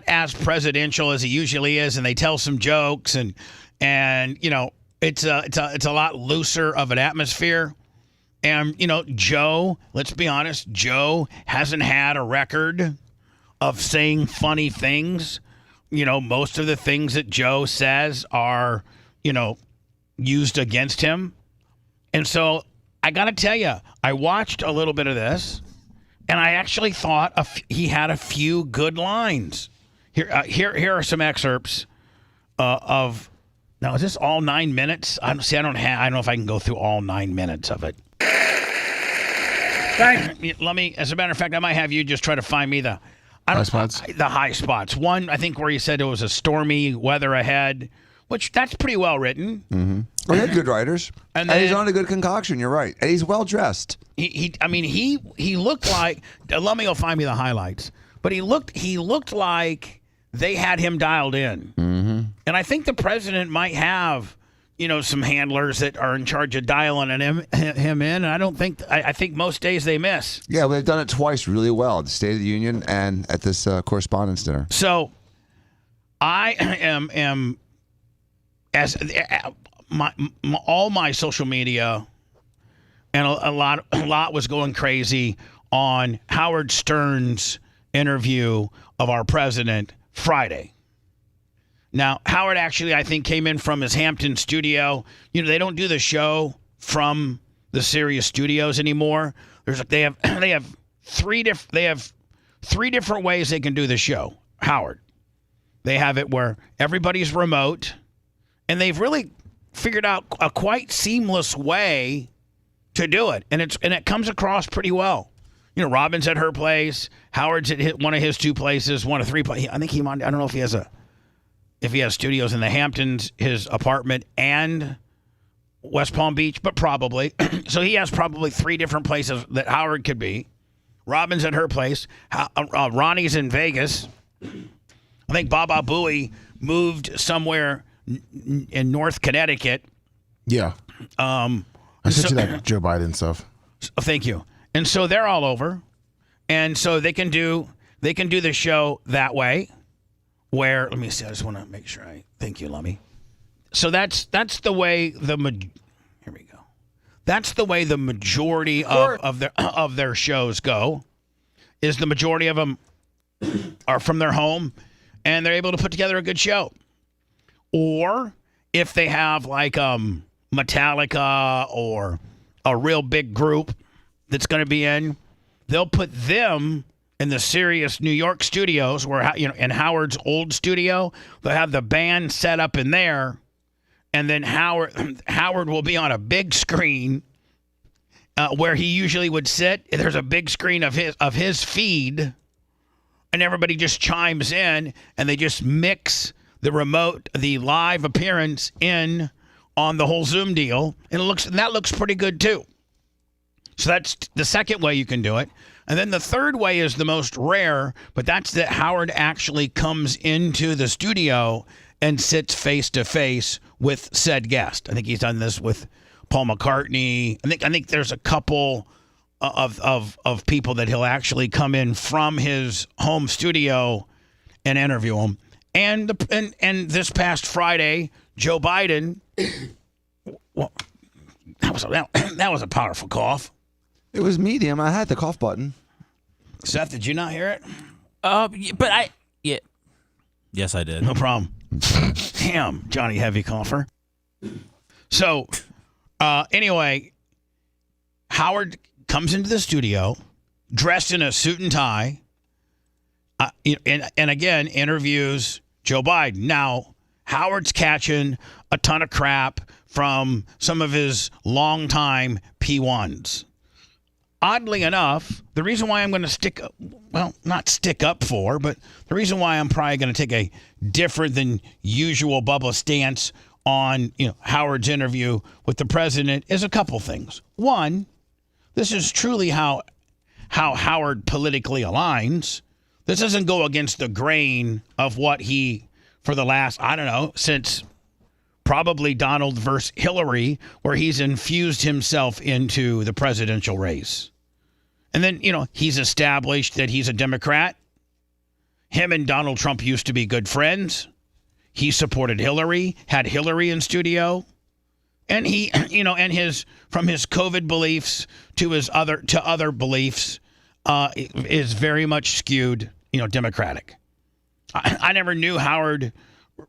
as presidential as he usually is, and they tell some jokes and it's a lot looser of an atmosphere. And Joe, let's be honest, Joe hasn't had a record of saying funny things. Most of the things that Joe says are, used against him. And so I got to tell you, I watched a little bit of this, and I actually thought he had a few good lines. Here are some excerpts of Now, is this all 9 minutes? I don't know if I can go through all 9 minutes of it. Let me, as a matter of fact, I might have you just try to find me the high spots. One, I think where you said it was a stormy weather ahead, which that's pretty well written. Mm-hmm. Well, he had good writers. And he's on a good concoction, you're right. And he's well dressed. He looked like, let me go find me the highlights. But he looked like they had him dialed in. Mm-hmm. And I think the president might have, some handlers that are in charge of dialing him in. And I think most days they miss. Yeah, they've done it twice really well at the State of the Union and at this correspondence dinner. So I am as all my social media and a lot was going crazy on Howard Stern's interview of our president Friday. Now, Howard actually, I think, came in from his Hampton studio. They don't do the show from the Sirius studios anymore. They have three different ways they can do the show. Howard, they have it where everybody's remote, and they've really figured out a quite seamless way to do it, and it comes across pretty well. Robin's at her place. Howard's at one of his two places, one of three places. I think I don't know if he has studios in the Hamptons, his apartment, and West Palm Beach, but probably. So he has probably three different places that Howard could be. Robin's at her place. Ronnie's in Vegas. I think Baba Booey moved somewhere in North Connecticut. Yeah. I sent you that Joe Biden stuff. Thank you. And so they're all over, and so they can do the show that way. Where, let me see, I just want to make sure thank you, Lummy. So that's the way here we go. That's the way the majority of their shows go. Is the majority of them are from their home, and they're able to put together a good show. Or if they have like Metallica or a real big group that's going to be in, they'll put them in the Sirius New York studios, where in Howard's old studio, they'll have the band set up in there, and then Howard will be on a big screen where he usually would sit. There's a big screen of his feed, and everybody just chimes in, and they just mix the live appearance in on the whole Zoom deal, and that looks pretty good too. So that's the second way you can do it. And then the third way is the most rare, but that's that Howard actually comes into the studio and sits face to face with said guest. I think he's done this with Paul McCartney. I think there's a couple of people that he'll actually come in from his home studio and interview them. And this past Friday, Joe Biden. Well, that was a powerful cough. It was medium. I had the cough button. Seth, did you not hear it? Yes, I did. No problem. Damn, Johnny Heavy Cougher. So, anyway, Howard comes into the studio dressed in a suit and tie, and again interviews Joe Biden. Now, Howard's catching a ton of crap from some of his longtime P1s. Oddly enough, the reason why I'm going to not stick up for, but the reason why I'm probably going to take a different than usual Bubba stance on Howard's interview with the president is a couple things. One, this is truly how Howard politically aligns. This doesn't go against the grain of what he, for the last, since probably Donald versus Hillary, where he's infused himself into the presidential race. And then, he's established that he's a Democrat. Him and Donald Trump used to be good friends. He supported Hillary, had Hillary in studio. And he, from his COVID beliefs to other beliefs, is very much skewed, Democratic. I never knew Howard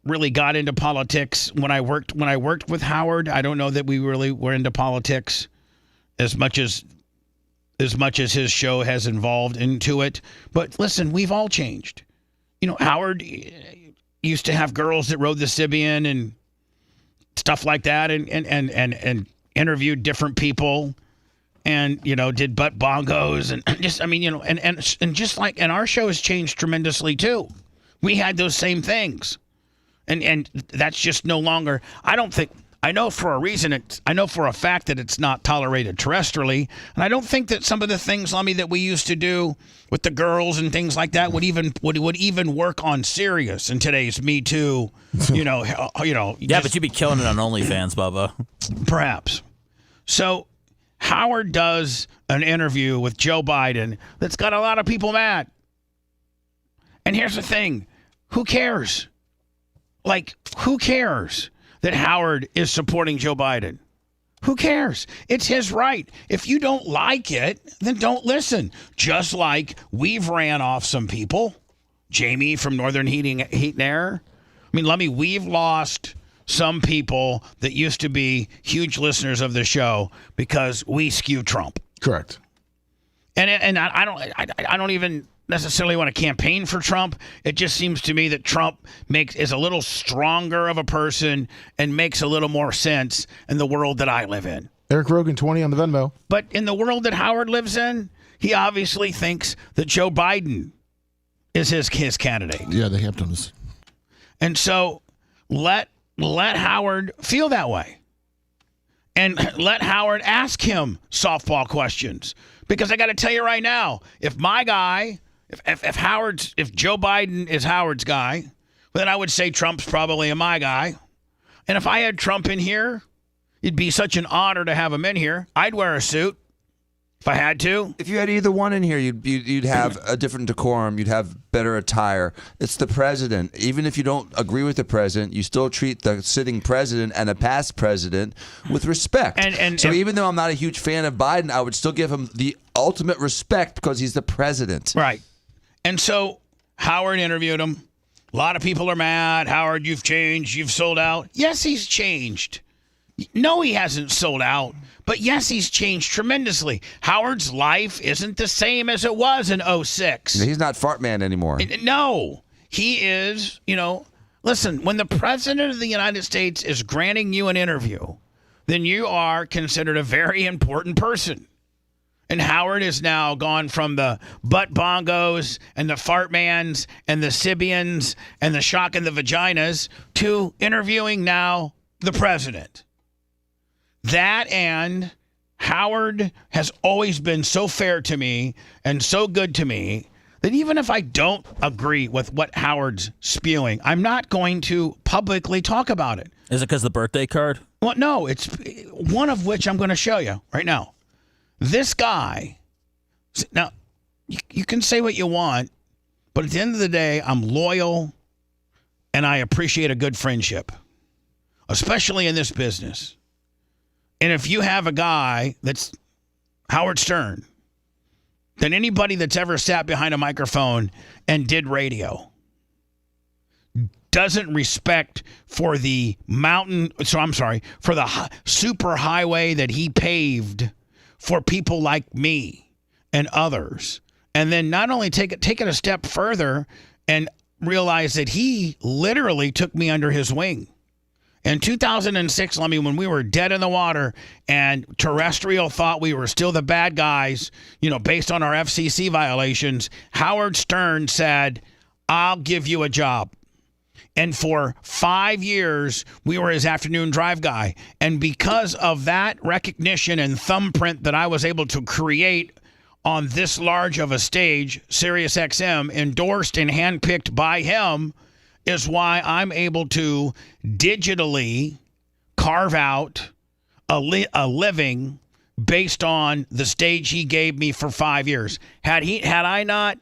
really got into politics when I worked with Howard. I don't know that we really were into politics as much as his show has involved into it. But listen, we've all changed. Howard used to have girls that rode the Sibian, and stuff like that, and interviewed different people, and did butt bongos, and just and just like, and our show has changed tremendously too. We had those same things, and that's just no longer. I know for a fact that it's not tolerated terrestrially, and I don't think that some of the things, Lummy, that we used to do with the girls and things like that would even work on Sirius in today's Me Too. Yeah, but you'd be killing it on OnlyFans, Bubba. Perhaps. So Howard does an interview with Joe Biden that's got a lot of people mad. And here's the thing: who cares? Like, who cares that Howard is supporting Joe Biden? Who cares? It's his right. If you don't like it, then don't listen. Just like we've ran off some people. Jamie from Northern Heat and Air. I mean, Lummy, we've lost some people that used to be huge listeners of the show because we skew Trump. Correct. And I don't even necessarily want to campaign for Trump. It just seems to me that Trump is a little stronger of a person and makes a little more sense in the world that I live in. Eric Rogan 20 on the Venmo. But in the world that Howard lives in, he obviously thinks that Joe Biden is his candidate. Yeah, the Hamptons. And so let Howard feel that way. And let Howard ask him softball questions. Because I got to tell you right now, if my guy, if Joe Biden is Howard's guy, then I would say Trump's probably my guy. And if I had Trump in here, it'd be such an honor to have him in here. I'd wear a suit if I had to. If you had either one in here, you'd have a different decorum. You'd have better attire. It's the president. Even if you don't agree with the president, you still treat the sitting president and a past president with respect. So even though I'm not a huge fan of Biden, I would still give him the ultimate respect because he's the president. Right. And so Howard interviewed him. A lot of people are mad. Howard, you've changed. You've sold out. Yes, he's changed. No, he hasn't sold out. But yes, he's changed tremendously. Howard's life isn't the same as it was in 2006. He's not fart man anymore. No, he is, listen, when the president of the United States is granting you an interview, then you are considered a very important person. And Howard has now gone from the butt bongos and the fart mans and the Sibians and the shock in the vaginas to interviewing now the president. That, and Howard has always been so fair to me and so good to me that even if I don't agree with what Howard's spewing, I'm not going to publicly talk about it. Is it because the birthday card? Well, no, it's one of which I'm going to show you right now. This guy, now, you can say what you want, but at the end of the day, I'm loyal and I appreciate a good friendship, especially in this business. And if you have a guy that's Howard Stern, then anybody that's ever sat behind a microphone and did radio doesn't respect for the for the super highway that he paved for people like me and others. And then not only take it a step further and realize that he literally took me under his wing. In 2006, when we were dead in the water and terrestrial thought we were still the bad guys, based on our FCC violations, Howard Stern said, I'll give you a job. And for 5 years, we were his afternoon drive guy. And because of that recognition and thumbprint that I was able to create on this large of a stage, Sirius XM, endorsed and handpicked by him, is why I'm able to digitally carve out a living based on the stage he gave me for 5 years. Had I not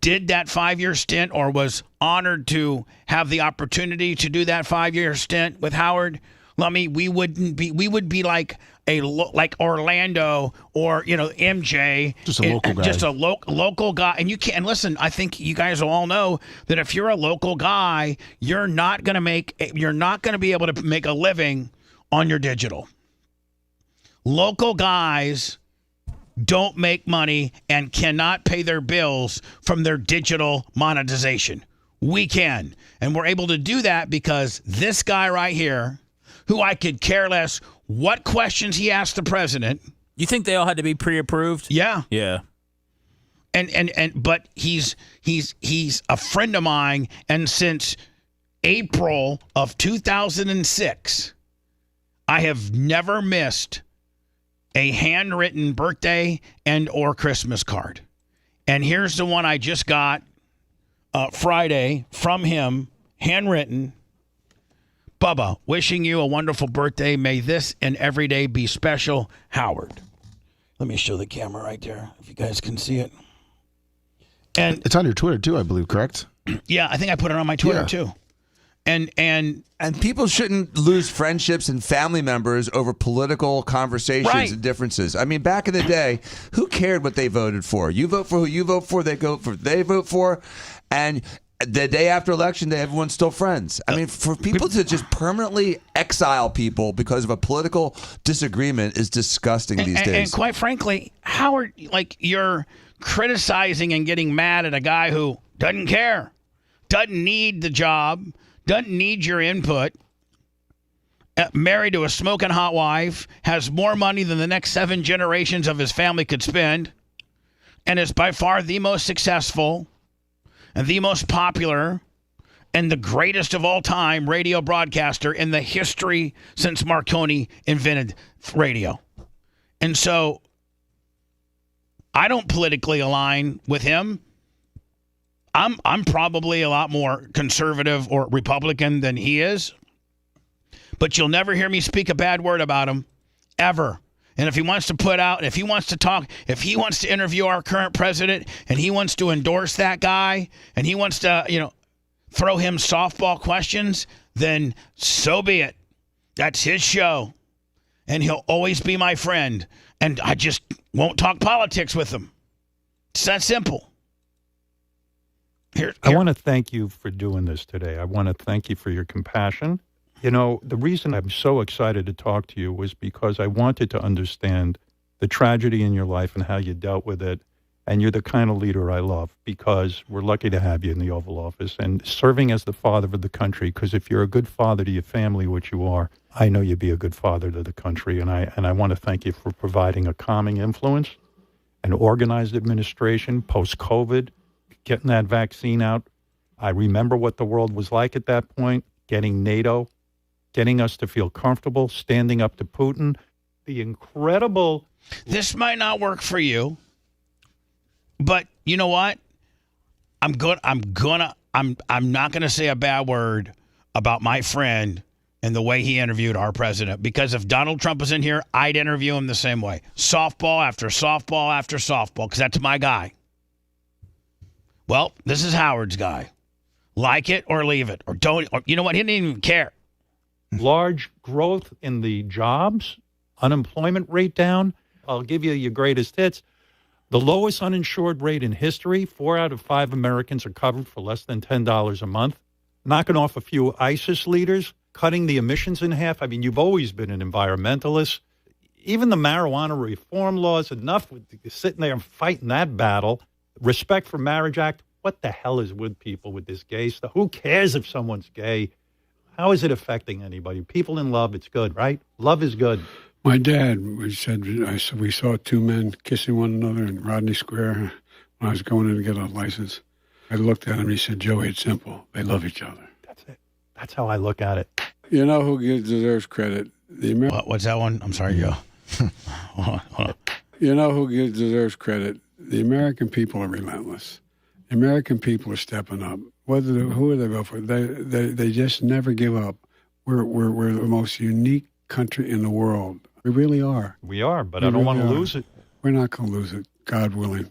did that 5-year stint or was honored to have the opportunity to do that 5-year stint with Howard, we would be like Orlando or MJ, just a local guy, just a local guy. And you can't listen. I think you guys will all know that if you're a local guy, you're not going to be able to make a living on your digital. Local guys don't make money and cannot pay their bills from their digital monetization. We can, and we're able to do that because this guy right here who I could care less what questions he asked the president. You think they all had to be pre-approved? Yeah. Yeah. But he's a friend of mine, and since April of 2006, I have never missed a handwritten birthday and or Christmas card. And here's the one I just got Friday from him, handwritten. Bubba, wishing you a wonderful birthday. May this and every day be special, Howard. Let me show the camera right there, if you guys can see it. And it's on your Twitter too, I believe, correct? Yeah, I think I put it on my Twitter too. And people shouldn't lose friendships and family members over political conversations and differences. I mean, back in the day, who cared what they voted for? You vote for who you vote for, they vote for, and the day after election day, everyone's still friends. I mean, for people to just permanently exile people because of a political disagreement is disgusting these days. And quite frankly, Howard, like, you're criticizing and getting mad at a guy who doesn't care, doesn't need the job, doesn't need your input, married to a smoking hot wife, has more money than the next 7 generations of his family could spend, and is by far the most successful and the most popular and the greatest of all time radio broadcaster in the history since Marconi invented radio. And so I don't politically align with him. I'm probably a lot more conservative or Republican than he is, but you'll never hear me speak a bad word about him, ever. And if he wants to put out, if he wants to talk, if he wants to interview our current president and he wants to endorse that guy and he wants to, throw him softball questions, then so be it. That's his show. And he'll always be my friend. And I just won't talk politics with him. It's that simple. Here. I want to thank you for doing this today. I want to thank you for your compassion. You know, the reason I'm so excited to talk to you was because I wanted to understand the tragedy in your life and how you dealt with it. And you're the kind of leader I love, because we're lucky to have you in the Oval Office and serving as the father of the country. Because if you're a good father to your family, which you are, I know you'd be a good father to the country. And I want to thank you for providing a calming influence, an organized administration post-COVID, getting that vaccine out. I remember what the world was like at that point, getting NATO, getting us to feel comfortable, standing up to Putin, the incredible... This might not work for you, but you know what? I'm not gonna say a bad word about my friend and the way he interviewed our president, because if Donald Trump was in here, I'd interview him the same way. Softball after softball after softball, because that's my guy. Well, this is Howard's guy. Like it or leave it, or don't. Or, you know what? He didn't even care. Large growth in the jobs, unemployment rate down. I'll give you your greatest hits. The lowest uninsured rate in history. 4 out of 5 Americans are covered for less than $10 a month. Knocking off a few ISIS leaders, cutting the emissions in half. I mean, you've always been an environmentalist. Even the marijuana reform laws, enough with sitting there and fighting that battle. Respect for Marriage Act. What the hell is with people with this gay stuff? Who cares if someone's gay? How is it affecting anybody? People in love, it's good, right? Love is good. My dad said, we saw 2 men kissing one another in Rodney Square when I was going in to get a license. I looked at him and he said, Joey, it's simple. They love each other. That's it. That's how I look at it. You know who deserves credit? What's that one? I'm sorry, Joe. Hold on. You know who deserves credit? The American people are relentless. The American people are stepping up. Who they vote for, they just never give up. We're the most unique country in the world. We really are. We are, but I don't want to lose it. We're not going to lose it, God willing.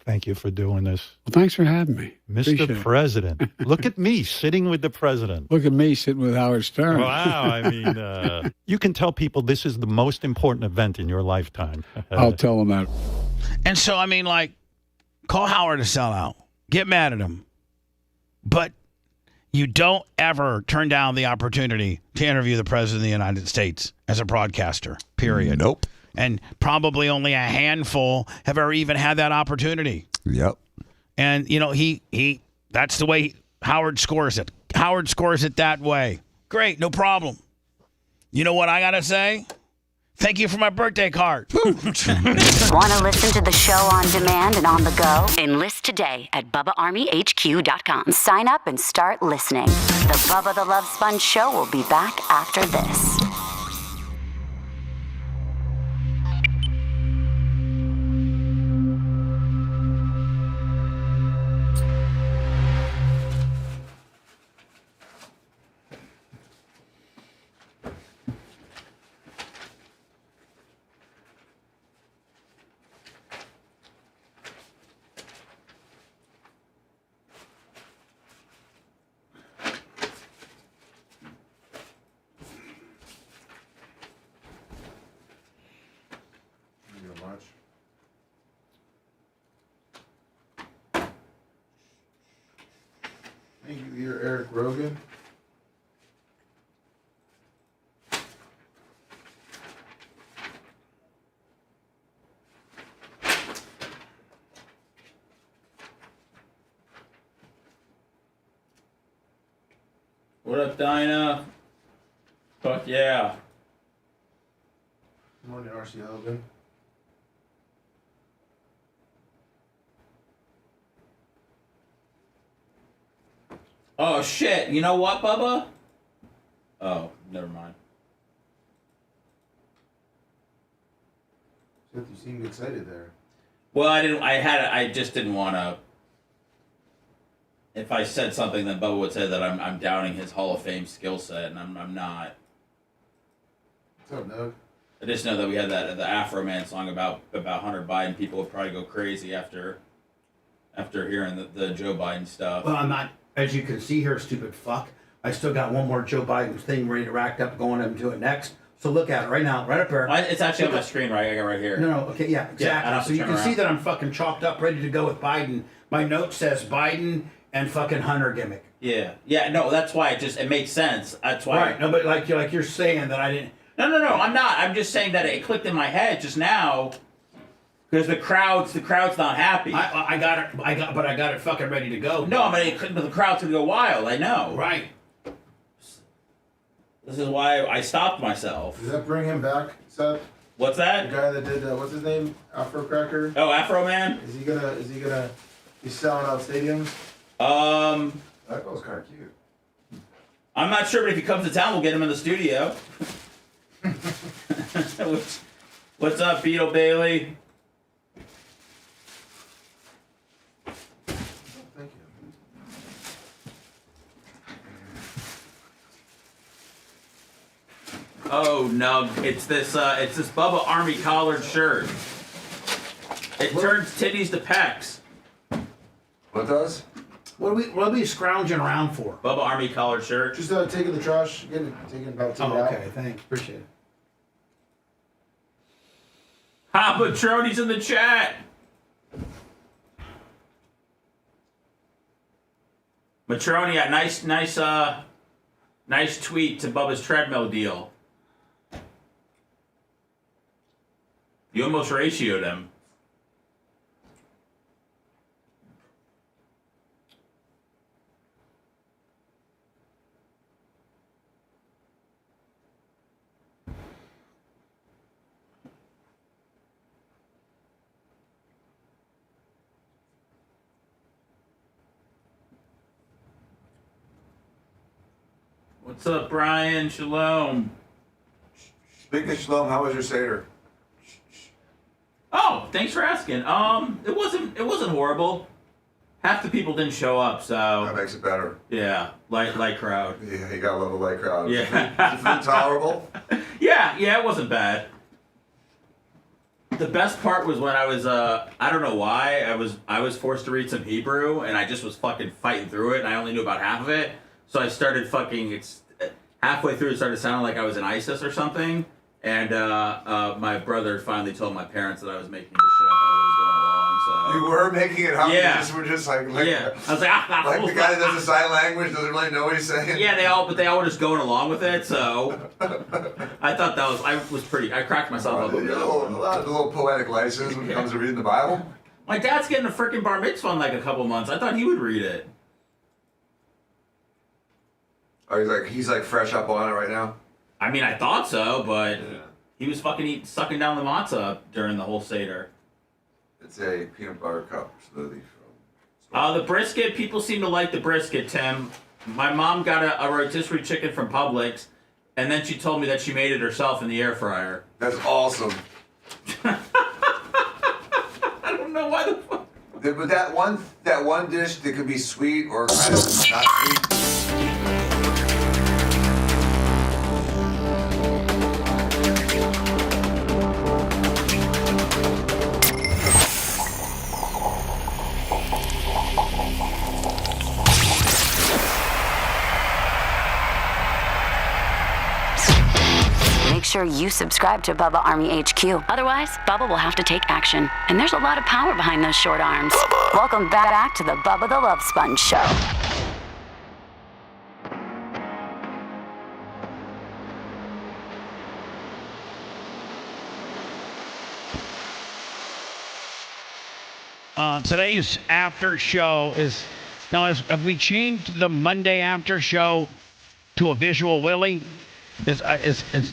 Thank you for doing this. Well, thanks for having me. Mr. President. Look at me sitting with the president. Look at me sitting with Howard Stern. Wow. I mean, you can tell people this is the most important event in your lifetime. I'll tell them that. And so, I mean, like, call Howard a sellout. Get mad at him. But you don't ever turn down the opportunity to interview the President of the United States as a broadcaster, period. Nope. And probably only a handful have ever even had that opportunity. Yep. And, he that's the way Howard scores it. Howard scores it that way. Great, no problem. You know what I gotta say? Thank you for my birthday card. Want to listen to the show on demand and on the go? Enlist today at BubbaArmyHQ.com. Sign up and start listening. The Bubba the Love Sponge Show will be back after this. Thank you, here, Eric Rogan. What up, Dinah? Fuck yeah. Good morning, R.C. Hogan. Oh shit! You know what, Bubba? Oh, never mind. You seemed excited there. Well, I just didn't want to. If I said something, then Bubba would say that I'm downing his Hall of Fame skill set, and I'm not. What's up, Doug? I just know that we had the Afro Man song about Hunter Biden. People would probably go crazy after hearing the Joe Biden stuff. Well, I'm not. As you can see here, stupid fuck. I still got one more Joe Biden thing ready to rack up, going into it next. So look at it right now, right up here. It's actually on my screen, right? I got right here. No, okay, yeah, exactly. So you can see that I'm fucking chalked up, ready to go with Biden. My note says Biden and fucking Hunter gimmick. Yeah, no, that's why it makes sense. That's why. Right. No, but like you're saying that I didn't. No, I'm not. I'm just saying that it clicked in my head just now. Because the crowd's not happy. I got it fucking ready to go. No, but the crowd's gonna go wild. I know. Right. This is why I stopped myself. Does that bring him back, Seth? What's that? The guy that did what's his name? Afro Cracker. Oh, Afro Man. Is he gonna be selling out stadiums? That was kind of cute. I'm not sure, but if he comes to town, we'll get him in the studio. What's up, Beetle Bailey? Oh no, it's this Bubba Army collared shirt. It turns titties to pecs. What does? What are we scrounging around for? Bubba Army collared shirt. Just taking the trash, taking about 2 out. Okay, thanks, appreciate it. Ha, Patroni's in the chat. Matroni, nice tweet to Bubba's treadmill deal. You almost ratioed him. What's up, Brian? Shalom. Speaking of Shalom, how was your Seder? Oh, thanks for asking. It wasn't horrible. Half the people didn't show up, so That makes it better. yeah, light crowd. Yeah, you gotta love a light crowd. Yeah. Is the food tolerable? Yeah, it wasn't bad. The best part was when I was I don't know why I was forced to read some Hebrew and I just was fucking fighting through it and I only knew about half of it, so I started halfway through it started sounding like I was in ISIS or something. And my brother finally told my parents that I was making this shit up as I was going along. So You were making it up. Yeah. You just were just like yeah. I was like, like the guy that does the sign language doesn't really know what he's saying. Yeah, they all were just going along with it. So I thought I cracked myself up. A little poetic license when it comes to reading the Bible. My dad's getting a freaking bar mitzvah in like a couple months. I thought he would read it. Oh, he's like fresh up on it right now. I mean, I thought so, but he was fucking sucking down the matzah during the whole Seder. It's a peanut butter cup smoothie. The brisket, people seem to like the brisket, Tim. My mom got a rotisserie chicken from Publix, and then she told me that she made it herself in the air fryer. That's awesome. I don't know why the fuck. But that one dish that could be sweet or kind of not sweet. Make sure you subscribe to Bubba Army HQ. Otherwise, Bubba will have to take action. And there's a lot of power behind those short arms. Welcome back to the Bubba the Love Sponge Show. Today's after show is now. Have we changed the Monday after show to a visual Willie? I'm gonna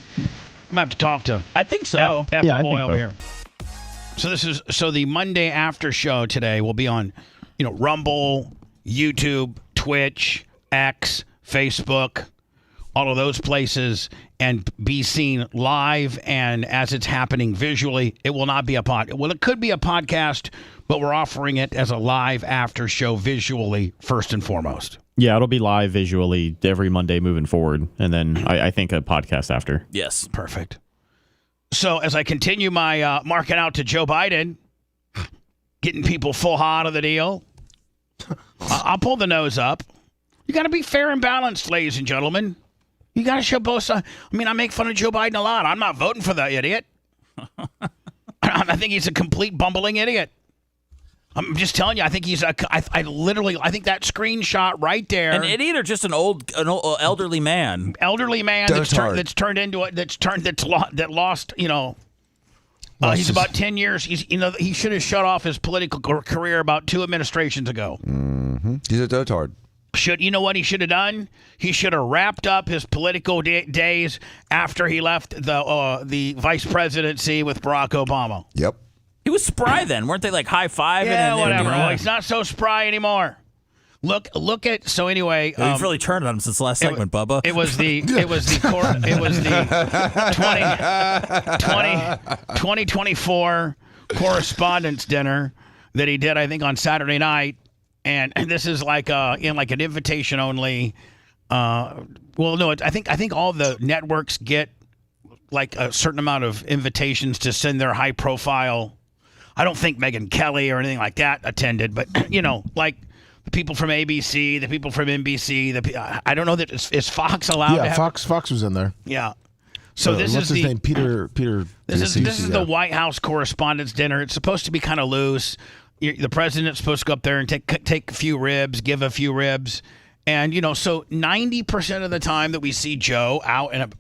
have to talk to. I think so. I think over here. So the Monday after show today will be on, Rumble, YouTube, Twitch, X, Facebook, all of those places, and be seen live and as it's happening visually. It will not be a well, it could be a podcast, but we're offering it as a live after show visually first and foremost. Yeah, it'll be live visually every Monday moving forward, and then I think a podcast after. Yes. Perfect. So as I continue my marking out to Joe Biden, getting people full hot of the deal, I'll pull the nose up. You got to be fair and balanced, ladies and gentlemen. You got to show both sides. I mean, I make fun of Joe Biden a lot. I'm not voting for that idiot. I think he's a complete bumbling idiot. I'm just telling you, I think he's I think that screenshot right there. An idiot or just an old elderly man? Elderly man that's lost, he's about 10 years. He should have shut off his political career about 2 administrations ago. Mm-hmm. He's a dotard. You know what he should have done? He should have wrapped up his political days after he left the vice presidency with Barack Obama. Yep. He was spry then, weren't they? Like high-fiving? Yeah, whatever. Well, he's not so spry anymore. Look at. So anyway, you've really turned on him since the last segment, Bubba. It was the 2024 correspondence dinner that he did, I think, on Saturday night, and this is like an invitation only. I think all the networks get like a certain amount of invitations to send their high profile. I don't think Megyn Kelly or anything like that attended, but like the people from ABC, the people from NBC, I don't know that is Fox allowed. Yeah, Fox was in there. Yeah. So this what's is his name? Peter. This is the White House Correspondents' Dinner. It's supposed to be kind of loose. The president's supposed to go up there and take a few ribs, give a few ribs, and so 90% of the time that we see Joe out and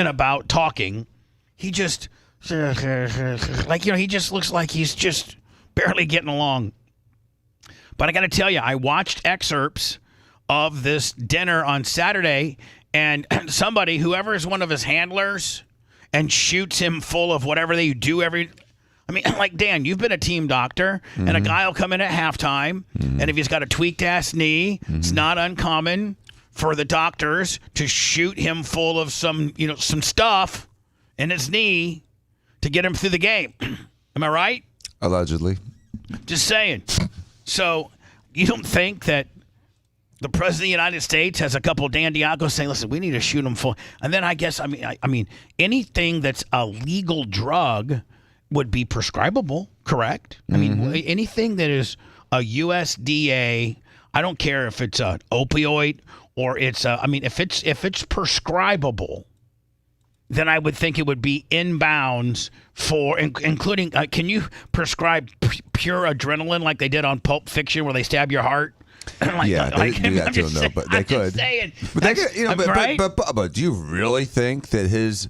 about talking, he just he just looks like he's just barely getting along. But I got to tell you, I watched excerpts of this dinner on Saturday, and whoever is one of his handlers and shoots him full of whatever they do like, Dan, you've been a team doctor, and a guy will come in at halftime, and if he's got a tweaked ass knee, it's not uncommon for the doctors to shoot him full of some stuff in his knee to get him through the game. Am I right? Allegedly. Just saying. So you don't think that the president of the United States has a couple of Dan Diacos saying, listen, we need to shoot him full. And then I guess, I mean, anything that's a legal drug would be prescribable, correct? I mean, anything that is a USDA, I don't care if it's an opioid or it's if it's prescribable, then I would think it would be in bounds for, including, can you prescribe pure adrenaline like they did on Pulp Fiction where they stab your heart? They do that to him, though, but they could. But they could, right? but do you really think that his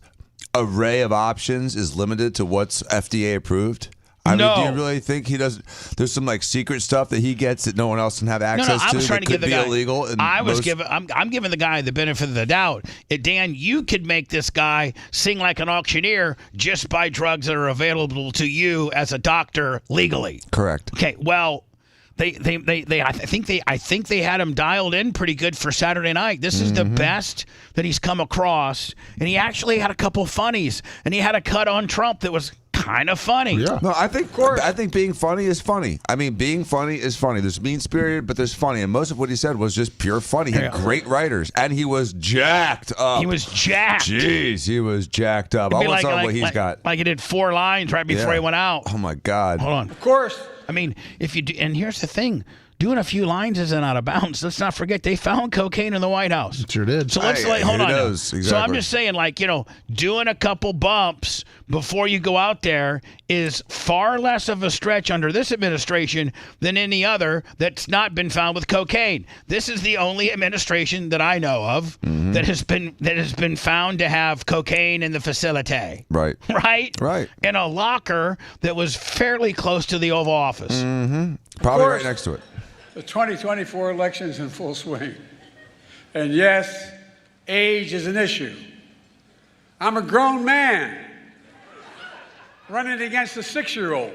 array of options is limited to what's FDA approved? I No. mean, do you really think he doesn't? There's some like secret stuff that he gets that no one else can have access I was to trying that to give could the be guy illegal. And I'm giving the guy the benefit of the doubt. Dan, you could make this guy sing like an auctioneer just by drugs that are available to you as a doctor legally. Correct. Okay. Well, I think they had him dialed in pretty good for Saturday night. This is the best that he's come across, and he actually had a couple funnies, and he had a cut on Trump that was kind of funny. Yeah. No, I think being funny is funny. I mean, being funny is funny. There's mean-spirited, but there's funny. And most of what he said was just pure funny. He had great writers. And he was jacked up. He was jacked. Jeez, he was jacked up. I It'd be want to know what he's got. Like he did 4 lines right before he went out. Oh, my God. Hold on. Of course. I mean, if you do, and here's the thing. Doing a few lines isn't out of bounds. Let's not forget they found cocaine in the White House. Sure did. So let's hold on. Exactly. So I'm just saying, like, doing a couple bumps before you go out there is far less of a stretch under this administration than any other that's not been found with cocaine. This is the only administration that I know of that has been found to have cocaine in the facility. Right. Right? In a locker that was fairly close to the Oval Office. Probably right next to it. The 2024 election is in full swing. And yes, age is an issue. I'm a grown man running against a 6-year-old.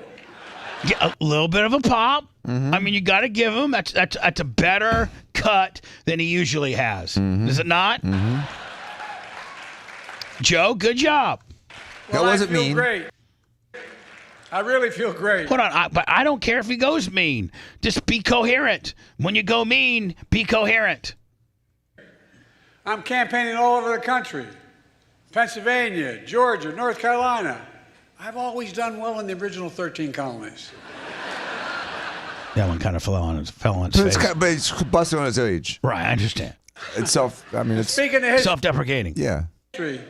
Yeah, a little bit of a pop. I mean, you got to give him. That's a better cut than he usually has. Is it not? Joe, good job. That wasn't mean. Great. I really feel great. Hold on, but I don't care if he goes mean. Just be coherent. When you go mean, be coherent. I'm campaigning all over the country. Pennsylvania, Georgia, North Carolina. I've always done well in the original 13 colonies. That one kind of fell on his But face. but it's busting on his age. Right, I understand. It's it's Speaking of history. Self-deprecating. Yeah. Did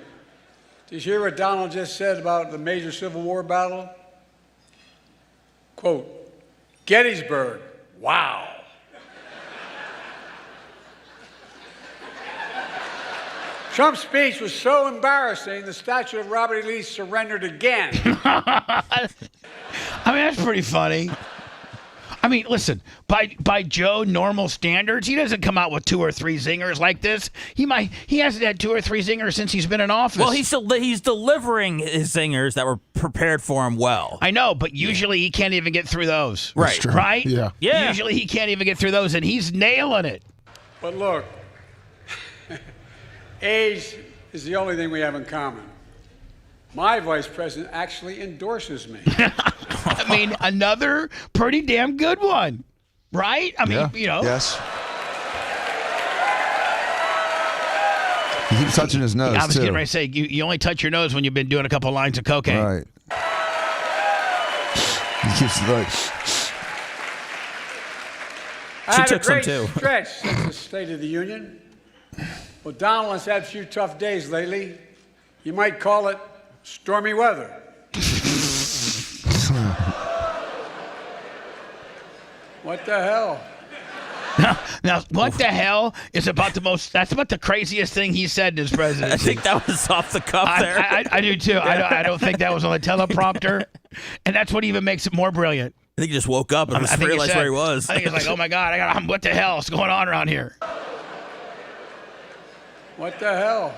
you hear what Donald just said about the major Civil War battle? Quote, Gettysburg, wow. Trump's speech was so embarrassing, the statue of Robert E. Lee surrendered again. I mean, that's pretty funny. I mean, listen, by Joe normal standards, he doesn't come out with 2 or 3 zingers like this. He hasn't had 2 or 3 zingers since he's been in office. Well, he's delivering his zingers that were prepared for him well. I know, but usually he can't even get through those. Right. Right? Yeah. Yeah. Usually he can't even get through those, and he's nailing it. But look, age is the only thing we have in common. My vice president actually endorses me. I mean, another pretty damn good one, right? I mean, Yes. He keeps touching his nose, I was too. getting ready to say, you only touch your nose when you've been doing a couple lines of cocaine. Right. He keeps like. I had took a some great too. stretch since the State of the Union. Well, Donald has had a few tough days lately. You might call it stormy weather. What the hell? Now, what the hell is about that's about the craziest thing he said in his presidency. I think that was off the cuff there. I do too. I don't think that was on the teleprompter. And that's what even makes it more brilliant. I think he just woke up and I think realized said- where he was. I think it's like, oh my God, what the hell is going on around here? What the hell?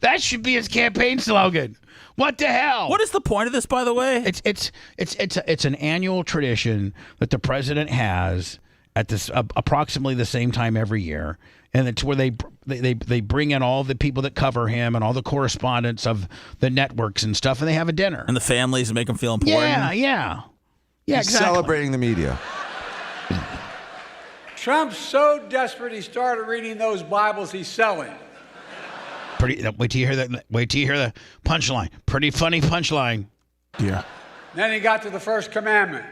That should be his campaign slogan. What the hell? What is the point of this, by the way? It's an annual tradition that the president has at this approximately the same time every year, and it's where they bring in all the people that cover him and all the correspondents of the networks and stuff, and they have a dinner. And the families make him feel important. Yeah, He's exactly. celebrating the media. Trump's so desperate he started reading those Bibles he's selling. Wait till you hear that. Wait till you hear the punchline. Pretty funny punchline. Yeah. Then he got to the first commandment.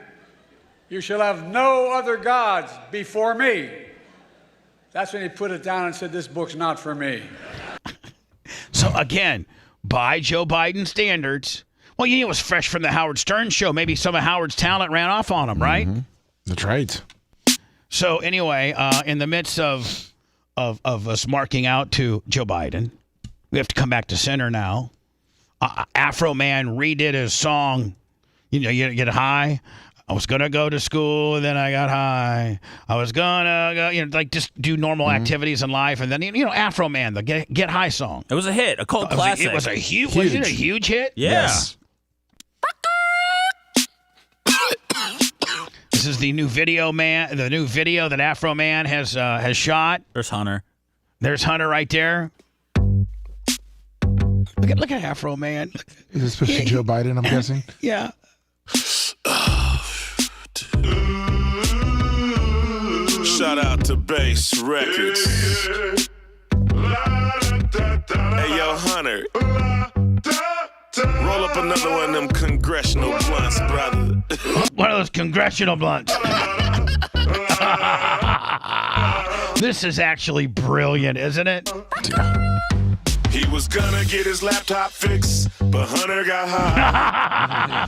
You shall have no other gods before me. That's when he put it down and said, this book's not for me. So again, by Joe Biden standards, well, it was fresh from the Howard Stern show. Maybe some of Howard's talent ran off on him, right? That's right. So anyway, in the midst of us marking out to Joe Biden, we have to come back to center now. Afro Man redid his song. You know, you get high. I was gonna go to school and then I got high. I was gonna go, like just do normal activities in life, and then Afro Man, the Get High song. It was a hit, a cult classic. It was a huge. Was it a huge hit? Yeah. Yes. This is the new video, man. The new video that Afro Man has shot. There's Hunter. There's Hunter right there. Look at Afro Man. Is this supposed to be Joe Biden? I'm guessing. Yeah. Shout out to Bass Records. Hey, yo, Hunter. Roll up another one of them congressional blunts, brother. One of those congressional blunts. This is actually brilliant, isn't it? He was gonna get his laptop fixed, but Hunter got high.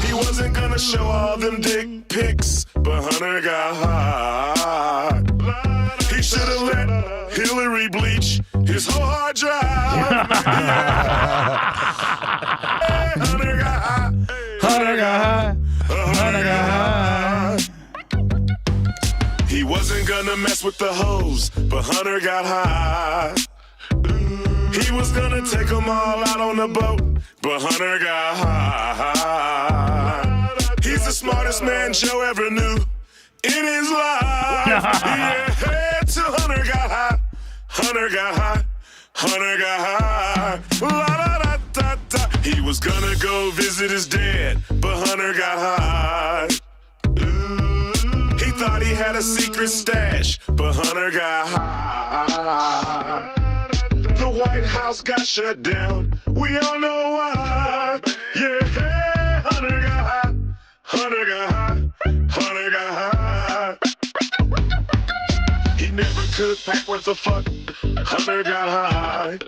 He wasn't gonna show all them dick pics, but Hunter got high. He should have let Hillary bleach his whole hard drive. Hunter got high. Hunter got high. Hunter got high. He wasn't gonna mess with the hoes, but Hunter got high. He was gonna take them all out on the boat, but Hunter got high. He's the smartest man Joe ever knew in his life. Yeah, till Hunter got high. Hunter got high. Hunter got high. La da da da da. He was gonna go visit his dad, but Hunter got high. He thought he had a secret stash, but Hunter got high. The White House got shut down. We all know why. Yeah, Hunter got high. Hunter got high. Hunter got high. He never could pack what the fuck. Hunter got high.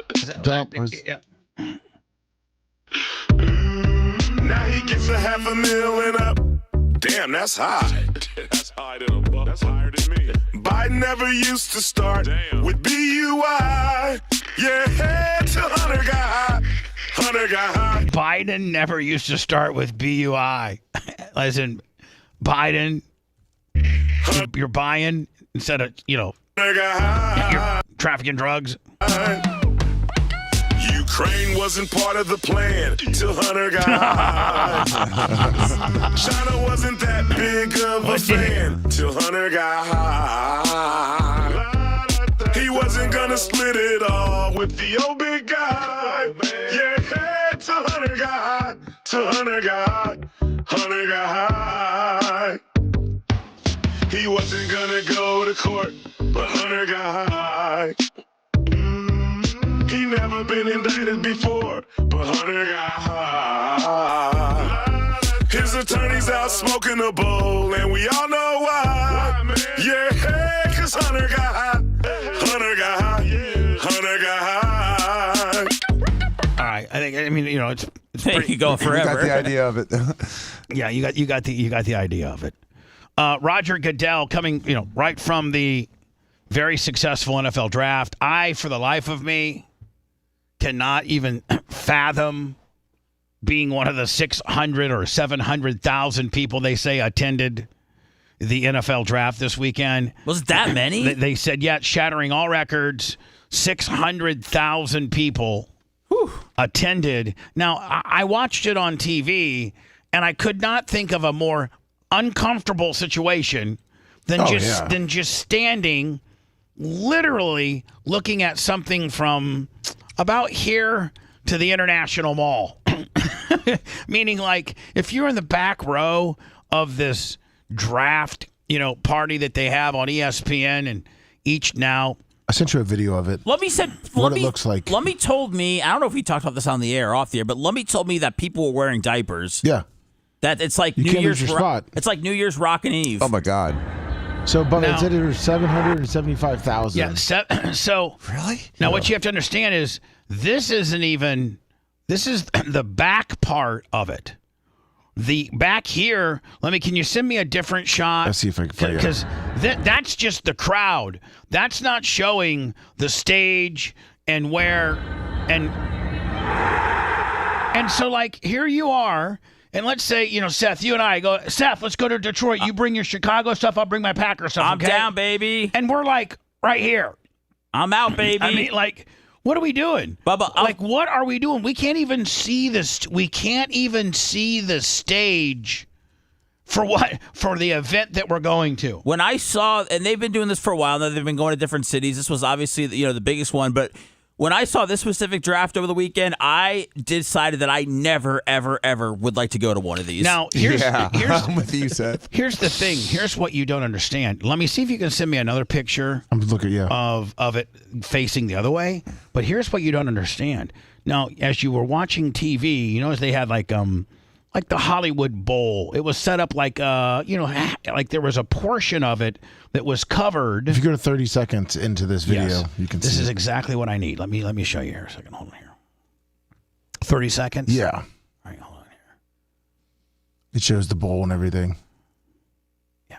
Yeah. Now he gets $500,000 and up. Damn, that's high. That's high than a buck. That's higher than me. Biden never used to start with BUI. Yeah, till Hunter got high. Hunter got high. Biden never used to start with BUI. As in, Biden, you're buying instead of, Hunter got high. you're trafficking drugs. Ukraine wasn't part of the plan till Hunter got high. China wasn't that big of a fan till Hunter got high. He wasn't gonna split it all with the old big guy. Yeah, till Hunter got high. Till Hunter got high. Hunter got high. He wasn't gonna go to court, but Hunter got high. He never been indicted before, but Hunter got high. His attorney's out smoking a bowl, and we all know why. Yeah, cause Hunter got high. Hunter got high. Hunter got high. All right, I mean, it's pretty. You go forever. You got the idea of it. Yeah, you got the idea of it. Roger Goodell coming, right from the very successful NFL draft. I, for the life of me, cannot even fathom being one of the 600 or 700,000 people they say attended the NFL draft this weekend. Was it that many? They said, yeah, shattering all records. 600,000 people attended. Now, I watched it on TV, and I could not think of a more uncomfortable situation than just standing, literally looking at something from about here to the International Mall. Meaning, like, if you're in the back row of this draft, party that they have on ESPN and each now. I sent you a video of it. Lummy looks like. Lummy told me, I don't know if we talked about this on the air or off the air, but Lummy told me that people were wearing diapers. Yeah. That it's like You New can't Year's lose your spot. It's like New Year's Rockin' Eve. Oh my God. So, but Now- it said it was 775,000. Yeah. So Really? now what you have to understand is this is the back part of it. The back here, can you send me a different shot? Let's see if I can find it. Because that's just the crowd. That's not showing the stage and where, and And so, like, here you are, and let's say, you know, Seth, you and I go, Seth, let's go to Detroit. You bring your Chicago stuff, I'll bring my Packer stuff. I'm okay? down, baby. And we're like, right here. I'm out, baby. I mean, like, what are we doing? Bubba, like, what are we doing? We can't even see this. We can't even see the stage for what? For the event that we're going to. When I saw, and they've been doing this for a while now, they've been going to different cities. This was obviously, you know, the biggest one, but when I saw this specific draft over the weekend, I decided that I never, ever, ever would like to go to one of these. Now, here's I'm with you, Seth. Here's the thing. Here's what you don't understand. Let me see if you can send me another picture. I'm looking, of it facing the other way. But here's what you don't understand. Now, as you were watching TV, you notice they had like the Hollywood Bowl. It was set up like like there was a portion of it that was covered. If you go to 30 seconds into this video, you can see. This is exactly what I need. Let me show you here a second. Hold on here. 30 seconds? Yeah. All right, hold on here. It shows the bowl and everything. Yeah.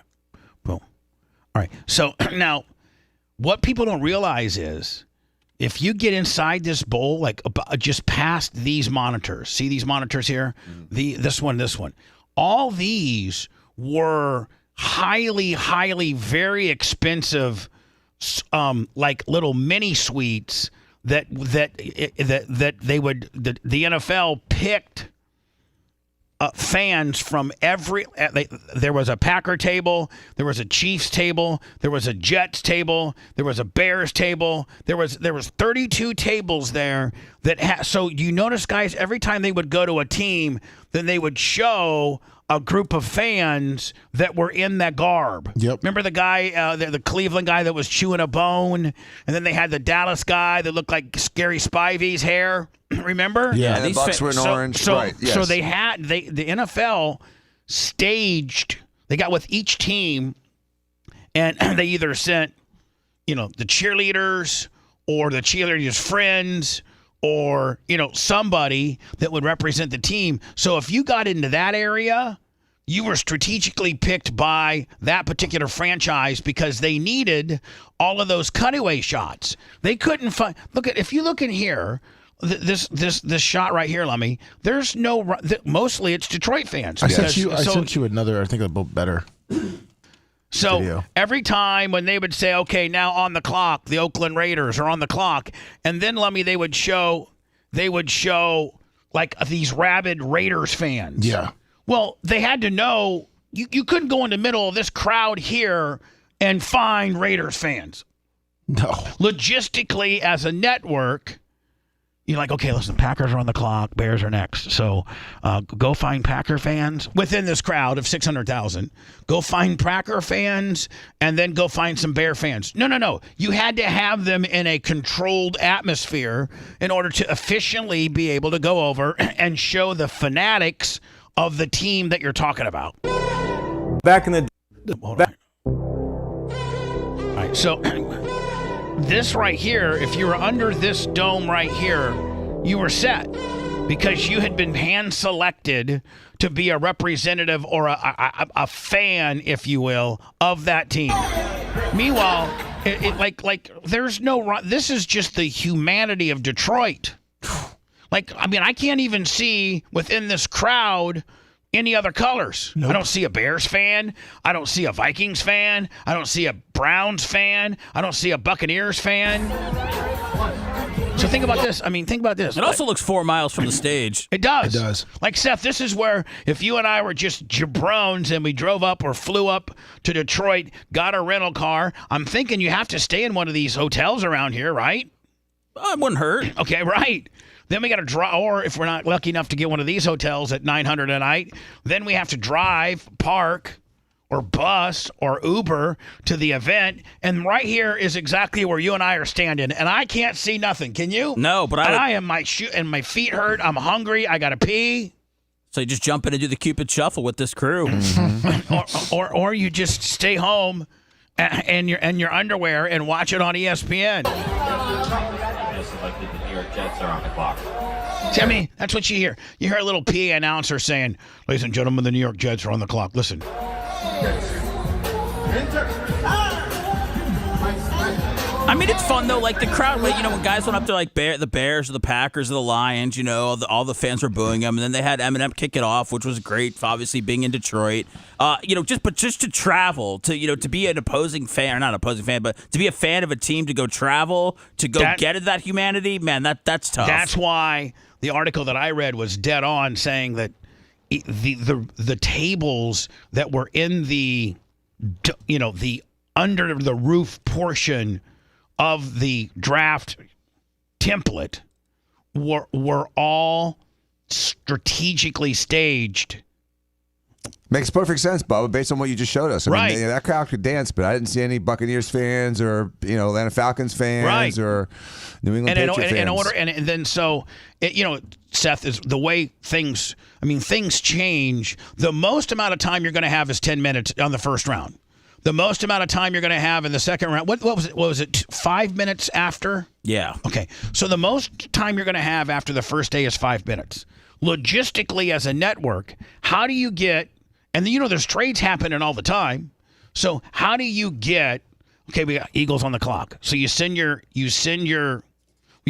Boom. All right. So now, what people don't realize is if you get inside this bowl, like just past these monitors, see these monitors here? This one. All these were highly, very expensive, like little mini suites that they would the NFL picked fans from every. There was a Packer table, there was a Chiefs table, there was a Jets table, there was a Bears table. There was 32 tables there that. So you notice, guys, every time they would go to a team, then they would show a group of fans that were in that garb. Yep. Remember the guy, the Cleveland guy that was chewing a bone, and then they had the Dallas guy that looked like Scary Spivey's hair. Remember? Yeah, and the Bucks were in orange. Right. Yes. So the NFL staged. They got with each team, and they either sent, the cheerleaders or the cheerleaders' friends, or somebody that would represent the team. So if you got into that area, you were strategically picked by that particular franchise because they needed all of those cutaway shots. They couldn't find. If you look in here. This shot right here, Lummy. There's no. Mostly it's Detroit fans. I sent you another. I think a little better. So video. Every time when they would say, "Okay, now on the clock, the Oakland Raiders are on the clock," and then Lummy, they would show like these rabid Raiders fans. Yeah. Well, they had to know you couldn't go in the middle of this crowd here and find Raiders fans. No. Logistically, as a network. You're like, okay, listen, Packers are on the clock, Bears are next. So go find Packer fans within this crowd of 600,000. Go find Packer fans and then go find some Bear fans. No. You had to have them in a controlled atmosphere in order to efficiently be able to go over and show the fanatics of the team that you're talking about. Back in the Hold on. All right, so this right here, if you were under this dome right here, you were set because you had been hand selected to be a representative or a fan, if you will, of that team. Meanwhile, there's no. This is just the humanity of Detroit. I can't even see within this crowd any other colors. Nope. I don't see a Bears fan. I don't see a Vikings fan. I don't see a Browns fan. I don't see a Buccaneers fan. So think about this. Think about this. It also looks 4 miles from the stage. It does. It does. Like, Seth, this is where if you and I were just jabrones and we drove up or flew up to Detroit, got a rental car, I'm thinking you have to stay in one of these hotels around here, right? It wouldn't hurt. Okay, right. Then we got to drive, or if we're not lucky enough to get one of these hotels at $900 a night, then we have to drive, park, or bus, or Uber to the event. And right here is exactly where you and I are standing, and I can't see nothing. Can you? No, but I am my my feet hurt. I'm hungry. I got to pee. So you just jump in and do the Cupid Shuffle with this crew, or you just stay home in your underwear and watch it on ESPN. The New York Jets are on the clock. See, that's what you hear. You hear a little PA announcer saying, "Ladies and gentlemen, the New York Jets are on the clock." Listen. I mean, it's fun though. Like the crowd, like, when guys went up to like the Bears or the Packers or the Lions, all the fans were booing them, and then they had Eminem kick it off, which was great. Obviously, being in Detroit, just to travel to be an opposing fan, or not opposing fan, but to be a fan of a team, to go travel, to go get at that humanity, man, that's tough. That's why the article that I read was dead on, saying that the tables that were in the under the roof portion of the draft template were all strategically staged. Makes perfect sense, Bubba, based on what you just showed us. I mean, that crowd could dance, but I didn't see any Buccaneers fans or Atlanta Falcons fans or New England Patriots fans. And then Seth, is the way things change. The most amount of time you're going to have is 10 minutes on the first round. The most amount of time you're going to have in the second round, what was it? What was it? 5 minutes after? Yeah. Okay. So the most time you're going to have after the first day is 5 minutes. Logistically, as a network, how do you get? And there's trades happening all the time. So how do you get? Okay, we got Eagles on the clock. So you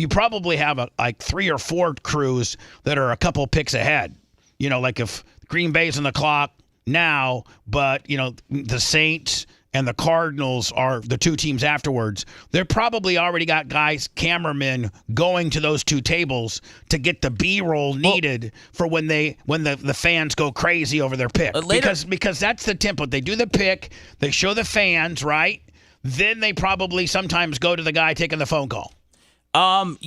probably have like 3 or 4 crews that are a couple picks ahead. Like if Green Bay's on the clock now, but the Saints and the Cardinals are the 2 teams afterwards. They're probably already got cameramen going to those 2 tables to get the B-roll needed for when the fans go crazy over their pick. Because that's the template. They do the pick, they show the fans, right? Then they probably sometimes go to the guy taking the phone call. A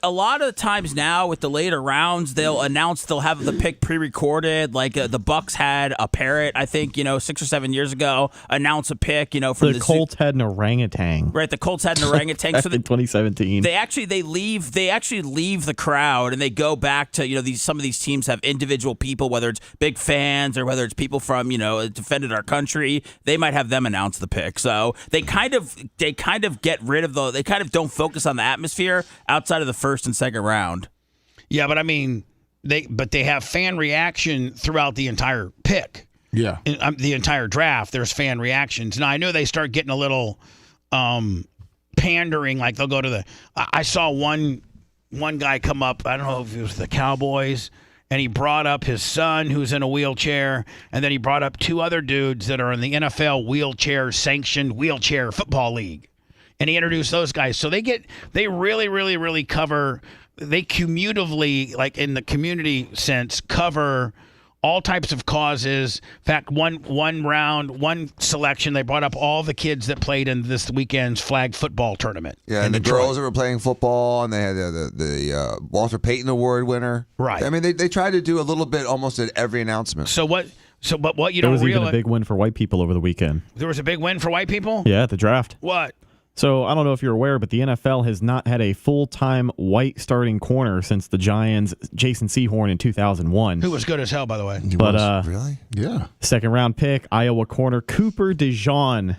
lot of times now with the later rounds, they'll announce they'll have the pick pre-recorded. Like the Bucks had a parrot, I think 6 or 7 years ago, announce a pick. From the Colts had an orangutan. Right, the Colts had an orangutan. So in 2017, they leave the crowd and they go back to some of these teams have individual people, whether it's big fans or whether it's people from defended our country. They might have them announce the pick. So they kind of get rid of they kind of don't focus on the atmosphere outside of the first and second round. Yeah, but I mean, they have fan reaction throughout the entire pick. Yeah, the entire draft. There's fan reactions. Now I know they start getting a little pandering. Like they'll go to I saw one guy come up. I don't know if it was the Cowboys, and he brought up his son who's in a wheelchair, and then he brought up 2 other dudes that are in the NFL sanctioned wheelchair football league. And he introduced those guys. So they really, really, really cover, they cumulatively, like in the community sense, cover all types of causes. In fact, one selection, they brought up all the kids that played in this weekend's flag football tournament. Yeah, and the girls that were playing football, and they had the Walter Payton Award winner. Right. I mean, they tried to do a little bit almost at every announcement. But what you don't realize. There was even a big win for white people over the weekend. There was a big win for white people? Yeah, at the draft. What? So I don't know if you're aware, but the NFL has not had a full-time white starting corner since the Giants' Jason Sehorn in 2001. Who was good as hell, by the way. Really? Yeah. Second-round pick, Iowa corner Cooper DeJean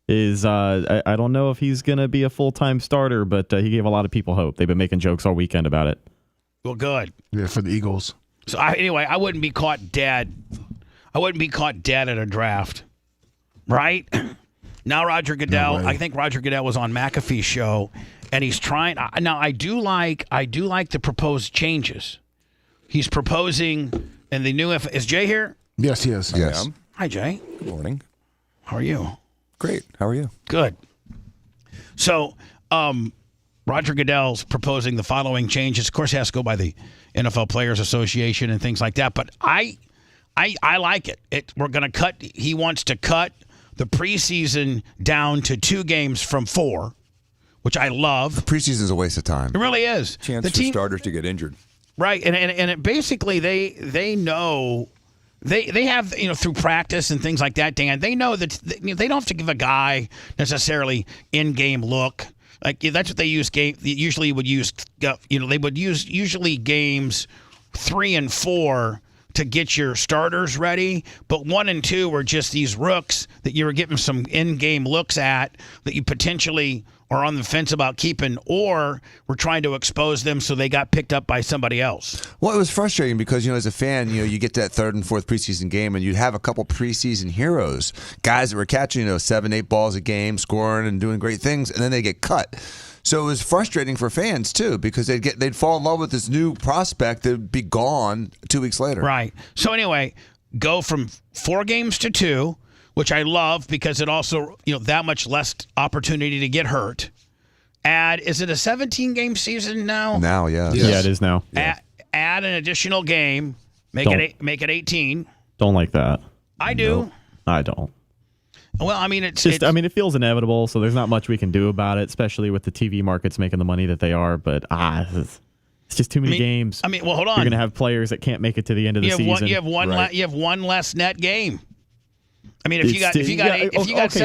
is, I don't know if he's going to be a full-time starter, but he gave a lot of people hope. They've been making jokes all weekend about it. Well, good. Yeah, for the Eagles. So anyway, I wouldn't be caught dead. I wouldn't be caught dead at a draft, right? Now Roger Goodell, I think Roger Goodell was on McAfee's show, and he's trying. Now I do like the proposed changes. He's proposing, and the new. Is Jay here? Yes, he is. Yes. Hi, Jay. Good morning. How are you? Great. How are you? Good. So, Roger Goodell's proposing the following changes. Of course, it has to go by the NFL Players Association and things like that. But I like it. We're going to cut. He wants to cut the preseason down to 2 games from 4, which I love. The preseason is a waste of time. It really is. Chance for starters to get injured. Right, and it basically they know they have through practice and things like that, Dan. They know that they don't have to give a guy necessarily in-game look. Like that's what they use. Usually would use they would use usually games 3 and 4 to get your starters ready, but 1 and 2 were just these rooks that you were getting some in-game looks at that you potentially are on the fence about keeping, or we're trying to expose them so they got picked up by somebody else. Well, it was frustrating because, as a fan, you get that 3rd and 4th preseason game and you'd have a couple preseason heroes, guys that were catching, 7, 8 balls a game, scoring and doing great things, and then they get cut. So it was frustrating for fans too because they'd fall in love with this new prospect that'd be gone 2 weeks later. Right. So anyway, go from 4 games to 2, which I love because it also, that much less opportunity to get hurt. Is it a 17-game season now? Now, yeah. Yes. Yeah, it is now. Add an additional game. Make it 18. Don't like that. I do. Nope. I don't. Well, it's just, it feels inevitable, so there's not much we can do about it, especially with the TV markets making the money that they are. But it's just too many games. Well, hold on. You're going to have players that can't make it to the end of the season. You have one less net game. If you got 17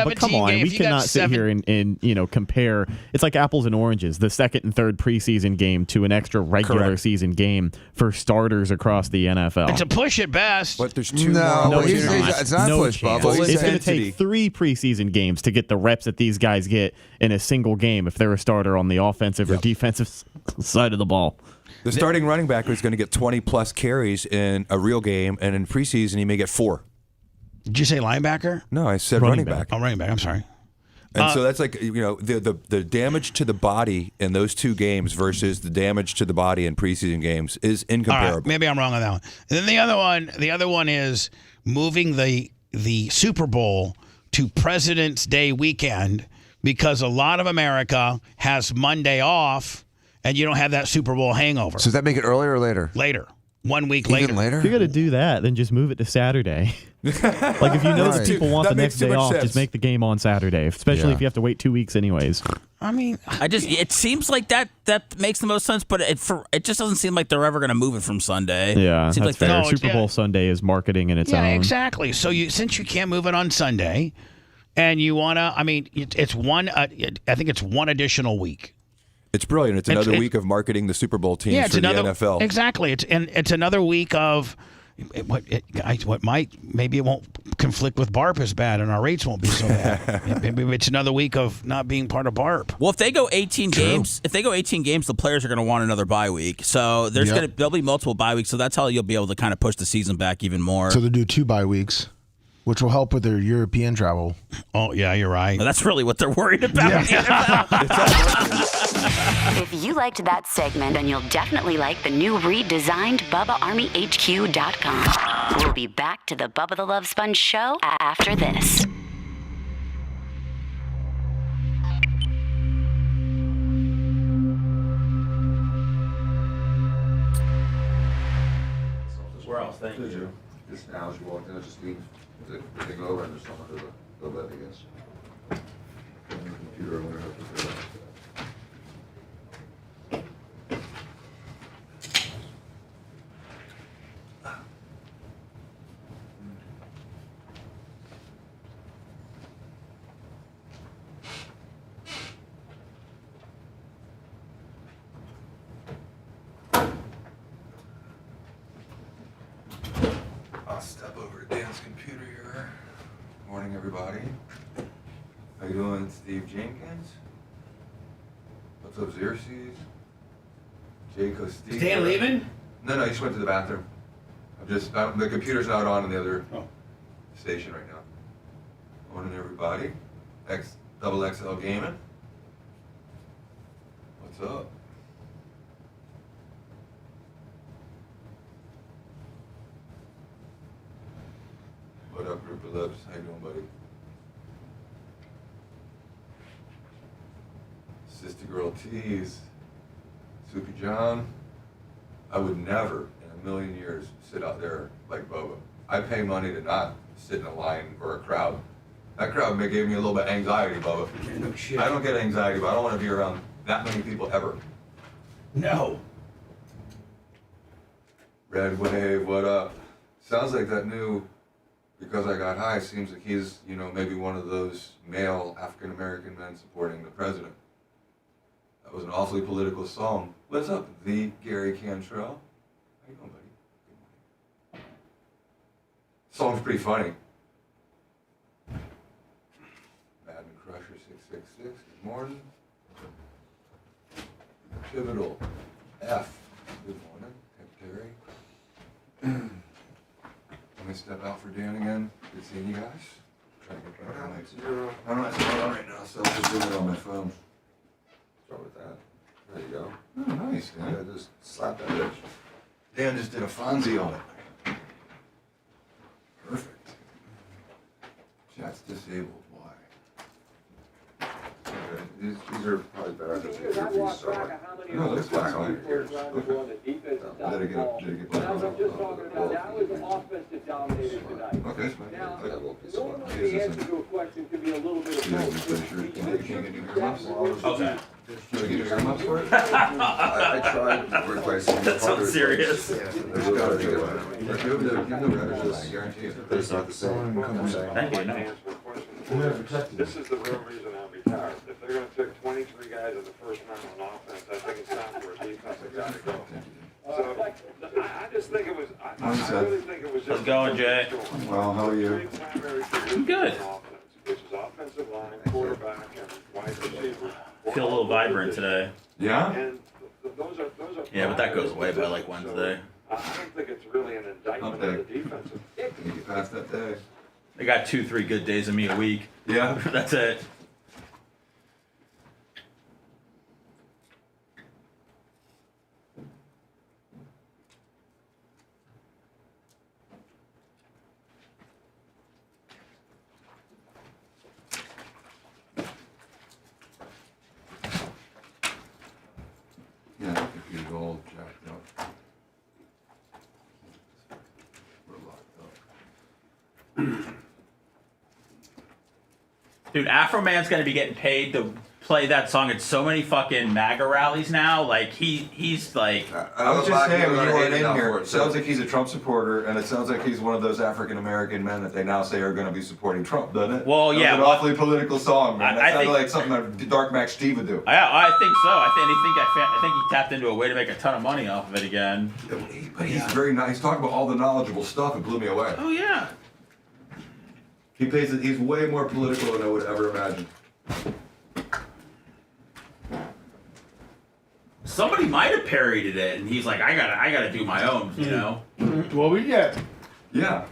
but come on, games, we cannot sit here and compare. It's like apples and oranges. The 2nd and 3rd preseason game to an extra regular season game for starters across the NFL. It's a push at best. But there's 2 more. No, it's not a push, Bubba. It's going to take 3 preseason games to get the reps that these guys get in a single game if they're a starter on the offensive or defensive side of the ball. The starting running back is going to get 20-plus carries in a real game, and in preseason he may get 4. Did you say linebacker? No, I said running back. Oh, running back. I'm sorry. And so that's like, the damage to the body in those 2 games versus the damage to the body in preseason games is incomparable. Right, maybe I'm wrong on that one. And then the other one is moving the Super Bowl to President's Day weekend because a lot of America has Monday off and you don't have that Super Bowl hangover. So does that make it earlier or later? Later. 1 week Even later? If you're going to do that, then just move it to Saturday. Like, if you know that people want the next day off, just make the game on Saturday, especially if you have to wait 2 weeks anyways. It seems like that makes the most sense, but it just doesn't seem like they're ever going to move it from Sunday. Yeah, it seems that's fair. Super Bowl Sunday is marketing in its own. Yeah, exactly. So since you can't move it on Sunday, and you want to, it's one. I think it's 1 additional week. It's brilliant. It's another week of marketing the Super Bowl teams for the NFL. Exactly. It's another week of maybe it won't conflict with BARP as bad, and our rates won't be so bad. Maybe it's another week of not being part of BARP. Well, if they go 18 games, the players are going to want another bye week. So there'll be multiple bye weeks. So that's how you'll be able to kind of push the season back even more. So they'll do 2 bye weeks, which will help with their European travel. Oh yeah, you're right. Well, that's really what they're worried about. If you liked that segment, then you'll definitely like the new redesigned BubbaArmyHQ.com. We'll be back to the Bubba the Love Sponge show after this. Where else? Thank you. Just now as you walked in, just leave the thing over and there's someone to the left against. The computer, I wonder how to do that. I'll step over to Dan's computer here. Morning, everybody. How you doing, Steve Jenkins? What's up, Xerxes? Jay Costine. Is Dan leaving? No, he just went to the bathroom. The computer's not on in the other station right now. Morning, everybody. Double XL Gaming. What's up? What up, group of lips? How you doing, buddy? Sister Girl Tease. Soupy John. I would never in a million years sit out there like Bubba. I pay money to not sit in a line or a crowd. That crowd gave me a little bit of anxiety, Bubba. No shit. I don't get anxiety, but I don't want to be around that many people ever. No. Red Wave, what up? Sounds like that new Because I Got High seems like he's, maybe one of those male African-American men supporting the president. That was an awfully political song. What's up, the Gary Cantrell? How you doing, buddy? Good morning. Song's pretty funny. Madden Crusher 666. Good morning. Pivotal F. Good morning. Terry. Let me step out for Dan again. Good seeing you guys. Trying to get back on my I'm not on right now, so I'll just do it on my phone. Start with that. There you go. Oh, nice, Dan. Yeah, just slap that bitch. Dan just did a Fonzie on it. Perfect. Chat's disabled. Why? Okay. These are probably better than the earpiece, so no, that's black on your ears. Okay. Did I get black on the okay, it's fine. Now, normally the answer to a question could be a little bit of both. You can't get new earmuffs? Okay. Can I get new earmuffs for it? I tried replacing. That sounds serious. There's gotta be a way. Give the reddish, I guarantee you. It's not the same. Thank you. Nice. This is the real reason I'm retired. If they're going to pick 23 guys in the first round on offense, I think it's time for a defensive guy to go. So I just think it was. I really think it was. How's it going, Jay? Well, how are you? I'm good. Which is offensive line, quarterback, and wide receiver. Feel a little vibrant today. Yeah. And those are. Yeah, but that goes away by like Wednesday. I don't think it's really an indictment of the defensive. You get past that day. They got 2-3 good days of me a week. Yeah. That's it. Yeah, the computer's all jacked up. We're locked up. Dude, Afro Man's gonna be getting paid to play that song at so many fucking MAGA rallies now. Like he's like. I was just saying when you weren't in here, it sounds like he's a Trump supporter, and it sounds like he's one of those African American men that they now say are going to be supporting Trump, doesn't it? Well, yeah, It's an awfully political song, man. That I sounded think- like something that Dark Max Steve would do. I think so. I think he tapped into a way to make a ton of money off of it again. But he's very nice. He's talking about all the knowledgeable stuff. It blew me away. Oh yeah. He plays it. He's way more political than I would ever imagine. Somebody might have parodied it, and he's like, I gotta do my own, you know. Well, we did. Yeah.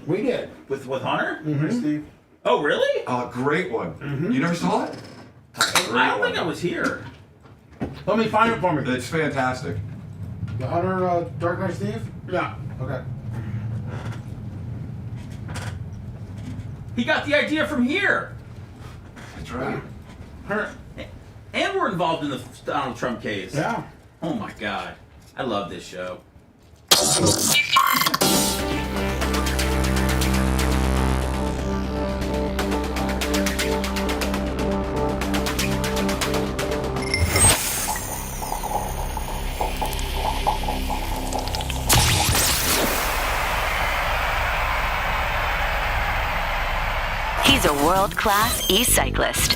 We did. With Hunter? Steve. Oh really? Oh, great one. You never saw it? I don't think I was here. Let me find it for me. It's fantastic. The Hunter Dark Knight Steve? Yeah. Okay. He got the idea from here. That's right. And we're involved in the Donald Trump case. Yeah. Oh my God. I love this show. He's a world-class e-cyclist.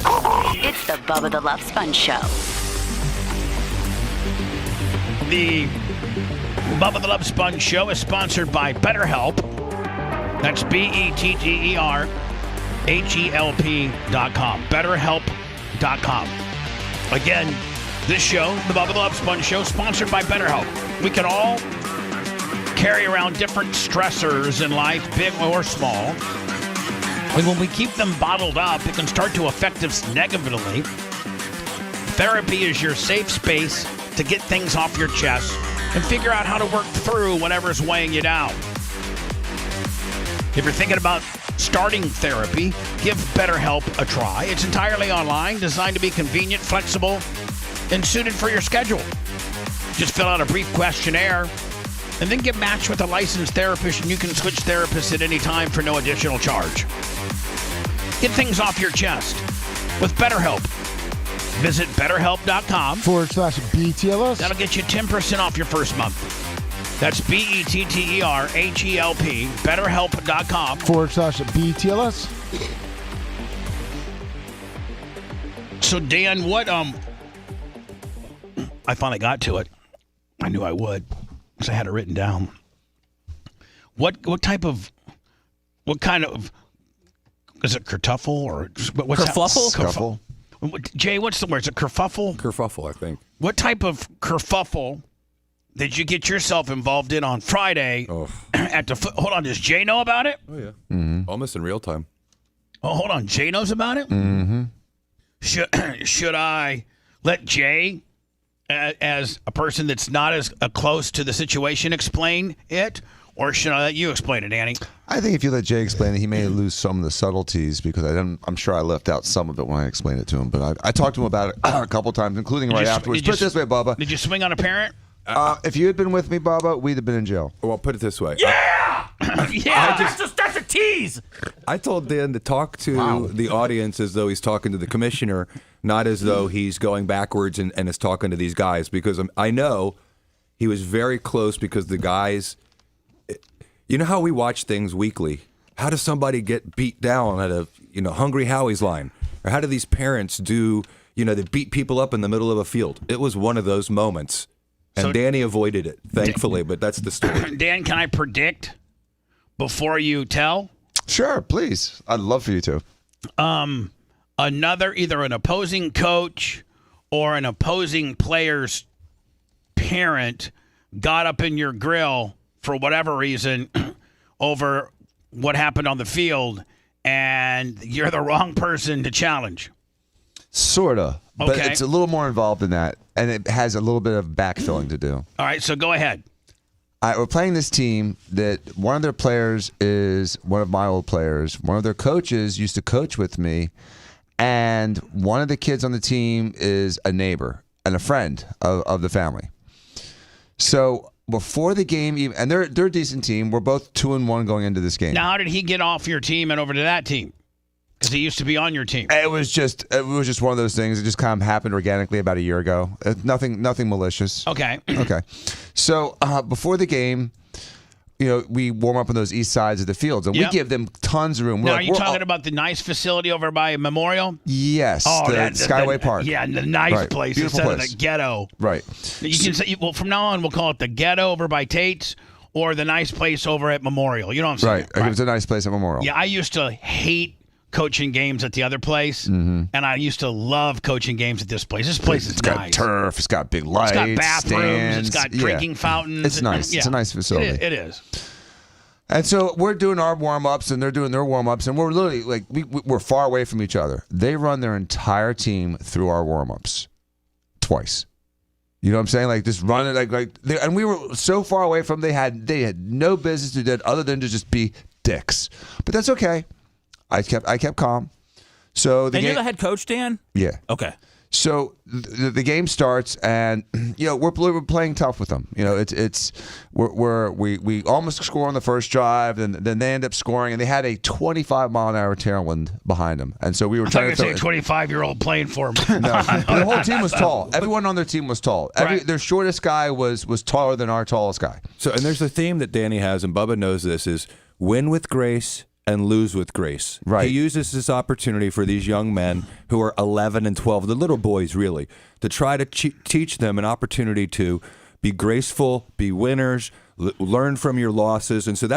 It's the Bubba the Love Sponge Show. The Bubba the Love Sponge Show is sponsored by BetterHelp. That's BetterHelp.com. BetterHelp.com. Again, this show, the Bubba the Love Sponge Show, sponsored by BetterHelp. We can all carry around different stressors in life, big or small. And when we keep them bottled up, it can start to affect us negatively. Therapy is your safe space to get things off your chest and figure out how to work through whatever's weighing you down. If you're thinking about starting therapy, give BetterHelp a try. It's entirely online, designed to be convenient, flexible, and suited for your schedule. Just fill out a brief questionnaire and then get matched with a licensed therapist, and you can switch therapists at any time for no additional charge. Get things off your chest with BetterHelp. Visit BetterHelp.com/BTLS. That'll get you 10% off your first month. That's BetterHelp. BetterHelp.com/BTLS. So Dan, what I finally got to it. I knew I would, because I had it written down. What type of What kind of? Is it kerfuffle or what's Kerfuffle? Scuffle. Jay, what's the word? Is it kerfuffle? Kerfuffle, I think. What type of kerfuffle did you get yourself involved in on Friday at the hold on, does Jay know about it? Oh, yeah. Almost in real time. Oh, hold on. Jay knows about it? Mm-hmm. Should I let Jay, as a person that's not as close to the situation, explain it? Or should I let you explain it, Danny? I think if you let Jay explain it, he may lose some of the subtleties because I'm sure I left out some of it when I explained it to him. But I talked to him about it a couple times, including right afterwards. Put it this way, Bubba. Did you swing on a parent? If you had been with me, Bubba, we'd have been in jail. Well, put it this way. Yeah! That's a tease. I told Dan to talk to the audience as though he's talking to the commissioner, not as though he's going backwards and is talking to these guys, because I know he was very close because the guys, you know how we watch things weekly? How does somebody get beat down at a, Hungry Howie's line? Or how do these parents do, they beat people up in the middle of a field? It was one of those moments. And So- Danny avoided it, thankfully, but that's the story. Dan, can I predict before you tell? Sure, please. I'd love for you to. Either an opposing coach or an opposing player's parent got up in your grill for whatever reason over what happened on the field, and you're the wrong person to challenge. Sorta. But Okay. it's a little more involved than that. And it has a little bit of backfilling to do. All right, so go ahead. We're playing this team that one of their players is one of my old players. One of their coaches used to coach with me. And one of the kids on the team is a neighbor and a friend of the family. So before the game, and they're a decent team. We're both 2-1 going into this game. Now, how did he get off your team and over to that team? Because he used to be on your team. It was just one of those things. It just kind of happened organically about a year ago. Nothing malicious. Okay. Okay. So before the game, we warm up on those east sides of the fields, and we give them tons of room. Now, are you talking about the nice facility over by Memorial? Yes, the Skyway Park. Yeah, the nice Right. place Beautiful instead place. of the ghetto. Right. You can say, well, from now on, we'll call it the ghetto over by Tate's or the nice place over at Memorial. You know what I'm saying? Right. It's a nice place at Memorial. Yeah, I used to hate coaching games at the other place, and I used to love coaching games at this place. This place is It's got nice. turf. It's got big lights. It's got bathrooms. Stands. It's got drinking fountains. It's nice. Yeah. It's a nice facility. It is. And so we're doing our warm-ups, and they're doing their warm-ups, and we're literally like we're far away from each other. They run their entire team through our warm-ups twice. You know what I'm saying? Like just run it and we were so far away from them, they had no business to do that other than to just be dicks. But that's okay. I kept calm. So And you're the head coach, Dan? Yeah. Okay. So the game starts, and we're playing tough with them. We almost score on the first drive, then they end up scoring, and they had a 25-mile-an-hour tailwind behind them, and so we were trying to say a 25-year-old playing for them. No, the whole team was tall. Everyone on their team was tall. Their shortest guy was taller than our tallest guy. So, and there's a theme that Danny has, and Bubba knows this, is win with grace and lose with grace. Right. He uses this opportunity for these young men who are 11 and 12, the little boys really, to try to teach them an opportunity to be graceful, be winners, learn from your losses. And so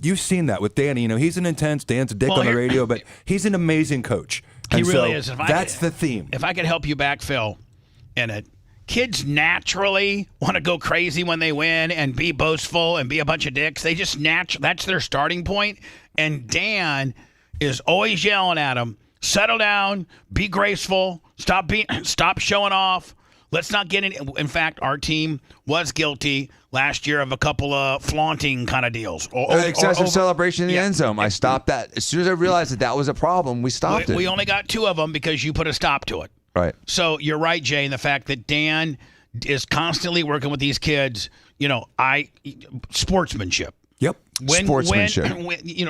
you've seen that with Danny. He's an intense, Dan's a dick on the radio, but he's an amazing coach. He And really so is. That's the theme. If I could help you back, Phil, in it. Kids naturally want to go crazy when they win and be boastful and be a bunch of dicks. They just that's their starting point. And Dan is always yelling at them, settle down, be graceful, stop showing off. Let's not get in fact, our team was guilty last year of a couple of flaunting kind of deals. Excessive celebration in the end zone. I stopped that. As soon as I realized that was a problem, we stopped it. We only got 2 of them because you put a stop to it. Right. So you're right, Jay, in the fact that Dan is constantly working with these kids. Sportsmanship. Yep. Sportsmanship.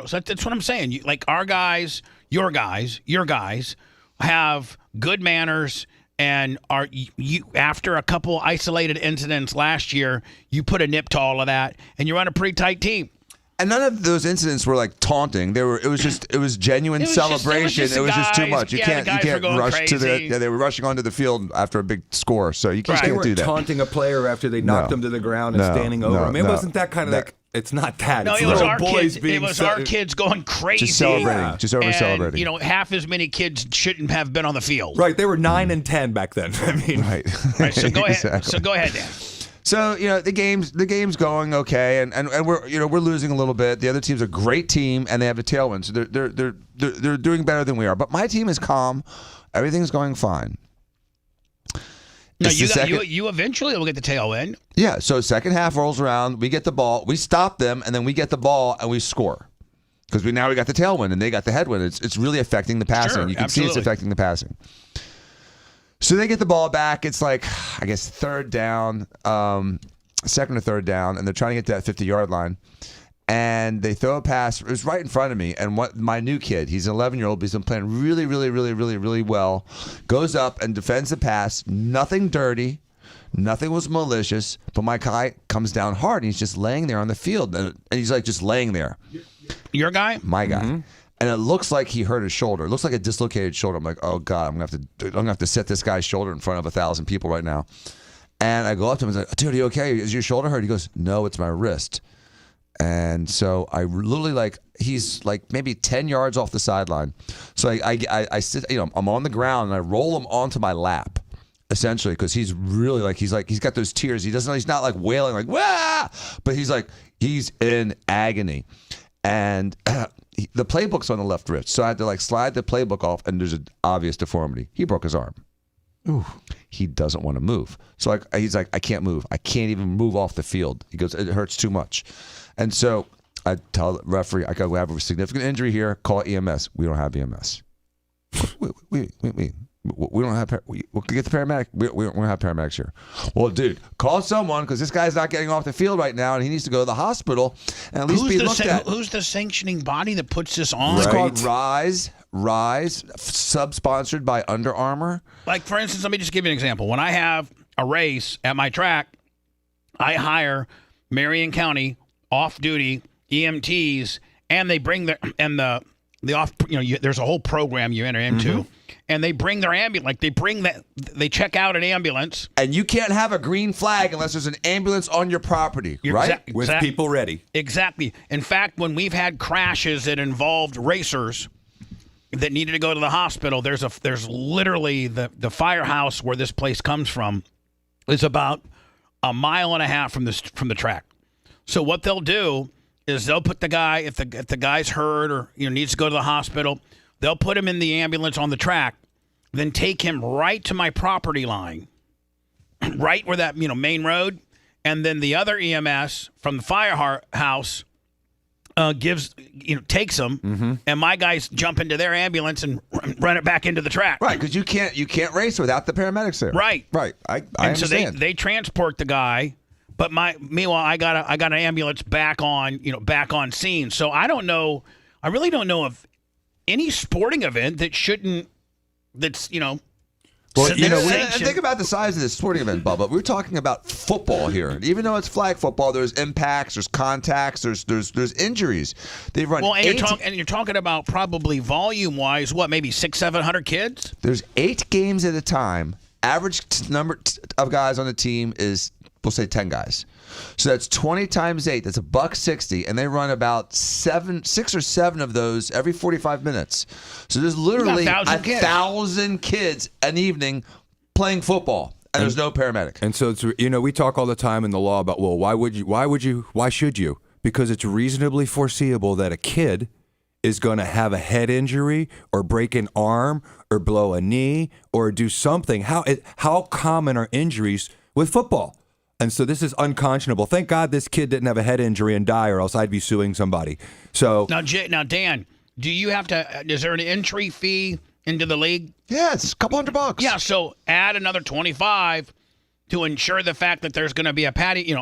So that's what I'm saying. Like our guys, your guys have good manners, and you after a couple isolated incidents last year, you put a nip to all of that, and you're on a pretty tight team. And none of those incidents were like taunting. It was genuine celebration. It was just too much. You can't rush to the. Yeah, they were rushing onto the field after a big score, so you can't do that. Taunting a player after they knocked him to the ground and standing over him. It wasn't that kind of like. It's not that. No, it's it was little our boys kids. being It was so- our kids going crazy. Just celebrating. Just over And, celebrating. You know, half as many kids shouldn't have been on the field. Right, they were 9 and 10 back then. I mean, right. Right, so go ahead. Exactly. So go ahead, Dan. So the game's going okay, and we're losing a little bit. The other team's a great team, and they have a tailwind, so they're doing better than we are. But my team is calm. Everything's going fine. No, It's the you eventually will get the tailwind. Yeah, so second half rolls around, we get the ball, we stop them, and then we get the ball and we score. Because we got the tailwind and they got the headwind. It's really affecting the passing. Sure, you can see absolutely. it's affecting the passing. So they get the ball back. It's like, I guess, third down, second or third down, and they're trying to get to that 50-yard line. And they throw a pass. It was right in front of me. And what my new kid, he's an 11-year-old, but he's been playing really, really, really, really, really well, goes up and defends the pass. Nothing dirty. Nothing was malicious. But my guy comes down hard, and he's just laying there on the field. And he's like just laying there. Your guy? My guy. And it looks like he hurt his shoulder. It looks like a dislocated shoulder. I'm like, oh God, I'm gonna have to set this guy's shoulder in front of 1,000 people right now. And I go up to him and I was like, dude, are you okay? Is your shoulder hurt? He goes, no, it's my wrist. And so I literally he's like maybe 10 yards off the sideline. So I sit, I'm on the ground and I roll him onto my lap, essentially, because he's really he's got those tears. He's not like wailing like wah, but he's in agony. And the playbook's on the left wrist, so I had to slide the playbook off, and there's an obvious deformity. He broke his arm. Ooh. He doesn't want to move. So he's like, I can't move. I can't even move off the field. He goes, it hurts too much. And so I tell the referee, I go, we have a significant injury here. Call EMS. We don't have EMS. We don't have. We can get the paramedic. We don't have paramedics here. Well, dude, call someone because this guy's not getting off the field right now, and he needs to go to the hospital and at least be looked at. Who's the sanctioning body that puts this on? It's called Rise, sub-sponsored by Under Armour. Like, for instance, let me just give you an example. When I have a race at my track, I hire Marion County off-duty EMTs, and they bring their the off. There's a whole program you enter into, and they bring their ambulance. They check out an ambulance, and you can't have a green flag unless there's an ambulance on your property, right? With people ready. Exactly. In fact, when we've had crashes that involved racers that needed to go to the hospital, there's literally the firehouse where this place comes from is about a mile and a half from the track. So what they'll do is they'll put the guy, if the guy's hurt or needs to go to the hospital, they'll put him in the ambulance on the track, then take him right to my property line, right where that main road, and then the other EMS from the firehouse takes him, and my guys jump into their ambulance and run it back into the track. Right, because you can't race without the paramedics there. Right. I So understand. they transport the guy. But meanwhile, I got an ambulance back on scene. So I don't know. I really don't know of any sporting event that's Well, think about the size of this sporting event, Bubba. We're talking about football here. Even though it's flag football, there's impacts, there's contacts, there's injuries. They run. You're talking about probably volume wise, maybe 600-700 kids. There's 8 games at a time. Average number of guys on the team is, we'll say, 10 guys. So that's 20 times 8. That's $160, and they run about 6 or 7 of those every 45 minutes. So there's literally 1,000 kids an evening playing football, and there's no paramedic. And so it's, we talk all the time in the law about, well, why should you? Because it's reasonably foreseeable that a kid is going to have a head injury or break an arm or blow a knee or do something. How common are injuries with football? And so this is unconscionable. Thank God this kid didn't have a head injury and die, or else I'd be suing somebody. So now, Dan, do you have to? Is there an entry fee into the league? Yeah, it's a couple $100. Yeah, so add another $25 to ensure the fact that there's going to be a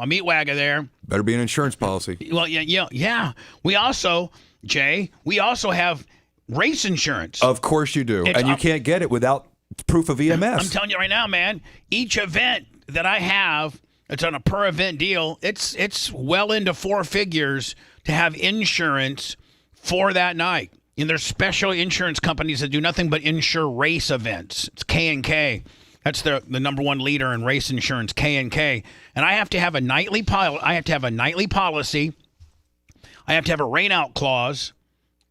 meat wagger there. Better be an insurance policy. Well, yeah. We also, Jay, have race insurance. Of course you do, and you can't get it without proof of EMS. I'm telling you right now, man. Each event that I have. It's on a per event deal. It's well into 4 figures to have insurance for that night. And there's special insurance companies that do nothing but insure race events. It's K&K. That's the number one leader in race insurance, K&K. And I have to have a nightly policy. I have to have a rainout clause,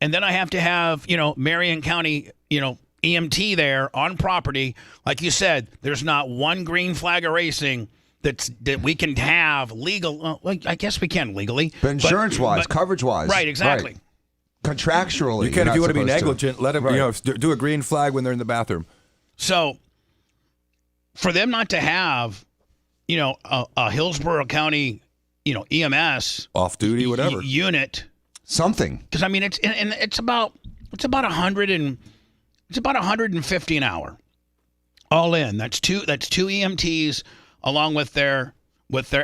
and then I have to have, Marion County, EMT there on property. Like you said, there's not one green flag of racing that we can have legal. Well, I guess we can legally. But insurance-wise, coverage-wise. Right, exactly. Right. Contractually. You can, if you want to be supposed negligent, let them, do a green flag when they're in the bathroom. So for them not to have, a Hillsborough County, EMS off-duty, whatever unit, something. Because I mean, it's about 150 an hour, all in. That's two EMTs along with their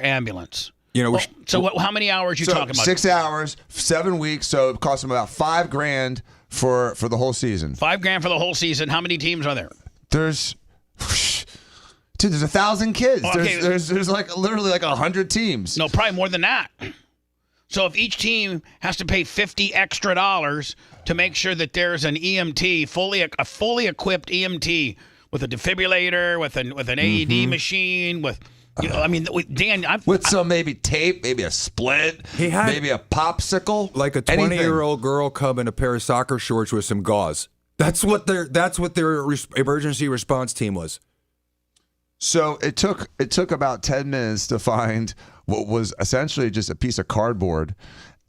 ambulance. How many hours you talking about? 6 hours, 7 weeks. So it costs them about $5,000 for the whole season. $5,000 for the whole season. How many teams are there? There's 1,000 kids. Okay. There's like literally like 100 teams. No, probably more than that. So if each team has to pay $50 extra to make sure that there's an EMT, a fully equipped EMT with a defibrillator, with an AED machine, with. Dan, with some maybe tape, maybe a splint, maybe a popsicle, like a 20-year-old girl come in a pair of soccer shorts with some gauze. That's what their emergency response team was. So it took about 10 minutes to find what was essentially just a piece of cardboard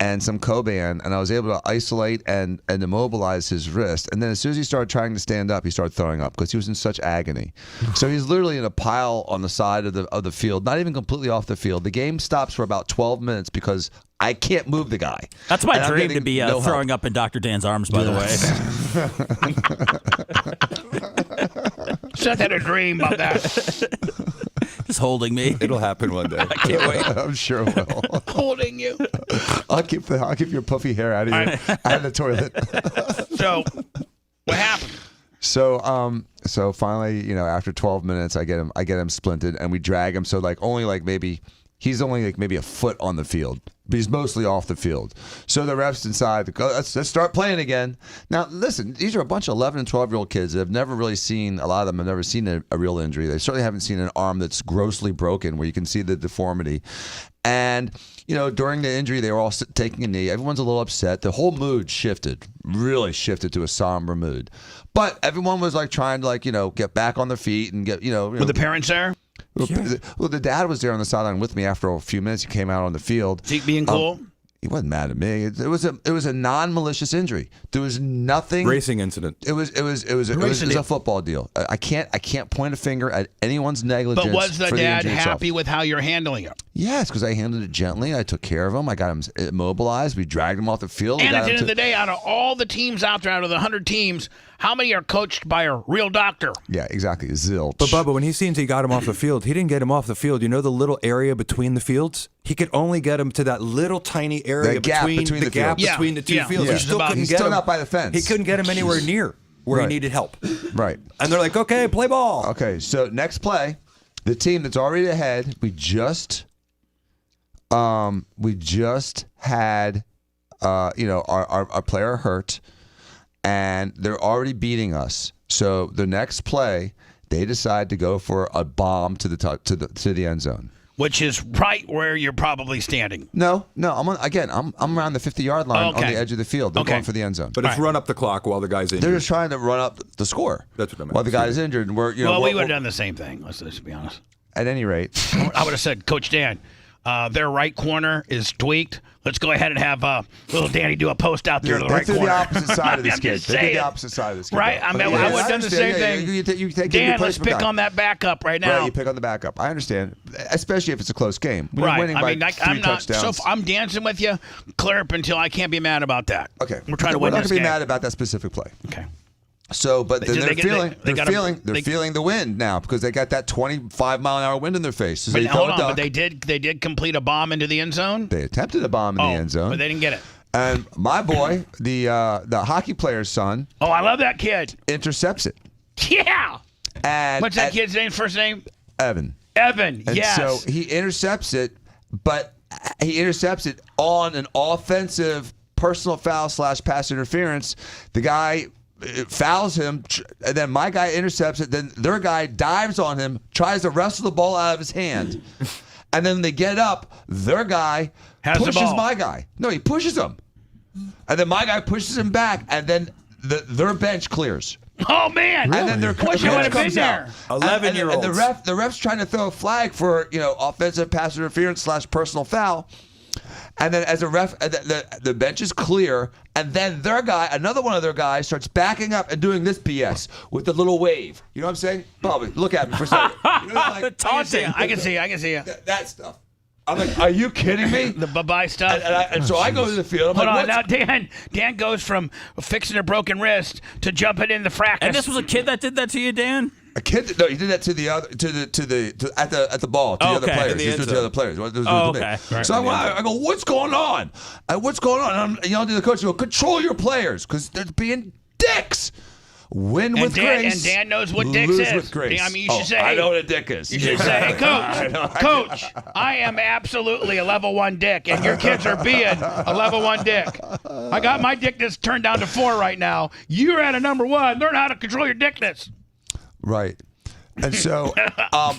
and some Coban, and I was able to isolate and immobilize his wrist. And then as soon as he started trying to stand up, he started throwing up because he was in such agony. So he's literally in a pile on the side of the field, not even completely off the field. The game stops for about 12 minutes because I can't move the guy. That's my dream, to be throwing up in Dr. Dan's arms, by the way. Set that a dream about that. Just holding me. It'll happen one day. I can't wait. I'm sure it will. Holding you. I'll keep your puffy hair out of the toilet. So, what happened? So finally, after 12 minutes, I get him splinted, and we drag him. So he's only maybe a foot on the field, but he's mostly off the field. So the refs decide, let's start playing again. Now, listen, these are a bunch of 11 and 12-year-old kids that have never really seen, a lot of them have never seen a real injury. They certainly haven't seen an arm that's grossly broken where you can see the deformity. And, during the injury, they were all taking a knee. Everyone's a little upset. The whole mood really shifted to a somber mood. But everyone was trying to get back on their feet and get, Were the parents there? Well, the dad was there on the sideline with me after a few minutes. He came out on the field. Zeke being cool? He wasn't mad at me. It was a non-malicious injury. There was nothing. Racing incident. It was a football deal. I can't point a finger at anyone's negligence. But was the for dad the happy with how you're handling it? Yes, because I handled it gently. I took care of him. I got him immobilized. We dragged him off the field. And at the end of the day, out of all the teams out there, out of the 100 teams, how many are coached by a real doctor? Yeah, exactly. Zilch. But Bubba, when he got him off the field, he didn't get him off the field. You know the little area between the fields? He could only get him to that little tiny area between the two fields. Yeah. He still couldn't He's get still him. not by the fence. He couldn't get him anywhere near where he needed help. Right. And they're like, okay, play ball. Okay, so next play, the team that's already ahead, we just had our player hurt, and they're already beating us. So the next play, they decide to go for a bomb to the end zone, which is right where you're probably standing. No, I'm around the 50-yard line on the edge of the field. They're going for the end zone. But it's run up the clock while the guy's injured. They're just trying to run up the score. That's what I meant. While the guy's injured, and we would have done the same thing. Let's be honest. At any rate, I would have said, Coach Dan, their right corner is tweaked. Let's go ahead and have little Danny do a post out there to the right corner. They the opposite side of this kid. They did the opposite side of this kid. Right? I would have done the same thing. Dan, let's pick on that backup right now. Right, you pick on the backup. I understand, especially if it's a close game. When right. You're winning by I'm not. touchdowns. So I'm dancing with you, clear up until I can't be mad about that. Okay. We're trying to win this game. We're not going to be mad about that specific play. Okay. So, but then they're feeling the wind now because they got that 25-mile-an-hour wind in their face. So hold on, but they did complete a bomb into the end zone. They attempted a bomb in the end zone, but they didn't get it. And my boy, the hockey player's son. Oh, I love that kid. Intercepts it. Yeah. And what's that kid's name? First name? Evan. Evan. And yes. So he intercepts it, but he intercepts it on an offensive personal foul / pass interference. The guy fouls him, and then my guy intercepts it. Then their guy dives on him, tries to wrestle the ball out of his hand, and then they get up. Their guy Has the pushes ball. my guy. No, he pushes him. And then my guy pushes him back, and then their bench clears. Oh man! And then their Wish I bench would have been comes there. out. 11-year-olds. And the ref's trying to throw a flag for offensive pass interference / personal foul. And then as a ref, the bench is clear, and then their guy, another one of their guys, starts backing up and doing this BS with the little wave. You know what I'm saying? Bobby, look at me for a second. You know, like, I can see you. that stuff. I'm like, are you kidding me? The bye-bye stuff. And so I go to the field. I'm Hold like, on, now Dan goes from fixing a broken wrist to jumping in the fracas. And this was a kid that did that to you, Dan? A kid? No, he did that to the other, at the ball to the other players. He did it to the other players. Okay. Right. So I go, what's going on? What's going on? And I'm yelling to the coach. I go, control your players because they're being dicks. Win with grace. And Dan knows what dicks lose is. with grace. I mean, you should say, I know what a dick is. You should say, hey, Coach, I am absolutely a level 1 dick, and your kids are being a level 1 dick. I got my dickness turned down to 4 right now. You're at a number 1. Learn how to control your dickness. Right. And so, all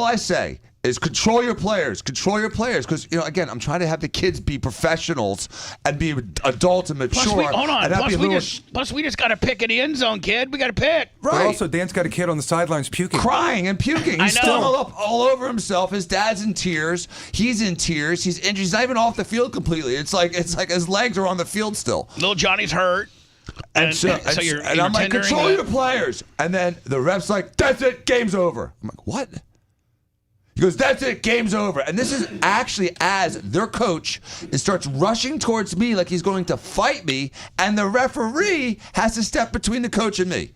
I say is control your players, because again, I'm trying to have the kids be professionals and be adults and mature. Plus, we just got to pick in the end zone, kid. We got to pick. But Right. also, Dan's got a kid on the sidelines puking. Crying and puking. He's I know. still all over himself. His dad's in tears. He's in tears. He's injured. He's not even off the field completely. It's like his legs are on the field still. Little Johnny's hurt. And I'm like, control your players. And then the ref's like, that's it, game's over. I'm like, what? He goes, that's it, game's over. And this is actually as their coach starts rushing towards me like he's going to fight me, and the referee has to step between the coach and me.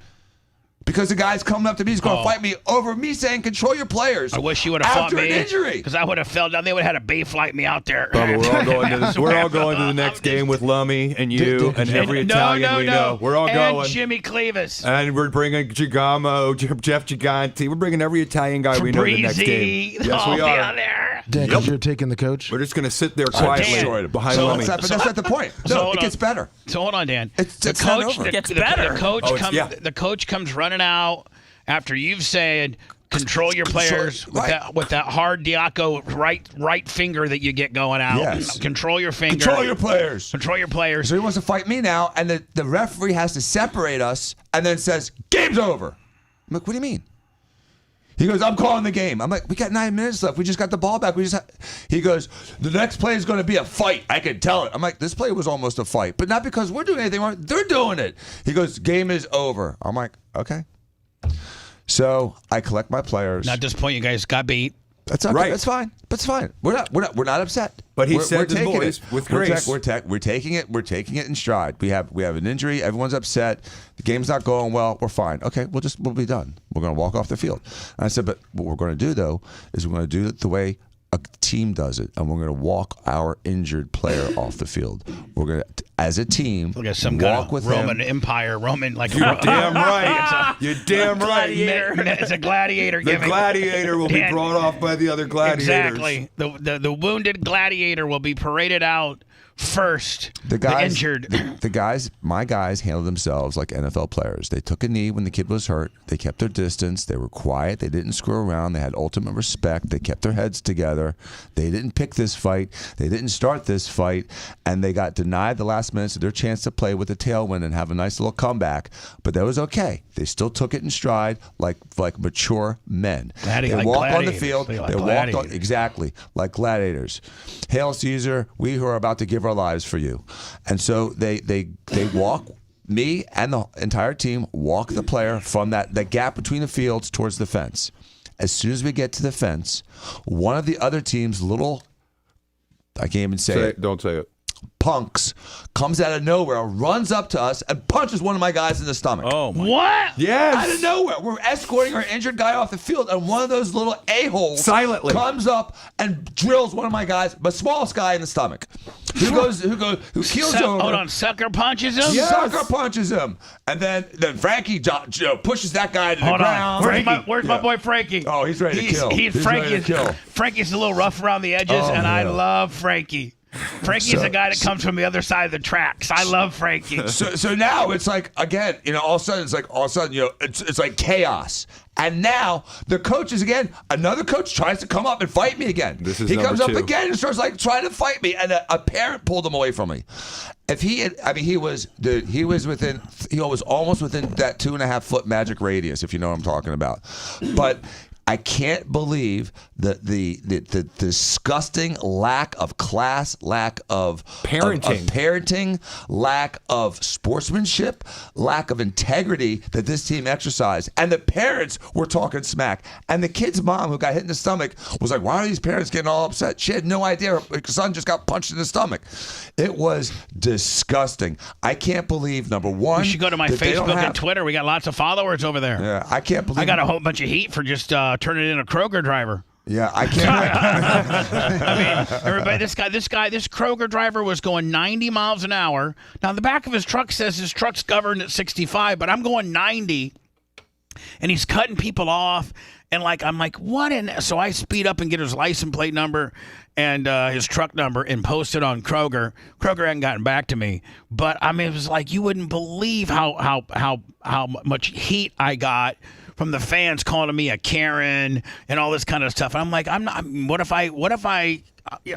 Because the guy's coming up to me, he's going to fight me over me saying, control your players. I wish you would have fought me. After an injury. Because I would have fell down. They would have had a bay flight me out there. Bubba, we're all going to the next game with Lummy and you and every Italian we know. We're all and going. Jimmy Clevis. And we're bringing Gigamo, Jeff Giganti. We're bringing every Italian guy we know to the next game. Yes, we are. There. Dan, because you're taking the coach. We're just going to sit there quietly behind Lummy. But that's not the point. No, it gets better. So hold on, Dan. It's the not coach over. the, Gets the, better. The coach comes running out after you've said control your players with that hard Diaco right finger that you get going out. Yes. Control your finger. Control your players. Control your players. So he wants to fight me now, and the referee has to separate us and then says, game's over. I'm like, what do you mean? He goes, I'm calling the game. I'm like, we got 9 minutes left. We just got the ball back. He goes, the next play is going to be a fight. I can tell it. I'm like, this play was almost a fight, but not because we're doing anything wrong. They're doing it. He goes, game is over. I'm like, okay. So I collect my players. Now, at this point, you guys got beat. That's okay. Right. That's fine. That's fine. We're not upset. But he we're said to the taking boys it. with We're grace. We're taking it. We're taking it in stride. We have an injury. Everyone's upset. The game's not going well. We're fine. Okay, we'll be done. We're going to walk off the field. And I said, but what we're going to do though is we're going to do it the way a team does it, and we're going to walk our injured player off the field. We're going to, as a team, Look at some walk kind of with Roman him. Empire. You're damn right. You're damn right. It's a gladiator The gimmick. gladiator will be brought off by the other gladiators. Exactly. The wounded gladiator will be paraded out first. The guys, injured. My guys handled themselves like NFL players. They took a knee when the kid was hurt. They kept their distance. They were quiet. They didn't screw around. They had ultimate respect. They kept their heads together. They didn't pick this fight. They didn't start this fight. And they got denied the last minutes of their chance to play with a tailwind and have a nice little comeback. But that was okay. They still took it in stride like mature men. They walked on the field. They walked on exactly like gladiators. Hail Caesar, we who are about to give our lives for you. And so they walk, me and the entire team walk the player from that gap between the fields towards the fence. As soon as we get to the fence, one of the other team's little, I can't even say it. Don't say it. Punks comes out of nowhere, runs up to us, and punches one of my guys in the stomach. Oh, what? Yes. Out of nowhere. We're escorting our injured guy off the field, and one of those little a-holes silently comes up and drills one of my guys, the smallest guy in the stomach. Who keels over. Hold on, sucker punches him? Yes. Sucker punches him. And then Frankie pushes that guy to the ground. Where's my boy Frankie? Oh, he's ready to kill. Frankie's a little rough around the edges, and I love Frankie. Frankie's the guy that comes from the other side of the tracks. I love Frankie. So now it's like, again, all of a sudden it's like chaos. And now the coaches again, another coach tries to come up and fight me again. He comes up again and starts like trying to fight me, and a parent pulled him away from me. If he had, he was almost within that 2.5 foot magic radius, if you know what I'm talking about. But I can't believe the disgusting lack of class, lack of parenting, lack of sportsmanship, lack of integrity that this team exercised. And the parents were talking smack. And the kid's mom, who got hit in the stomach, was like, why are these parents getting all upset? She had no idea her son just got punched in the stomach. It was disgusting. I can't believe, number one, you should go to my Facebook and Twitter. We got lots of followers over there. Yeah, I can't believe. I got a whole bunch of heat for just turning in a Kroger driver. Yeah, I can't. I mean, everybody, this Kroger driver was going 90 miles an hour. Now, the back of his truck says his truck's governed at 65, but I'm going 90, and he's cutting people off. And I'm like, what? So I speed up and get his license plate number and his truck number and post it on Kroger. Kroger hadn't gotten back to me, but I mean, it was like you wouldn't believe how much heat I got from the fans calling me a Karen and all this kind of stuff. And I'm like, I'm not. What if I?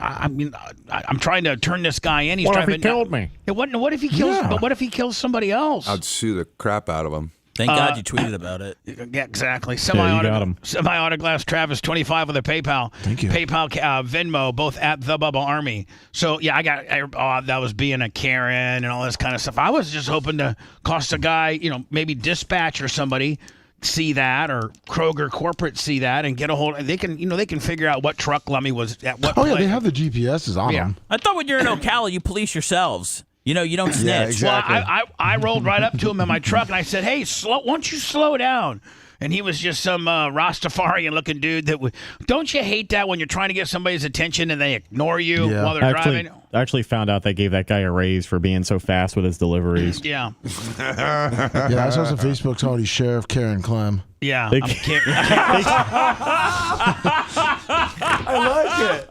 I mean, I'm trying to turn this guy in. He's what trying if he killed me? What if he kills? Yeah. But what if he kills somebody else? I'd sue the crap out of him. Thank God you tweeted about it. Yeah, exactly. Semi-autoglass Travis 25 with a PayPal. Thank you. PayPal, Venmo, both at the Bubba Army. So yeah, that was being a Karen and all this kind of stuff. I was just hoping to cost a guy, maybe Dispatch or somebody see that, or Kroger corporate see that and get a hold. They can figure out what truck Lummy was at what. Oh yeah, they have the GPSs on them. I thought when you're in Ocala, you police yourselves. You don't snitch. Yeah, exactly. Well, I rolled right up to him in my truck and I said, "Hey, why don't you slow down?" And he was just some Rastafarian-looking dude don't you hate that when you're trying to get somebody's attention and they ignore you while they're driving? I actually found out they gave that guy a raise for being so fast with his deliveries. Yeah. Yeah, I saw some Facebook somebody Sheriff Karen Clem. Yeah. They- I like it.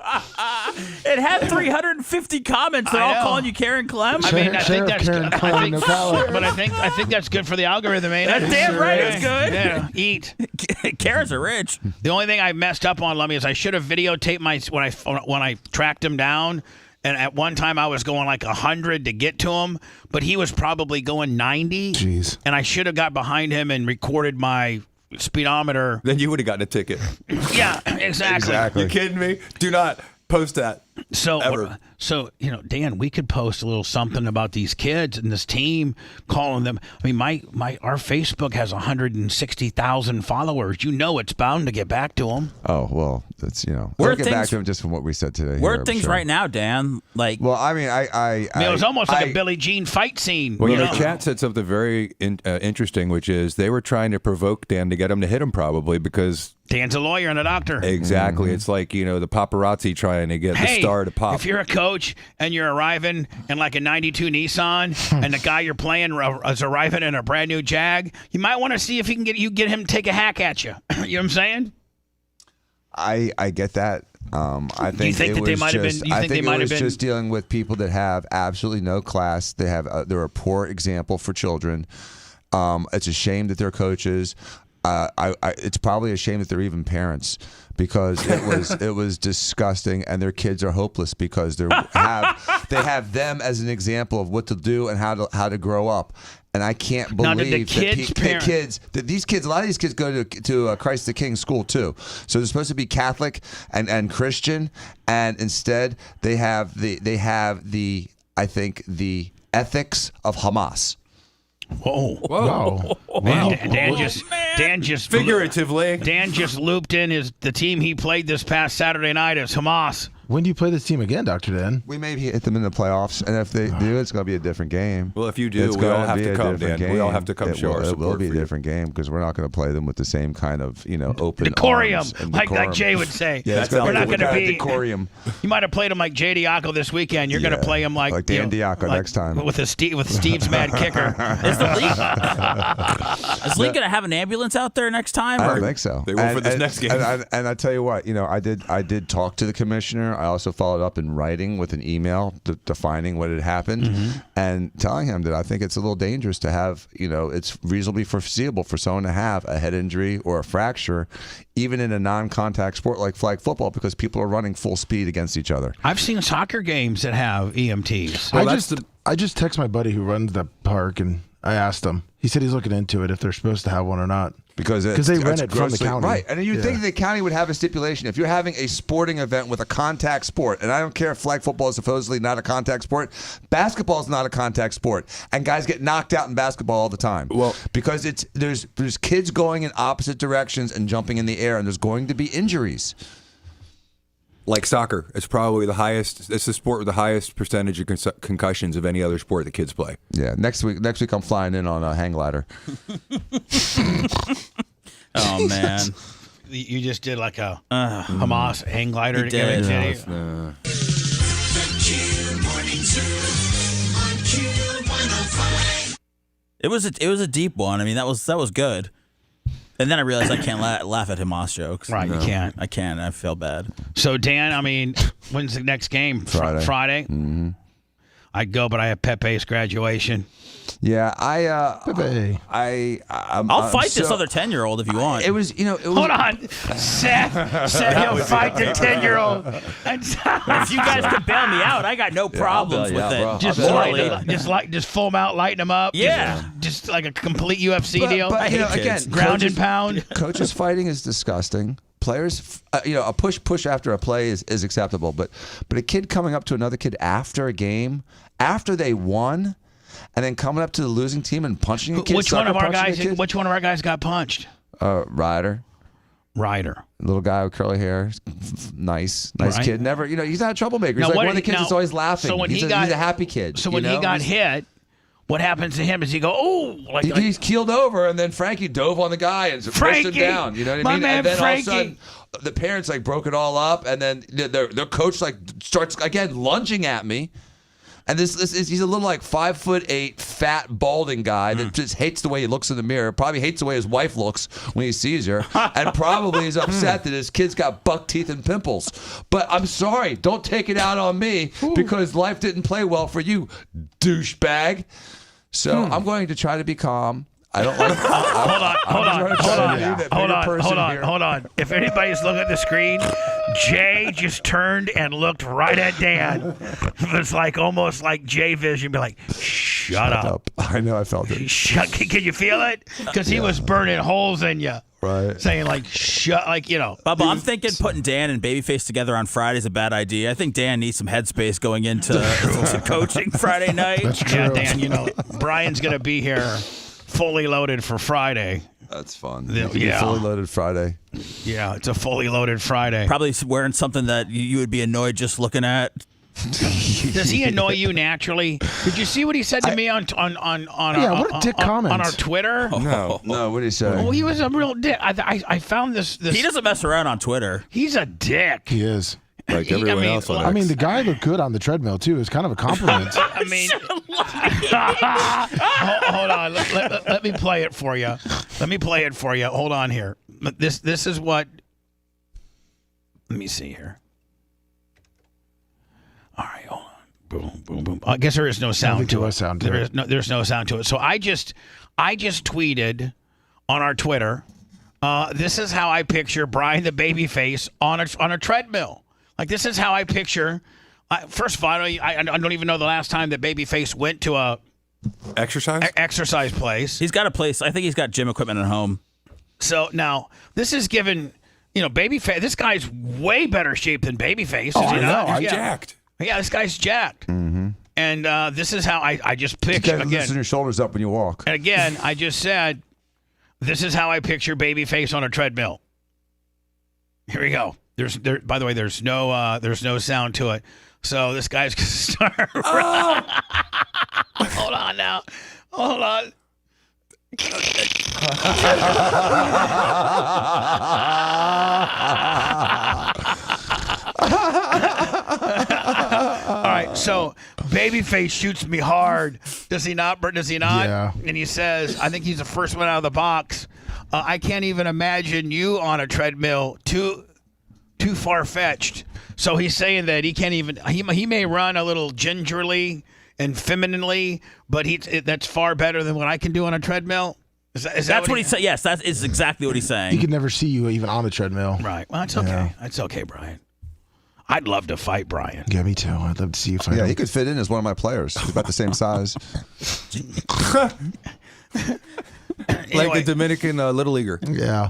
It had 350 comments. They're all calling you Karen Clem. I mean, I think that's Karen good. Clem, no problem. But I think that's good for the algorithm, ain't it? That's damn right it's good. Yeah, eat. Karens are rich. The only thing I messed up on, Lummy, is I should have videotaped when I tracked him down. And at one time I was going like 100 to get to him, but he was probably going 90. Jeez. And I should have got behind him and recorded my speedometer. Then you would have gotten a ticket. Yeah, exactly. You kidding me? Do not post that. So, Dan, we could post a little something about these kids and this team, calling them. I mean, our Facebook has 160,000 followers. It's bound to get back to them. Oh well, that's we'll get back to him just from what we said today. Where are things right now, Dan? Like, well, I mean, it was almost like a Billie Jean fight scene. Well, the chat said something very interesting, which is they were trying to provoke Dan to get him to hit him, probably because Dan's a lawyer and a doctor. Exactly. It's like, the paparazzi trying to get the star to pop. If you're a coach and you're arriving in like a 92 Nissan and the guy you're playing is arriving in a brand new Jag, you might want to see if you can get him to take a hack at you. You know what I'm saying? I get that. I think Do you think that they might have been? You think they might have been just dealing with people that have absolutely no class. They're a poor example for children. It's a shame that they're coaches. It's probably a shame that they're even parents, because it was disgusting, and their kids are hopeless because they have them as an example of what to do and how to grow up. And I can't believe that these kids, a lot of these kids go to Christ the King school too. So they're supposed to be Catholic and Christian, and instead they have the I think the ethics of Hamas. Whoa! Whoa! Dan just figuratively. Dan just looped in the team he played this past Saturday night as Hamas. When do you play this team again, Dr. Dan? We may hit them in the playoffs, and if they do, it's going to be a different game. Well, if you do, we all have to come, Dan. We all have to come show our support. It will be a different game because we're not going to play them with the same kind of open decorum, arms and like Jay would say. Yeah, we're not going to be decorum. You might have played him like Jay Diaco this weekend. You're going to play him like Dan Diaco next time with Steve's mad kicker. Is the league Is Lee gonna have an ambulance out there next time? I or- don't think so. They will for this next game. And I tell you what, I did talk to the commissioner. I also followed up in writing with an email defining what had happened and telling him that I think it's a little dangerous to have, it's reasonably foreseeable for someone to have a head injury or a fracture, even in a non-contact sport like flag football, because people are running full speed against each other. I've seen soccer games that have EMTs. I just text my buddy who runs the park, and I asked him. He said he's looking into it if they're supposed to have one or not. Because they rent it from the county. Right. And you'd think the county would have a stipulation. If you're having a sporting event with a contact sport, and I don't care if flag football is supposedly not a contact sport, basketball is not a contact sport. And guys get knocked out in basketball all the time. Well, because there's kids going in opposite directions and jumping in the air, and there's going to be injuries. Like soccer, it's probably the highest. It's the sport with the highest percentage of concussions of any other sport that kids play. Yeah, next week I'm flying in on a hang glider. Oh man, You just did like a Hamas hang glider. He did. Did he? The Q Morning Zoo on Q105. it was a deep one. I mean, that was good. And then I realized I can't laugh at Hamas jokes. Right, you can't. I can't. I feel bad. So Dan, I mean, when's the next game? Friday. Mm-hmm. I'd go, but I have Pepe's graduation. Yeah, Pepe. I'll fight this other 10-year-old if you want. It was, it was. Hold on, Seth, he'll fight the 10-year-old. If you guys can bail me out, I got no problems with it. Just full them out, lighten them up. Yeah. Just like a complete UFC deal. But, again, ground and pound. Coaches fighting is disgusting. Players, a push after a play is acceptable, but a kid coming up to another kid after a game, after they won, and then coming up to the losing team and punching a kid. Which one of our guys got punched? Ryder. Little guy with curly hair, nice right. Kid. Never, he's not a troublemaker. He's like one of the kids that's always laughing. So when he's a happy kid. So when he got hit, what happens to him? Does he go, he's keeled over, and then Frankie dove on the guy and pushed him down. You know what I mean? Man, and then Frankie. all of a sudden, the parents broke it all up, and then their coach starts again lunging at me. And this is he's a little 5'8", fat, balding guy that just hates the way he looks in the mirror. Probably hates the way his wife looks when he sees her, and probably is upset that his kid's got buck teeth and pimples. But I'm sorry, don't take it out on me because life didn't play well for you, douchebag. So I'm going to try to be calm. I don't like. Hold on. If anybody's looking at the screen, Jay just turned and looked right at Dan. It's almost like Jay vision, be like, "Shut up." I know, I felt it. Can you feel it? Because he was burning holes in you. Right. Saying shut, Bubba, I'm thinking putting Dan and Babyface together on Friday is a bad idea. I think Dan needs some headspace going into coaching Friday night. That's true. Yeah, Dan, Brian's going to be here fully loaded for Friday. That's fun. Yeah. Fully loaded Friday. Yeah, it's a fully loaded Friday. Probably wearing something that you would be annoyed just looking at. Does he annoy you naturally? Did you see what he said to me on what a dick comment on our Twitter? No, what did he say? Oh, he was a real dick. I found this. He doesn't mess around on Twitter. He's a dick. He is. Like everyone else on X. I mean, the guy looked good on the treadmill too. It's kind of a compliment. I mean, hold on. Let me play it for you. Hold on here. This is what. Let me see here. All right, hold on. Boom, boom, boom. I guess there is no sound to it. There's no sound to it. So I just tweeted on our Twitter. This is how I picture Brian the Babyface on a treadmill. This is how I picture. First of all, I don't even know the last time that Babyface went to a exercise place. He's got a place. I think he's got gym equipment at home. So now this is given. Babyface. This guy's way better shape than Babyface. Oh, I know. I'm jacked. Yeah, this guy's jacked. Mm-hmm. And this is how I just picture again. Loosen your shoulders up when you walk. And again, I just said, this is how I picture Babyface on a treadmill. Here we go. By the way, there's no sound to it. So this guy's gonna start. Hold on now. Hold on. All right, so Babyface shoots me hard. Does he not? Does he not? Yeah. And he says, I think he's the first one out of the box. I can't even imagine you on a treadmill. Too far-fetched. So he's saying that he can't even. He may run a little gingerly and femininely, but that's far better than what I can do on a treadmill. That's what he said. Yes, that is exactly what he's saying. He could never see you even on the treadmill. Right. Well, it's okay. It's okay, Brian. I'd love to fight Brian. Yeah, me too. I'd love to see you fight. Yeah, him. he could fit in as one of my players. He's about the same size. Like a Dominican little leaguer. Yeah.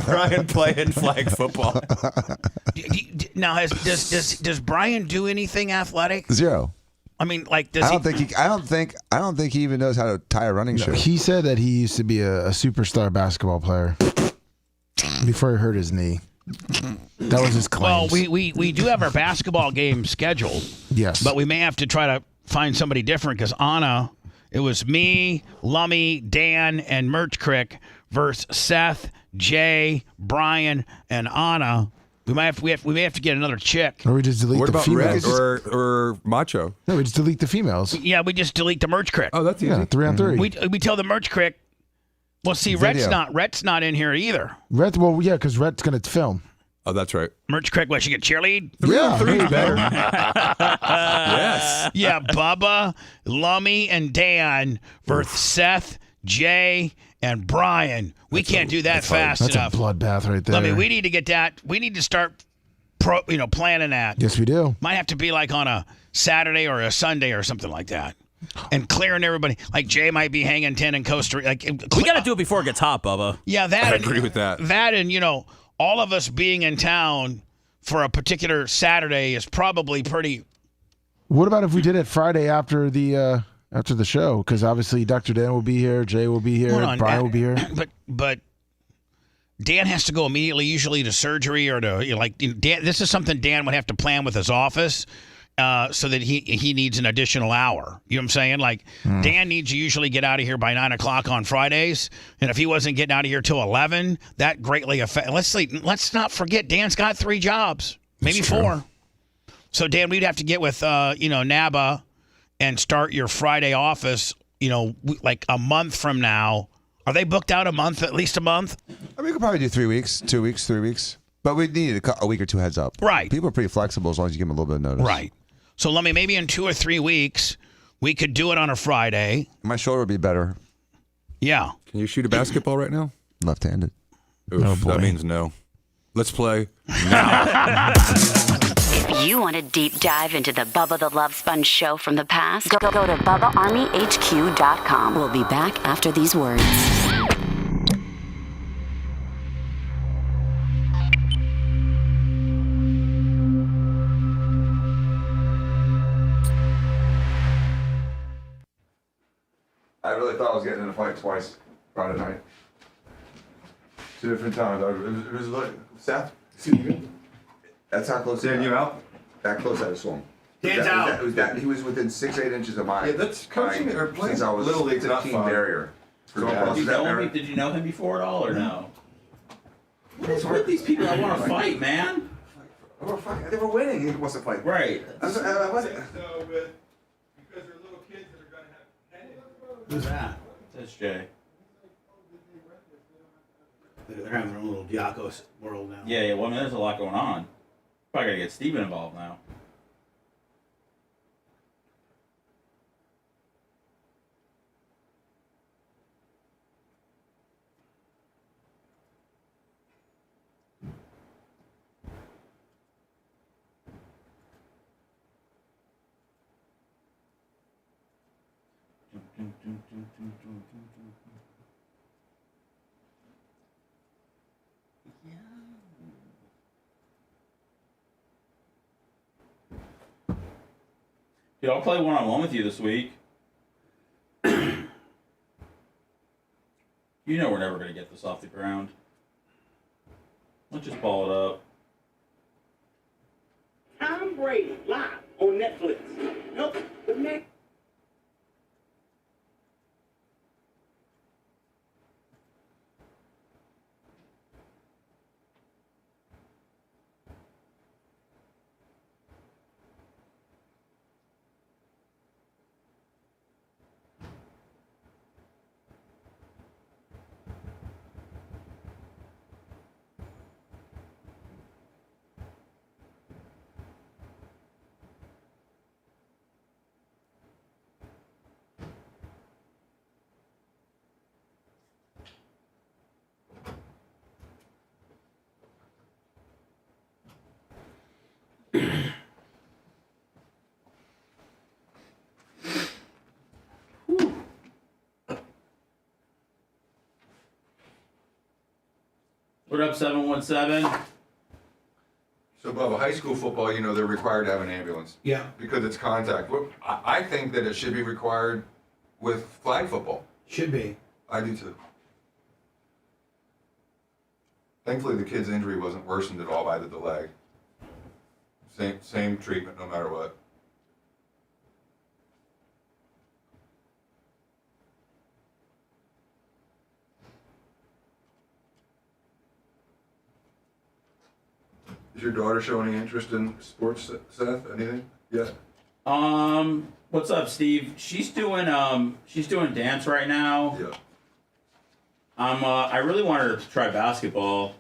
Brian playing flag football. Now, does Brian do anything athletic? Zero. I mean, like, does I don't think he even knows how to tie a running shoe. He said that he used to be a superstar basketball player before he hurt his knee. That was his claims. Well, we do have our basketball game scheduled. Yes. But we may have to try to find somebody different because Anna, it was me, Lummy, Dan, and Merch Crick versus Seth, Jay, Brian, and Anna. We may have to get another chick. Or we just delete What the about females. Red or Macho? No, we just delete the females. Yeah, we just delete the Merch Crick. Oh, that's easy. Yeah, 3-on-3. We tell the Merch Crick. Well, see, Video. Rhett's not in here either. Rhett, well, yeah, because Rhett's going to film. Oh, that's right. Merch Crick, what, she get cheerlead? Yeah, Three hey, better. Yes. Yeah, Bubba, Lummy, and Dan versus Seth, Jay, and Brian. We can't do that fast That's enough. a bloodbath right there. Lummy, we need to get that. We need to start planning that. Yes, we do. Might have to be like on a Saturday or a Sunday or something like that. And clearing everybody. Like Jay might be hanging 10 in Costa Rica. Like, We got to do it before it gets hot, Bubba. yeah, that. I agree with that. That and, all of us being in town for a particular Saturday is probably pretty. What about if we did it Friday after the show? Because obviously Dr. Dan will be here, Jay will be here, Hold on, Brian will be here. But Dan has to go immediately, usually to surgery or to Dan. This is something Dan would have to plan with his office, so that he needs an additional hour. You know what I'm saying? Like Dan needs to usually get out of here by 9:00 on Fridays, and if he wasn't getting out of here till 11, that greatly affect. Let's not forget Dan's got 3 jobs, maybe 4. So Dan, we'd have to get with NABA and start your Friday office. Like a month from now. Are they booked out a month? At least a month? I mean, we could probably do 3 weeks, 2 weeks, 3 weeks. But we need a week or 2 heads up. Right. People are pretty flexible as long as you give them a little bit of notice. Right. So let me maybe in 2 or 3 weeks we could do it on a Friday. My shoulder would be better. Yeah. Can you shoot a basketball right now? Left-handed. Oof, that means no. Let's play. If you want a deep dive into the Bubba the Love Sponge show from the past, go to BubbaArmyHQ.com. We'll be back after these words. I really thought I was getting in a fight twice Friday night. 2 different times. It was like, Seth, see you? That's how close. Dan, you out? That close I swung. Dan's out. He was within 6-8 inches of mine. Yeah, that's coaching or playing since I was Little League's not 15 fun. barrier. Did you know him before at all or no? What is with these people that want to fight, man? They were winning. He wants to fight. Right. I wasn't. Who's that? That's Jay. They're having their own little Diakos world now. Yeah, well, I mean, there's a lot going on. Probably gotta get Steven involved now. Dude, I'll play one-on-one with you this week. You know we're never going to get this off the ground. Let's just ball it up. Tom Brady live on Netflix. Nope, the man. What up, 717? So, Bubba, high school football, you know, they're required to have an ambulance. Yeah. Because it's contact. I think that it should be required with flag football. Should be. I do too. Thankfully, the kid's injury wasn't worsened at all by the delay. Same treatment, no matter what. Is your daughter showing any interest in sports, Seth? Anything? Yeah. What's up, Steve? She's doing dance right now. Yeah. I really want her to try basketball.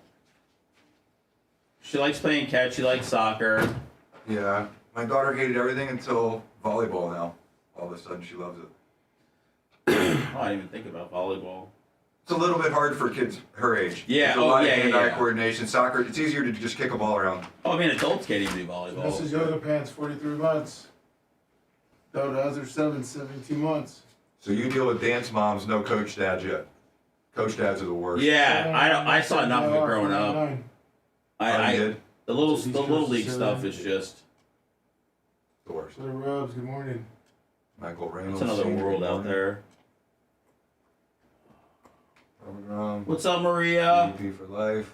She likes playing catch. She likes soccer. Yeah. My daughter hated everything until volleyball now. All of a sudden, she loves it. Oh, I didn't even think about volleyball. It's a little bit hard for kids her age. Yeah, There's a lot of yeah, hand-eye yeah. coordination. Soccer, it's easier to just kick a ball around. Oh, I mean, adults can't even do volleyball. This is yoga pants, 43 months. Daughter has her 17 months. So you deal with dance moms, no coach dads yet. Coach dads are the worst. Yeah, I saw enough of it growing up. I did. The little league stuff is just the worst. Little Rubs, good morning. Michael Reynolds. it's another Senior, world good out morning. there. Robert Grom. What's up, Maria? MVP for life.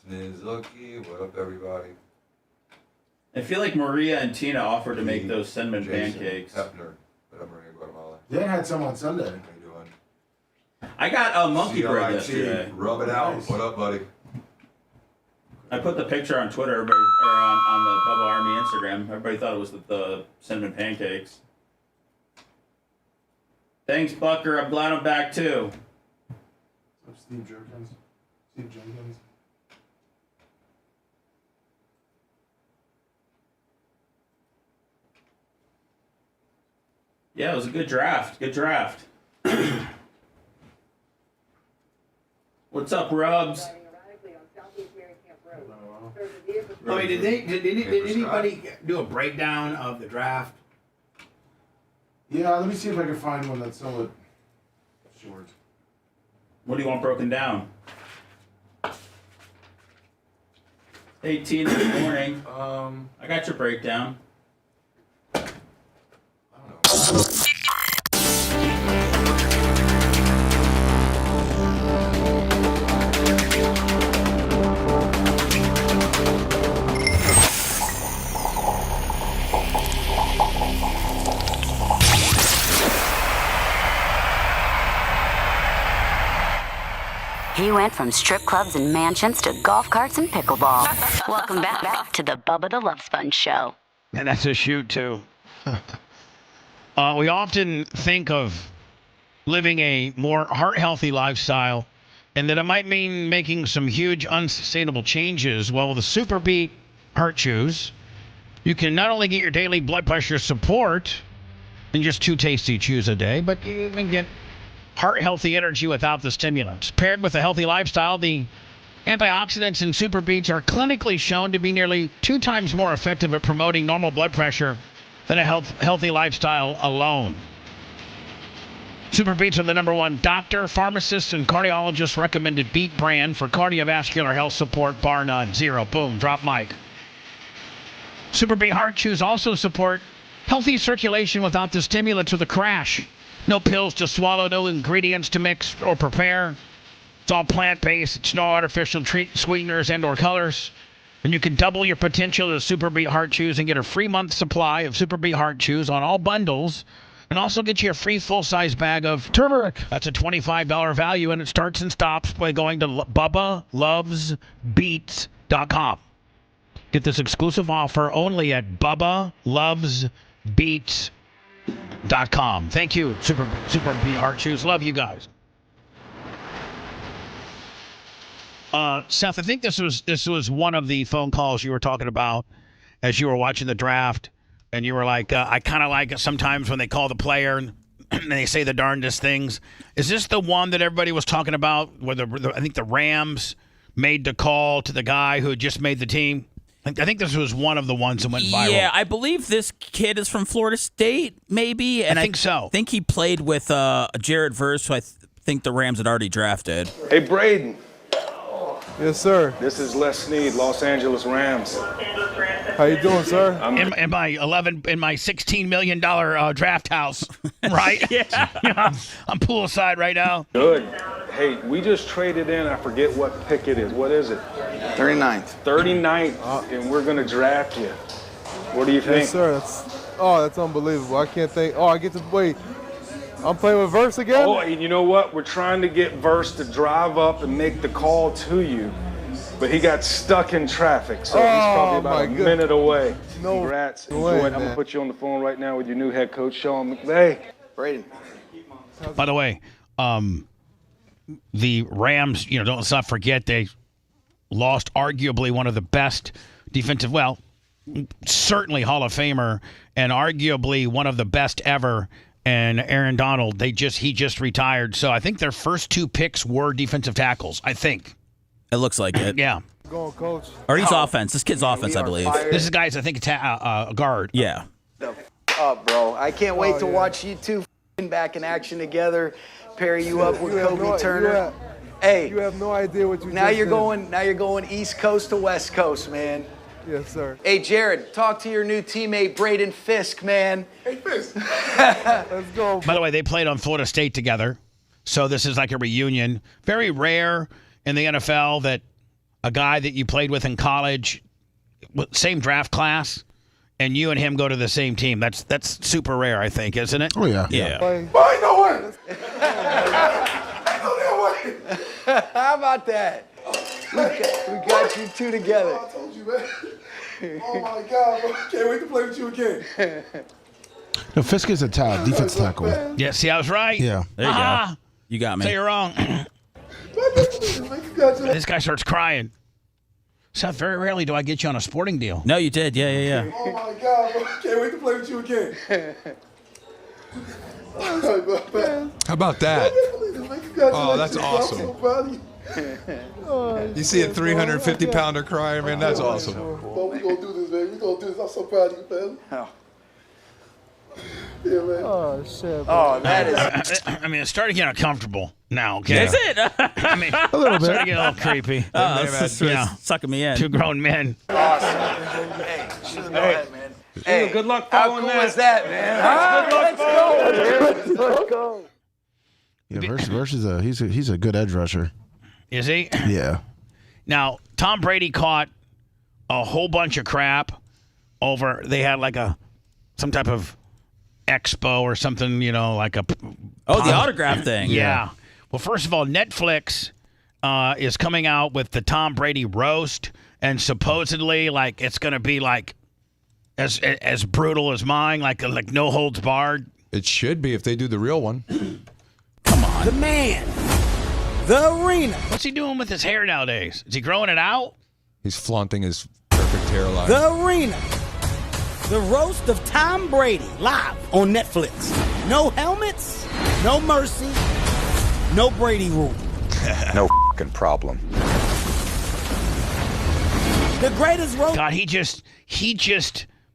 Snizuki. What up, everybody? I feel like Maria and Tina offered to make those cinnamon Jason pancakes. Hefner. What up, Maria, Guatemala? Dan had some on Sunday. How you doing? I got a monkey bread CLIT. yesterday. Rub it out. Nice. What up, buddy? I put the picture on Twitter, everybody, or on the Bubba Army Instagram. Everybody thought it was the cinnamon pancakes. Thanks, Bucker. I'm glad I'm back too. What's up, Steve Jenkins? Steve Jenkins. Yeah, it was a good draft. Good draft. What's up, Rubs? I mean, did anybody do a breakdown of the draft? Yeah, let me see if I can find one that's somewhat short. What do you want broken down? 18 in the morning. I got your breakdown. He went from strip clubs and mansions to golf carts and pickleball. Welcome back to the Bubba the Love Sponge Show. And that's a shoot, too. We often think of living a more heart-healthy lifestyle, and that it might mean making some huge unsustainable changes. Well, the Super Beat Heart Chews, you can not only get your daily blood pressure support in just 2 tasty chews a day, but you can get heart-healthy energy without the stimulants. Paired with a healthy lifestyle, the antioxidants in Super Beets are clinically shown to be nearly 2 times more effective at promoting normal blood pressure than a healthy lifestyle alone. Super Beets are the #1 doctor, pharmacist, and cardiologist recommended beet brand for cardiovascular health support, bar none. Zero. Boom. Drop mic. Super Beet Heart Chews also support healthy circulation without the stimulants or the crash. No pills to swallow, no ingredients to mix or prepare. It's all plant-based. It's no artificial sweeteners and or colors. And you can double your potential of Super Beet Heart Chews and get a free month supply of Super Beet Heart Chews on all bundles. And also get you a free full-size bag of turmeric. That's a $25 value, and it starts and stops by going to BubbaLovesBeats.com. Get this exclusive offer only at BubbaLovesBeats.com. Thank you, Super Beet Heart Chews. Love you guys. Seth, I think this was one of the phone calls you were talking about as you were watching the draft, and you were like, I kind of like it sometimes when they call the player and they say the darndest things. Is this the one that everybody was talking about, where I think the Rams made the call to the guy who had just made the team? I think this was one of the ones that went viral. Yeah, I believe this kid is from Florida State, maybe. And I think so. I think he played with Jared Verse, who I think the Rams had already drafted. Hey, Braden. Yes, sir. This is Les Snead, Los Angeles Rams. How you doing, sir? In my $16 million draft house, right? Yeah. I'm poolside right now. Good. Hey, we just traded in, I forget what pick it is. What is it? 39th. 39th, and we're going to draft you. What do you think? Yes, sir. That's unbelievable. I can't think. Oh, I get to wait. I'm playing with Verse again? Oh, and you know what? We're trying to get Verse to drive up and make the call to you, but he got stuck in traffic, so he's probably about a minute away. No Congrats. way, Enjoy it. I'm going man. to put you on the phone right now with your new head coach, Sean McVay. Braden. By the way, the Rams, let's not forget they lost arguably one of the best defensive, well, certainly Hall of Famer, and arguably one of the best ever. And Aaron Donald, he just retired. So I think their first two picks were defensive tackles. I think it looks like it. Yeah. Go on, coach. Or he's offense. This kid's offense, I believe. This is guys, I think, a guard. Yeah. Up, bro. I can't wait to watch you two back in action together. Pair you up with Kobe Turner. Hey, you have no idea what you now just you're did. going. Now you're going East Coast to West Coast, man. Yes, sir. Hey, Jared, talk to your new teammate Braden Fisk, man. Hey, Fisk. Let's go. By the way, they played on Florida State together. So this is like a reunion. Very rare in the NFL that a guy that you played with in college, same draft class, and you and him go to the same team. That's super rare, I think, isn't it? Oh, yeah. Yeah. Why no way? How about that? We got you two together. I told you, man. Oh my God, bro. Can't wait to play with you again. No, Fisk is a defense tackle. Yeah, see, I was right. Yeah. There you go. You got me. So you're wrong. This guy starts crying. Seth, very rarely do I get you on a sporting deal. No, you did. Yeah. Oh my God, bro. Can't wait to play with you again. How about that? Oh, that's awesome. I'm so proud of you. You see a 350-pounder crying, man? That's awesome. Well, we gonna do this, man. We gonna do this. I'm so proud of you, man. Oh. Yeah, man. Oh, shit. Oh, that is. I mean, it's starting to get uncomfortable now, okay? Is it? I mean, A little it's starting to bit. get a little creepy. It's sucking me in. Two grown men. Awesome. Hey, should know that, man. Hey, good luck how following cool that. is that, man? Let's go. Yeah, Verse is he's a good edge rusher. Is he? Yeah. Now, Tom Brady caught a whole bunch of crap over. They had like some type of expo or something, like a. Oh, the autograph thing. Yeah. Well, first of all, Netflix is coming out with the Tom Brady roast, and supposedly, like, it's going to be like as brutal as mine, like no holds barred. It should be if they do the real one. Come on. The man. The arena. What's he doing with his hair nowadays? Is he growing it out? He's flaunting his perfect hairline. The arena. The roast of Tom Brady live on Netflix. No helmets, no mercy, no Brady rule. No fucking problem. The greatest roast. God, he just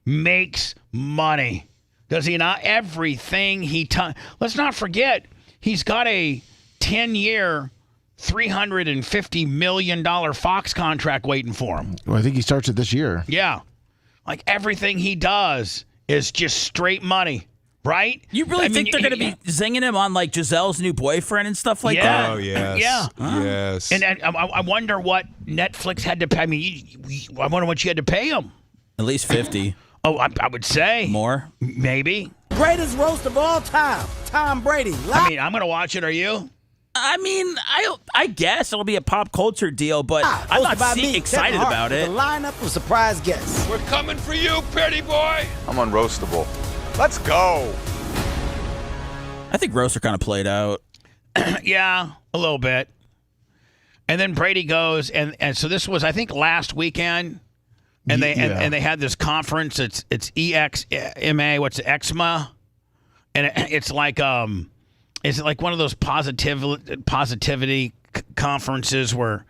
makes money. Does he not? Everything let's not forget, he's got a 10-year, $350 million Fox contract waiting for him. Well, I think he starts it this year. Yeah. Like everything he does is just straight money, right? You really think they're going to be zinging him on like Giselle's new boyfriend and stuff like that? Oh, yes. Yeah. Yes. And I wonder what Netflix had to pay. I mean, I wonder what you had to pay him. At least 50. Oh, I would say. More? Maybe. Greatest roast of all time. Tom Brady. Live. I mean, I'm going to watch it. Are you? I mean, I guess it'll be a pop culture deal, but I'm Hosted by not me, excited Kevin Hart, about with it. A lineup of surprise guests. We're coming for you, pretty boy. I'm unroastable. Let's go. I think roasts are kind of played out. Yeah, a little bit. And then Brady goes, and so this was, I think, last weekend, and they had this conference. It's EXMA. What's it, EXMA? And it's like Is it like one of those positivity conferences where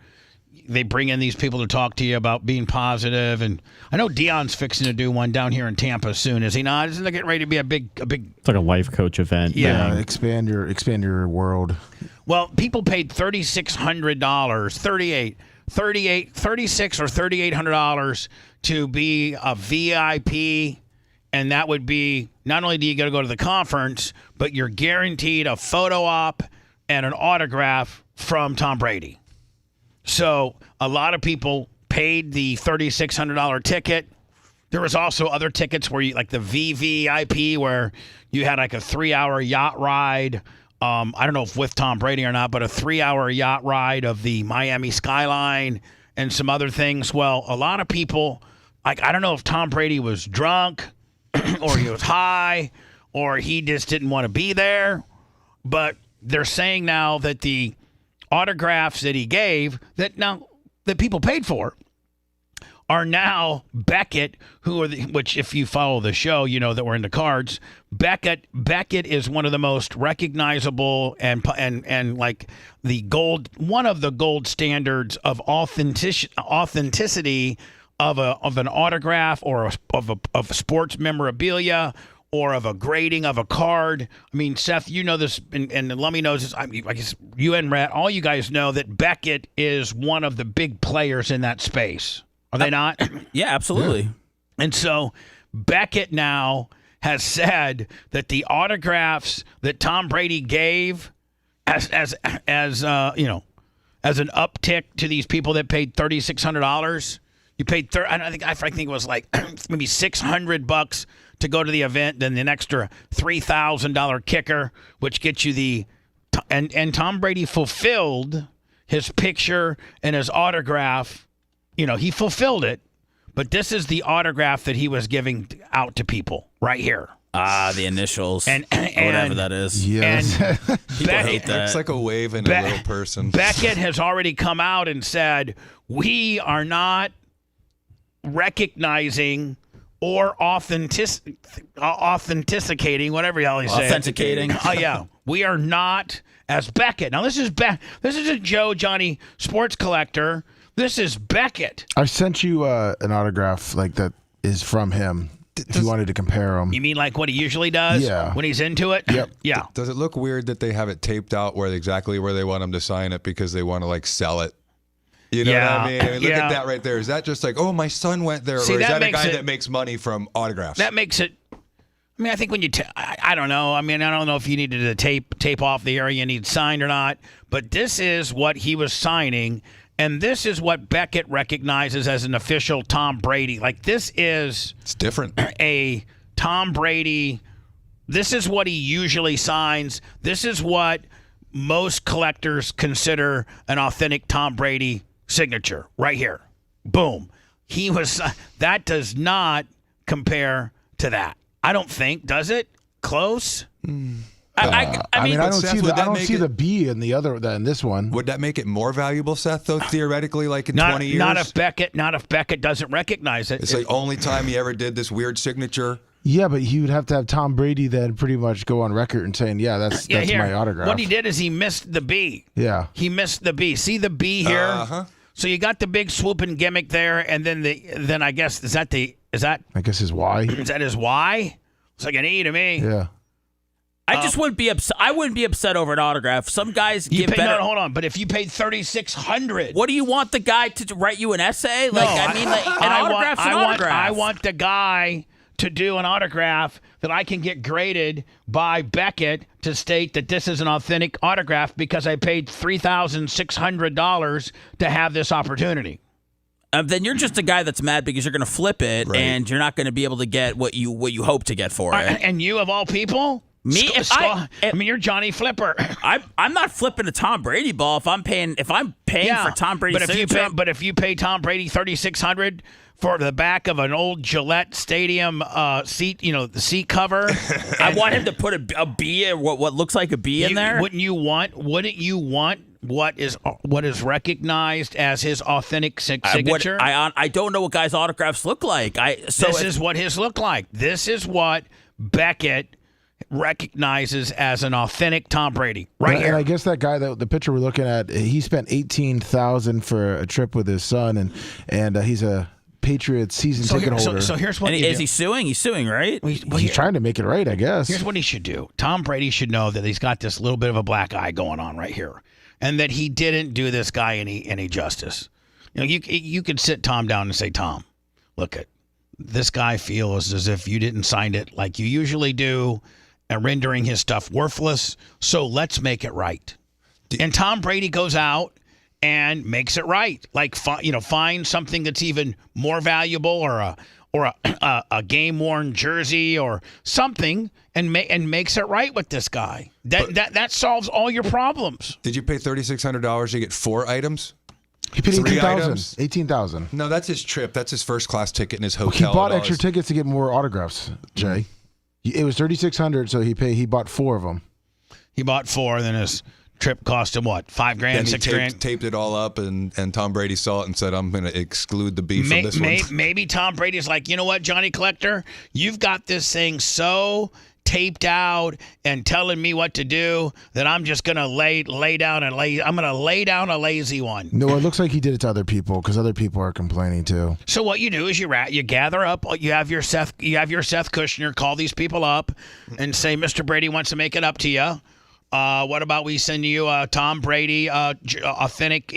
they bring in these people to talk to you about being positive? And I know Dion's fixing to do one down here in Tampa soon, is he not? Isn't it getting ready to be a big? It's like a life coach event. Yeah. Expand your world. Well, people paid $3,600, $36 or $3,800 to be a VIP, and that would be not only do you get to go to the conference, but you're guaranteed a photo op and an autograph from Tom Brady. So a lot of people paid the $3,600 ticket. There was also other tickets where you like the VVIP, where you had like a 3-hour yacht ride. I don't know if with Tom Brady or not, but a 3-hour yacht ride of the Miami skyline and some other things. Well, a lot of people, like, I don't know if Tom Brady was drunk or he was high or he just didn't want to be there, but they're saying now that the autographs that he gave that people paid for are now Beckett, which if you follow the show, you know that we're into cards. Beckett is one of the most recognizable and like one of the gold standards of authenticity of an autograph or of sports memorabilia or of a grading of a card. I mean, Seth, you know this, and Lummy knows this. I guess you and Rhett, all you guys know that Beckett is one of the big players in that space. Are they not? Yeah, absolutely. Yeah. And so Beckett now has said that the autographs that Tom Brady gave as you know, as an uptick to these people that paid $3,600, you paid I think it was like maybe $600 to go to the event, then an extra $3,000 kicker, which gets you and Tom Brady fulfilled his picture and his autograph. You know, he fulfilled it, but this is the autograph that he was giving out to people right here. The initials, and whatever that is. Yes. And people hate that. Looks like a wave and a little person. Beckett has already come out and said, we are not recognizing or authenticating, whatever the hell he said. Authenticating. Oh, yeah. We are not as Beckett. Now, this is a Joe Johnny sports collector. This is Beckett. I sent you an autograph like that is from him. If you wanted to compare them. You mean like what he usually does? Yeah. When he's into it? Yep. Yeah. Does it look weird that they have it taped out exactly where they want him to sign it because they want to like sell it? You know what I mean? Look at that right there. Is that just like, oh, my son went there? See, or is that a guy that makes money from autographs? That makes it. I mean, I think when you, I don't know. I mean, I don't know if you needed to tape off the area you need signed or not. But this is what he was signing. And this is what Beckett recognizes as an official Tom Brady. Like, it's different. A Tom Brady, this is what he usually signs. This is what most collectors consider an authentic Tom Brady signature right here. Boom. That does not compare to that. I don't think, does it? Close? I don't see the B in the other than this one. Would that make it more valuable, Seth? Though theoretically, like in 20 years, not if Beckett doesn't recognize it. It's the only time he ever did this weird signature. Yeah, but he would have to have Tom Brady then pretty much go on record and saying, "Yeah, that's my autograph." What he did is he missed the B. Yeah, he missed the B. See the B here? Uh-huh. So you got the big swooping gimmick there, and then I guess is that his Y? Is that his Y? It's like an E to me. Yeah. I just wouldn't be upset. I wouldn't be upset over an autograph. Some guys give better. No, hold on. But if you paid $3,600, what do you want the guy to write you an essay? Like, no, I mean, like an autograph's an autograph. I want the guy to do an autograph that I can get graded by Beckett to state that this is an authentic autograph because I paid $3,600 to have this opportunity. Then you're just a guy that's mad because you're going to flip it and you're not going to be able to get what you hope to get for it. And you, of all people. Me, I mean, you're Johnny Flipper. I'm not flipping a Tom Brady ball if I'm paying for Tom Brady. But if you pay Tom Brady $3,600 for the back of an old Gillette Stadium seat, the seat cover, I want him to put a B, what looks like a B in there. Wouldn't you want what is recognized as his authentic signature? I don't know what guys' autographs look like. This is what his look like. This is what Beckett recognizes as an authentic Tom Brady right here. And I guess that guy, the picture we're looking at, he spent $18,000 for a trip with his son, and he's a Patriots season ticket holder. So here's what is he suing? He's suing, right? He's trying to make it right, I guess. Here's what he should do. Tom Brady should know that he's got this little bit of a black eye going on right here, and that he didn't do this guy any justice. You could sit Tom down and say, Tom, look at this guy feels as if you didn't sign it like you usually do, and rendering his stuff worthless. So let's make it right. And Tom Brady goes out and makes it right. Like, find something that's even more valuable, or a game-worn jersey or something, and makes it right with this guy. That solves all your problems. Did you pay $3,600 to get 4 items? He paid 3 $18,000. items? $18,000. No, that's his trip. That's his first class ticket in his hotel. He bought extra tickets to get more autographs, Jay. It was $3,600, so he bought 4 of them. He bought 4, then his trip cost him what? $5,000, Then he $6,000. taped it all up, and Tom Brady saw it and said, "I'm going to exclude the beef from this one." Maybe Tom Brady's like, you know what, Johnny Collector, you've got this thing so taped out and telling me what to do that I'm just going to lay down a lazy one. No, it looks like he did it to other people because other people are complaining too. So what you do is you gather up. You have your Seth Kushner call these people up and say, Mr. Brady wants to make it up to you. What about we send you a Tom Brady authentic,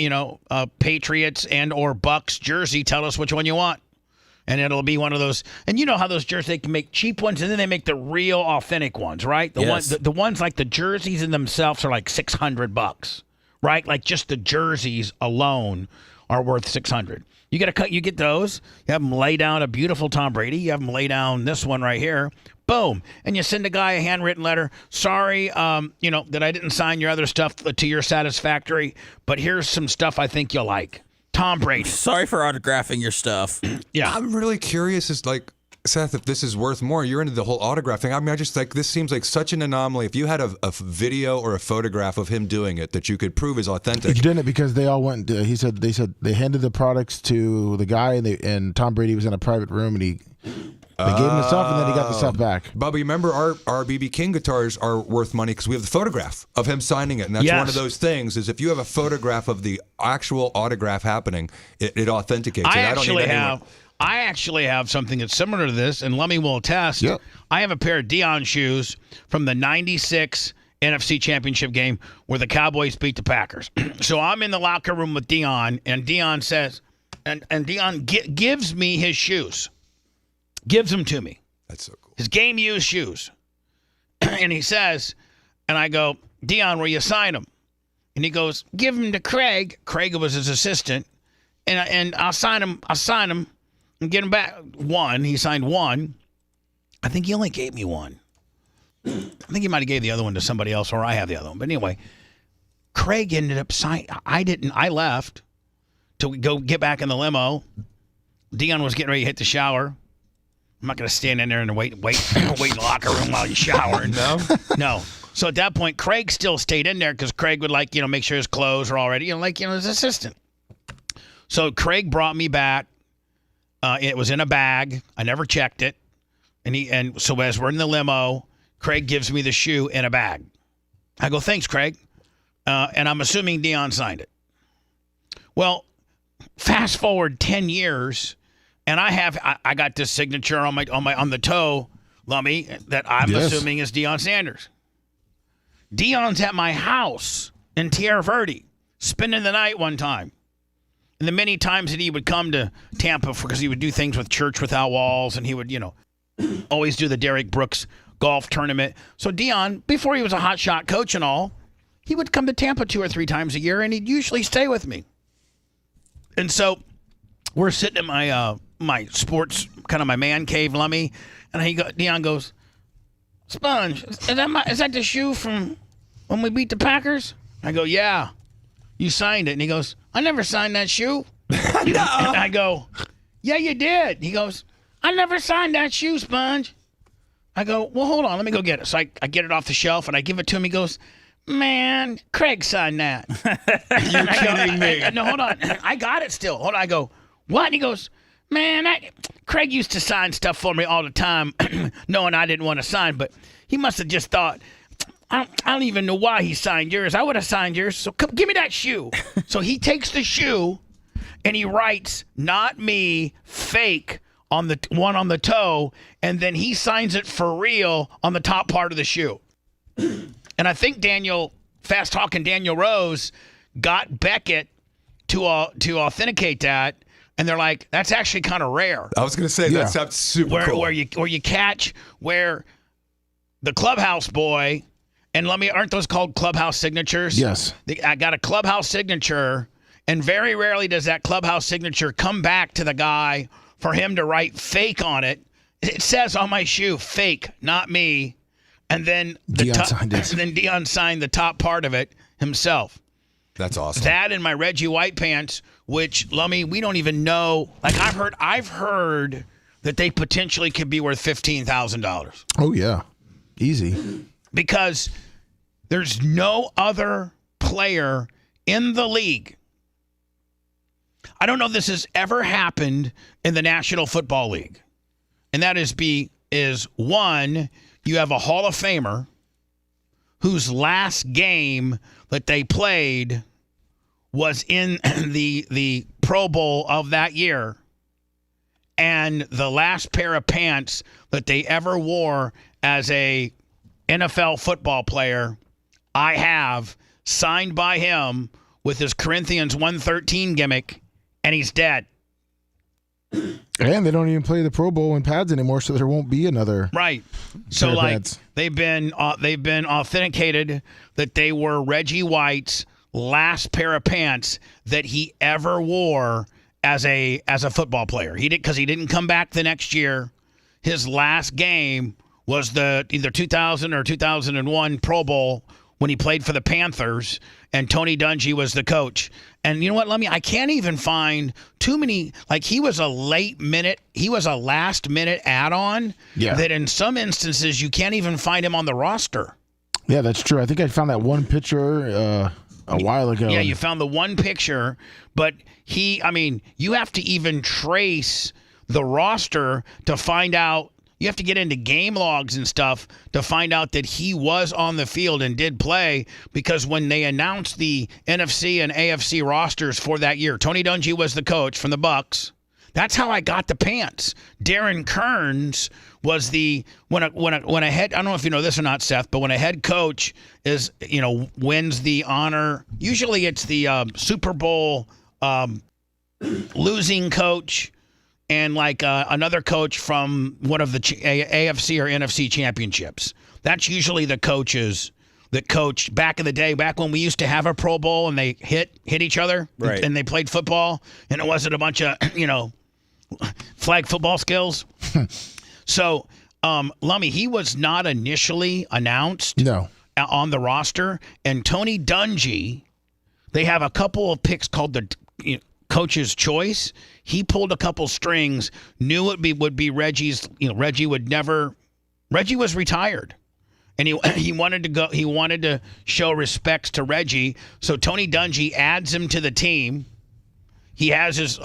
Patriots and or Bucks jersey? Tell us which one you want, and it'll be one of those. And you know how those jerseys, they can make cheap ones, and then they make the real authentic ones, right? The ones like the jerseys in themselves are like $600, right? Like just the jerseys alone are worth $600. You get those. You have them lay down a beautiful Tom Brady. You have them lay down this one right here. Boom. And you send a guy a handwritten letter. Sorry, that I didn't sign your other stuff to your satisfactory, but here's some stuff I think you'll like. Tom Brady. Sorry for autographing your stuff. Yeah. I'm really curious Seth, if this is worth more. You're into the whole autograph thing. I mean, I just this seems like such an anomaly. If you had a video or a photograph of him doing it that you could prove is authentic. He didn't because they all went. They said they handed the products to the guy, and Tom Brady was in a private room, and they gave him the stuff, and then he got the stuff back. Bubba, you remember our BB King guitars are worth money because we have the photograph of him signing it, and that's one of those things. Is if you have a photograph of the actual autograph happening, it authenticates it. I actually have something that's similar to this, and Lummy will attest. Yep. I have a pair of Deion shoes from the 96 NFC Championship game where the Cowboys beat the Packers. So I'm in the locker room with Deion, and Deion says, and Deion gives me his shoes. Gives them to me. That's so cool. His game-used shoes. And he says, and I go, Deion, will you sign them? And he goes, give them to Craig. Craig was his assistant. And I'll sign them. And get him back. One. He signed one. I think he only gave me one. I think he might have gave the other one to somebody else, or I have the other one. But anyway, Craig ended up signing. I didn't. I left to go get back in the limo. Deion was getting ready to hit the shower. I'm not going to stand in there and wait in the locker room while you shower. No. So at that point, Craig still stayed in there because Craig would make sure his clothes are all ready, his assistant. So Craig brought me back. It was in a bag. I never checked it. And so as we're in the limo, Craig gives me the shoe in a bag. I go, thanks, Craig. And I'm assuming Deion signed it. Well, fast forward 10 years, and I got this signature on the toe, Lummy, that I'm assuming is Deion Sanders. Deion's at my house in Tierra Verde, spending the night one time. And the many times that he would come to Tampa because he would do things with Church Without Walls, and he would, always do the Derek Brooks golf tournament. So Deion, before he was a hotshot coach and all, he would come to Tampa 2 or 3 times a year, and he'd usually stay with me. And so we're sitting in my sports, kind of my man cave, Lummy, and Deion goes, Sponge, is that the shoe from when we beat the Packers? I go, yeah. You signed it. And he goes, I never signed that shoe. No. And I go, yeah, you did. He goes, I never signed that shoe, Sponge. I go, well, hold on. Let me go get it. So I get it off the shelf, and I give it to him. He goes, man, Craig signed that. You're kidding me. No, hold on. I got it still. Hold on. I go, what? And he goes, man, Craig used to sign stuff for me all the time, knowing I didn't want to sign, but he must have just thought, I don't even know why he signed yours. I would have signed yours, so come, give me that shoe. So he takes the shoe, and he writes, not me, fake, on the one on the toe, and then he signs it for real on the top part of the shoe. And I think fast-talking Daniel Rose got Beckett to authenticate that, and they're like, that's actually kind of rare. I was going to say that sounds super cool. Where you catch where the clubhouse boy, and aren't those called clubhouse signatures? Yes. I got a clubhouse signature, and very rarely does that clubhouse signature come back to the guy for him to write fake on it. It says on my shoe, fake, not me. And then Dion signed the top part of it himself. That's awesome. That and my Reggie White pants, which, Lummy, we don't even know. Like, I've heard that they potentially could be worth $15,000. Oh, yeah. Easy. Because there's no other player in the league. I don't know if this has ever happened in the National Football League. And that is one, you have a Hall of Famer whose last game that they played was in the Pro Bowl of that year, and the last pair of pants that they ever wore as a NFL football player, I have signed by him with his Corinthians 113 gimmick, and he's dead. And they don't even play the Pro Bowl in pads anymore, so there won't be another. Right. So like pads. they've been authenticated that they were Reggie White's last pair of pants that he ever wore as a football player. He didn't come back the next year. His last game was the either 2000 or 2001 Pro Bowl when he played for the Panthers, and Tony Dungy was the coach. And you know what, Lummy? I can't even find too many. Like, he was a last minute add-on that in some instances you can't even find him on the roster. Yeah, that's true. I think I found that one picture a while ago. Yeah, you found the one picture, but you have to even trace the roster to find out. You have to get into game logs and stuff to find out that he was on the field and did play, because when they announced the NFC and AFC rosters for that year, Tony Dungy was the coach from the Bucs. That's how I got the pants. Darren Kearns was when a head, I don't know if you know this or not, Seth, but when a head coach wins the honor, usually it's the Super Bowl losing coach and another coach from one of the AFC or NFC championships. That's usually the coaches that coached back in the day, back when we used to have a Pro Bowl and they hit each other, right, and they played football, and it wasn't a bunch of flag football skills. So, Lummy, he was not initially announced on the roster, and Tony Dungy, they have a couple of picks called the coach's choice. He pulled a couple strings, knew it would be Reggie's. Reggie was retired, and he wanted to go. He wanted to show respects to Reggie, so Tony Dungy adds him to the team. He has his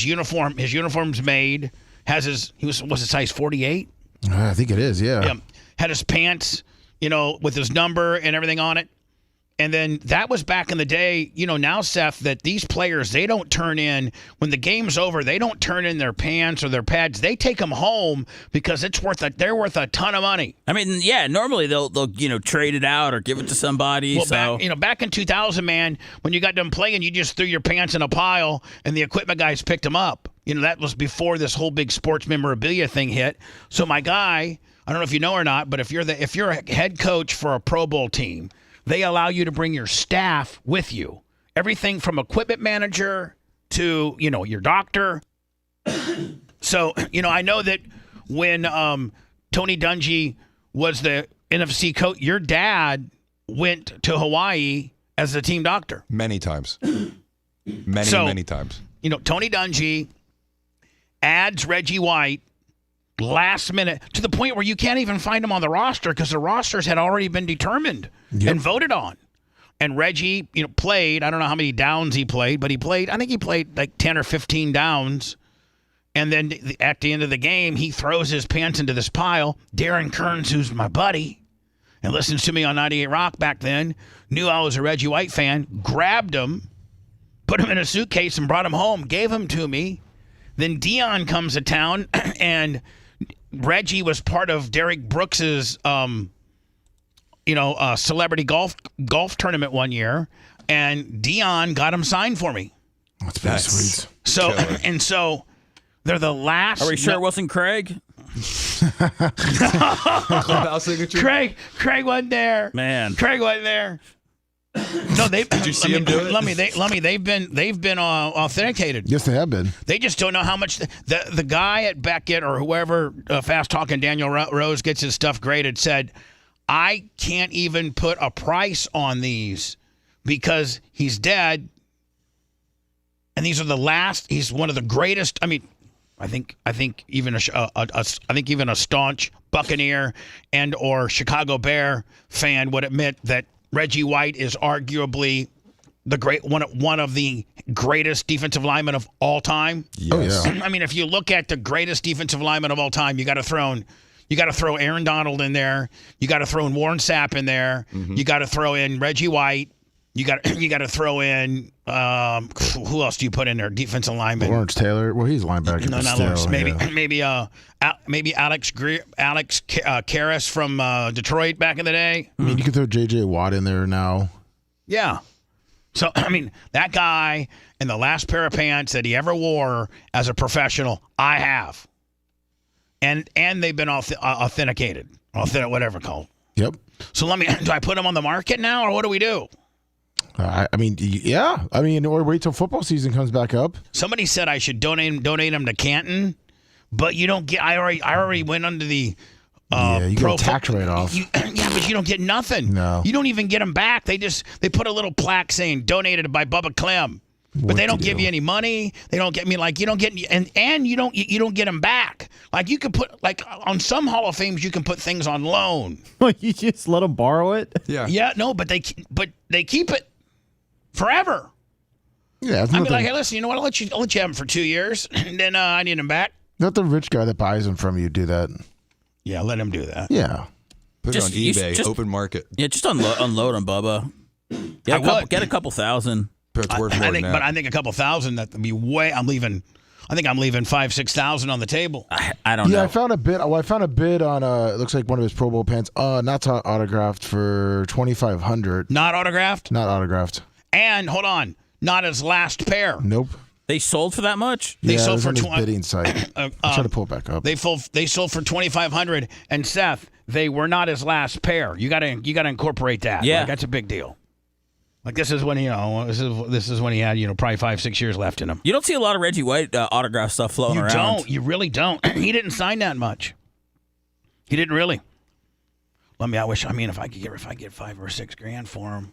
uniform. His uniform's made. Was it size 48? I think it is. Yeah. Had his pants, with his number and everything on it. And then that was back in the day, now, Seth, that these players, they don't turn in, when the game's over, they don't turn in their pants or their pads. They take them home because they're worth a ton of money. I mean, yeah, normally they'll trade it out or give it to somebody. Well, back in 2000, man, when you got done playing, you just threw your pants in a pile and the equipment guys picked them up. That was before this whole big sports memorabilia thing hit. So my guy, I don't know if you know or not, but if you're a head coach for a Pro Bowl team, they allow you to bring your staff with you. Everything from equipment manager to, your doctor. So, I know that when Tony Dungy was the NFC coach, your dad went to Hawaii as the team doctor. Many times. Many times. Tony Dungy adds Reggie White last minute to the point where you can't even find him on the roster because the rosters had already been determined and voted on. And Reggie, played, I don't know how many downs he played, but I think he played like 10 or 15 downs. And then at the end of the game, he throws his pants into this pile. Darren Kearns, who's my buddy and listens to me on 98 Rock back then, knew I was a Reggie White fan, grabbed him, put him in a suitcase and brought him home, gave him to me. Then Dion comes to town, and Reggie was part of Derek Brooks's, celebrity golf tournament one year, and Dion got him signed for me. That's pretty sweet. So and so, they're the last. Are we sure it wasn't Craig? Clubhouse signature. Craig wasn't there. Man, Craig wasn't there. No, they. Did you see him do it? Lummy, they've been authenticated. Yes, they have been. They just don't know how much the guy at Beckett or whoever fast talking Daniel Rose gets his stuff graded said, I can't even put a price on these because he's dead, and these are the last. He's one of the greatest. I mean, I think even a staunch Buccaneer and or Chicago Bear fan would admit that Reggie White is arguably the one of the greatest defensive linemen of all time. Yes. Oh, yeah. I mean, if you look at the greatest defensive lineman of all time, you got to throw Aaron Donald in there. You got to throw in Warren Sapp in there. Mm-hmm. You got to throw in Reggie White. You got to throw in who else do you put in there? Defensive lineman. Lawrence Taylor. Well, he's linebacker. No, not Lawrence. Maybe Alex Karras from Detroit back in the day. I mean, you could throw J.J. Watt in there now. Yeah. So I mean, that guy and the last pair of pants that he ever wore as a professional, I have, and they've been authenticated, whatever called. Yep. So do I put them on the market now, or what do we do? I mean, yeah. I mean, or wait till football season comes back up. Somebody said I should donate them to Canton, but you don't get. I already went under the. Yeah, you get a tax write-off. Yeah, but you don't get nothing. No. You don't even get them back. They put a little plaque saying donated by Bubba Clem. But they don't give you any money. They don't get me you don't get and you don't get them back. Like you can put on some Hall of Fames you can put things on loan. Like you just let them borrow it? Yeah. Yeah, no, but they keep it forever. Yeah, I mean, like, hey, listen, you know what? I'll let you have them for 2 years, and then I need them back. Let the rich guy that buys them from you do that. Yeah, let him do that. Yeah. Put it on eBay, open market. Yeah, just unload on Bubba. Get a couple thousand. But it's worth more than that. But I think a couple thousand that would be way. I think I'm leaving 5,000-6,000 on the table. I don't know. Yeah, I found a bid. Well, I found a bid on it looks like one of his Pro Bowl pants. Not autographed for $2,500. Not autographed. Not autographed. And hold on, not his last pair. Nope. They sold for that much? They sold for on his bidding site. I'll try to pull it back up. They sold for $2,500. And Seth, they were not his last pair. You gotta incorporate that. Yeah, like, that's a big deal. Like this is when this is when he had probably 5-6 years left in him. You don't see a lot of Reggie White autograph stuff floating around. You really don't. He didn't sign that much. He didn't really. If I get $5 or $6 grand for him.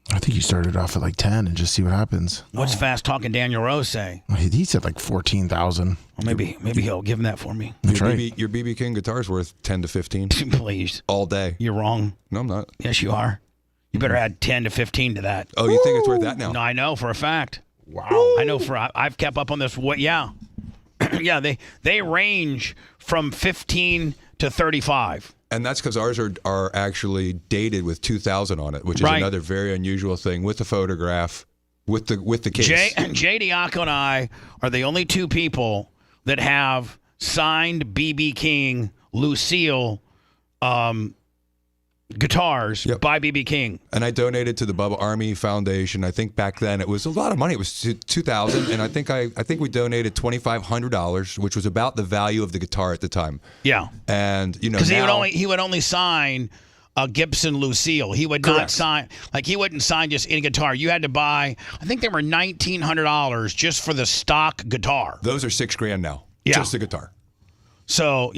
I think he started off at like 10 and just see what happens. What's fast talking Daniel Rose say? He said like 14,000. Well, maybe he'll give him that for me. That's right. Your BB King guitar's worth 10 to 15. Please. All day. You're wrong. No, I'm not. Yes, you are. You better add 10 to 15 to that. Oh, you think it's worth that now? No, I know for a fact. Wow. I know I've kept up on this. What? Yeah. Yeah, they range from 15 to 35. And that's because ours are actually dated with 2000 on it, which is another very unusual thing with the photograph, with the case. Jay Diaco and I are the only two people that have signed BB King Lucille guitars by BB King. And I donated to the Bubba Army Foundation. I think back then it was a lot of money. It was $2,000, and I think we donated $2,500, which was about the value of the guitar at the time. Yeah, and because he would only sign a Gibson Lucille. He would not sign he wouldn't sign just any guitar. You had to buy. I think they were $1,900 just for the stock guitar. Those are $6 grand now. Yeah. Just the guitar. So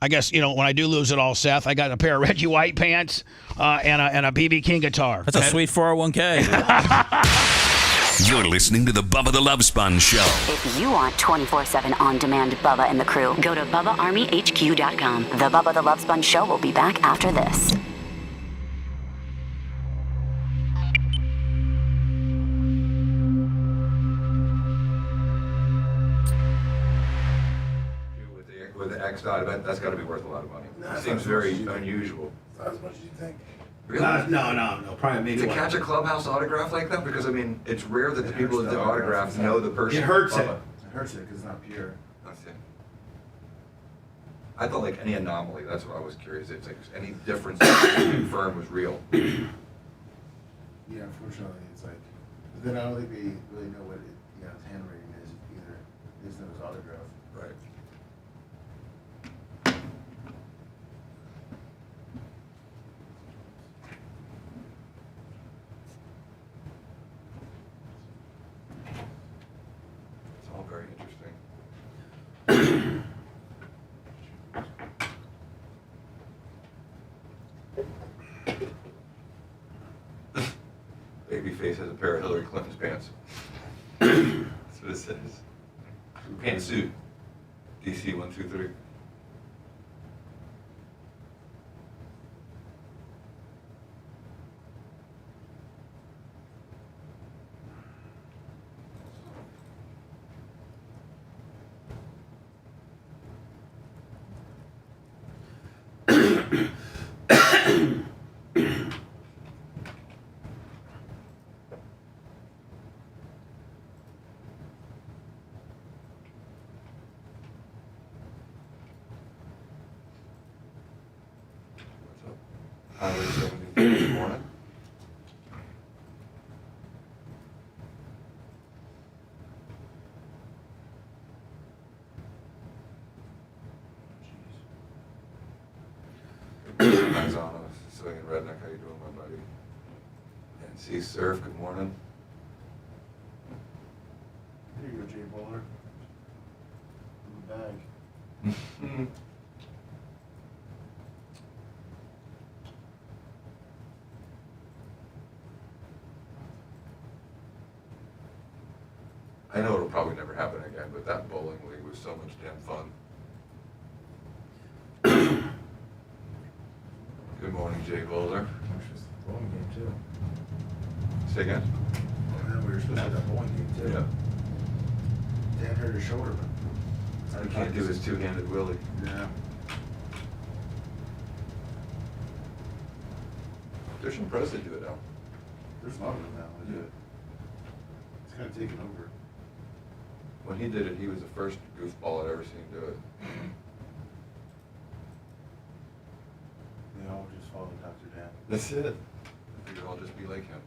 I guess, when I do lose it all, Seth, I got a pair of Reggie White pants and a BB King guitar. That's a sweet 401k. You're listening to the Bubba the Love Sponge Show. If you want 24/7 on-demand Bubba and the crew, go to BubbaArmyHQ.com. The Bubba the Love Sponge Show will be back after this. With the X-Dot event, that's got to be worth a lot of money. It seems very unusual. Not as much as you think. Really? No. Probably maybe to catch a clubhouse autograph like that, because it's rare that the people that do autographs know the person. It hurts it. It hurts it because it's not pure. That's it. I thought like any anomaly. That's what I was curious. It's like any difference that you confirm was real. Yeah, unfortunately, it's like. But then I don't think they really know what Yeah, his handwriting is either his or his autograph. Right. It's all very interesting. Babyface has a pair of Hillary Clinton's pants. That's what it says. Pantsuit. DC 123. Highway 73 this morning. Eyes on a civilian redneck. How you doing, my buddy? NC Surf, good morning. Here you go, Jay Bowler. In the bag. I know it'll probably never happen again, but that bowling league was so much damn fun. Good morning, Jay Bowler. Bowling game too. Say again? And then we were supposed to have that bowling game too. Yeah. Dan hurt his shoulder, but He can't do his two-handed Willie. yeah. There's some pros that do it now. There's a lot of them now. Yeah. It's kind of taken over. When he did it, he was the first goofball I'd ever seen do it. They all just follow Dr. Dan. That's it. I figured I'll just be like him.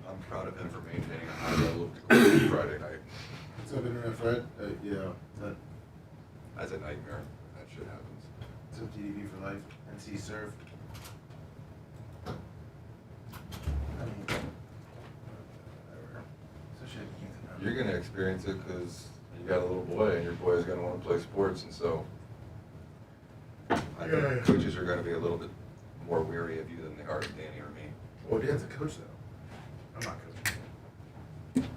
I'm proud of him for maintaining a high level of decorum Friday night. What's up, Internet Fred? Yeah, That's a nightmare. That shit happens. what's up, TDP for life? NC Surf. I mean, whatever. So shit, you can't You're gonna experience it because you got a little boy, and your boy is gonna want to play sports, and so I think coaches are gonna be a little bit more weary of you than they are of Danny or me. Well, Dan's a coach though. I'm not coaching.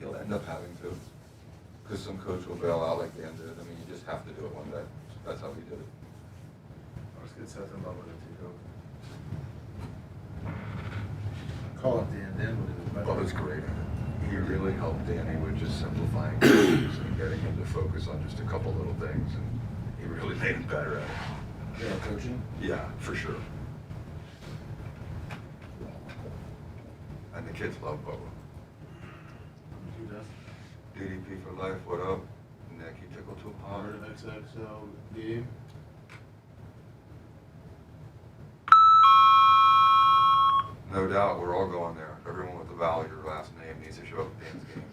You'll end up having to, because some coach will bail out like Dan did. I mean, you just have to do it one day. That's how he did it. I was good Seth and Bubba to take over. Call up Dan. Dan would do it. Bubba's great. He really helped Danny with just simplifying things and getting him to focus on just a couple little things, and he really made him better at it. Yeah, coaching? Yeah, for sure. And the kids love Bubba. Who does? DDP for life, what up? Nick, you tickle too hard. Heard of XXL game? No doubt, we're all going there. Everyone with a vowel, your last name needs to show up at Dan's game.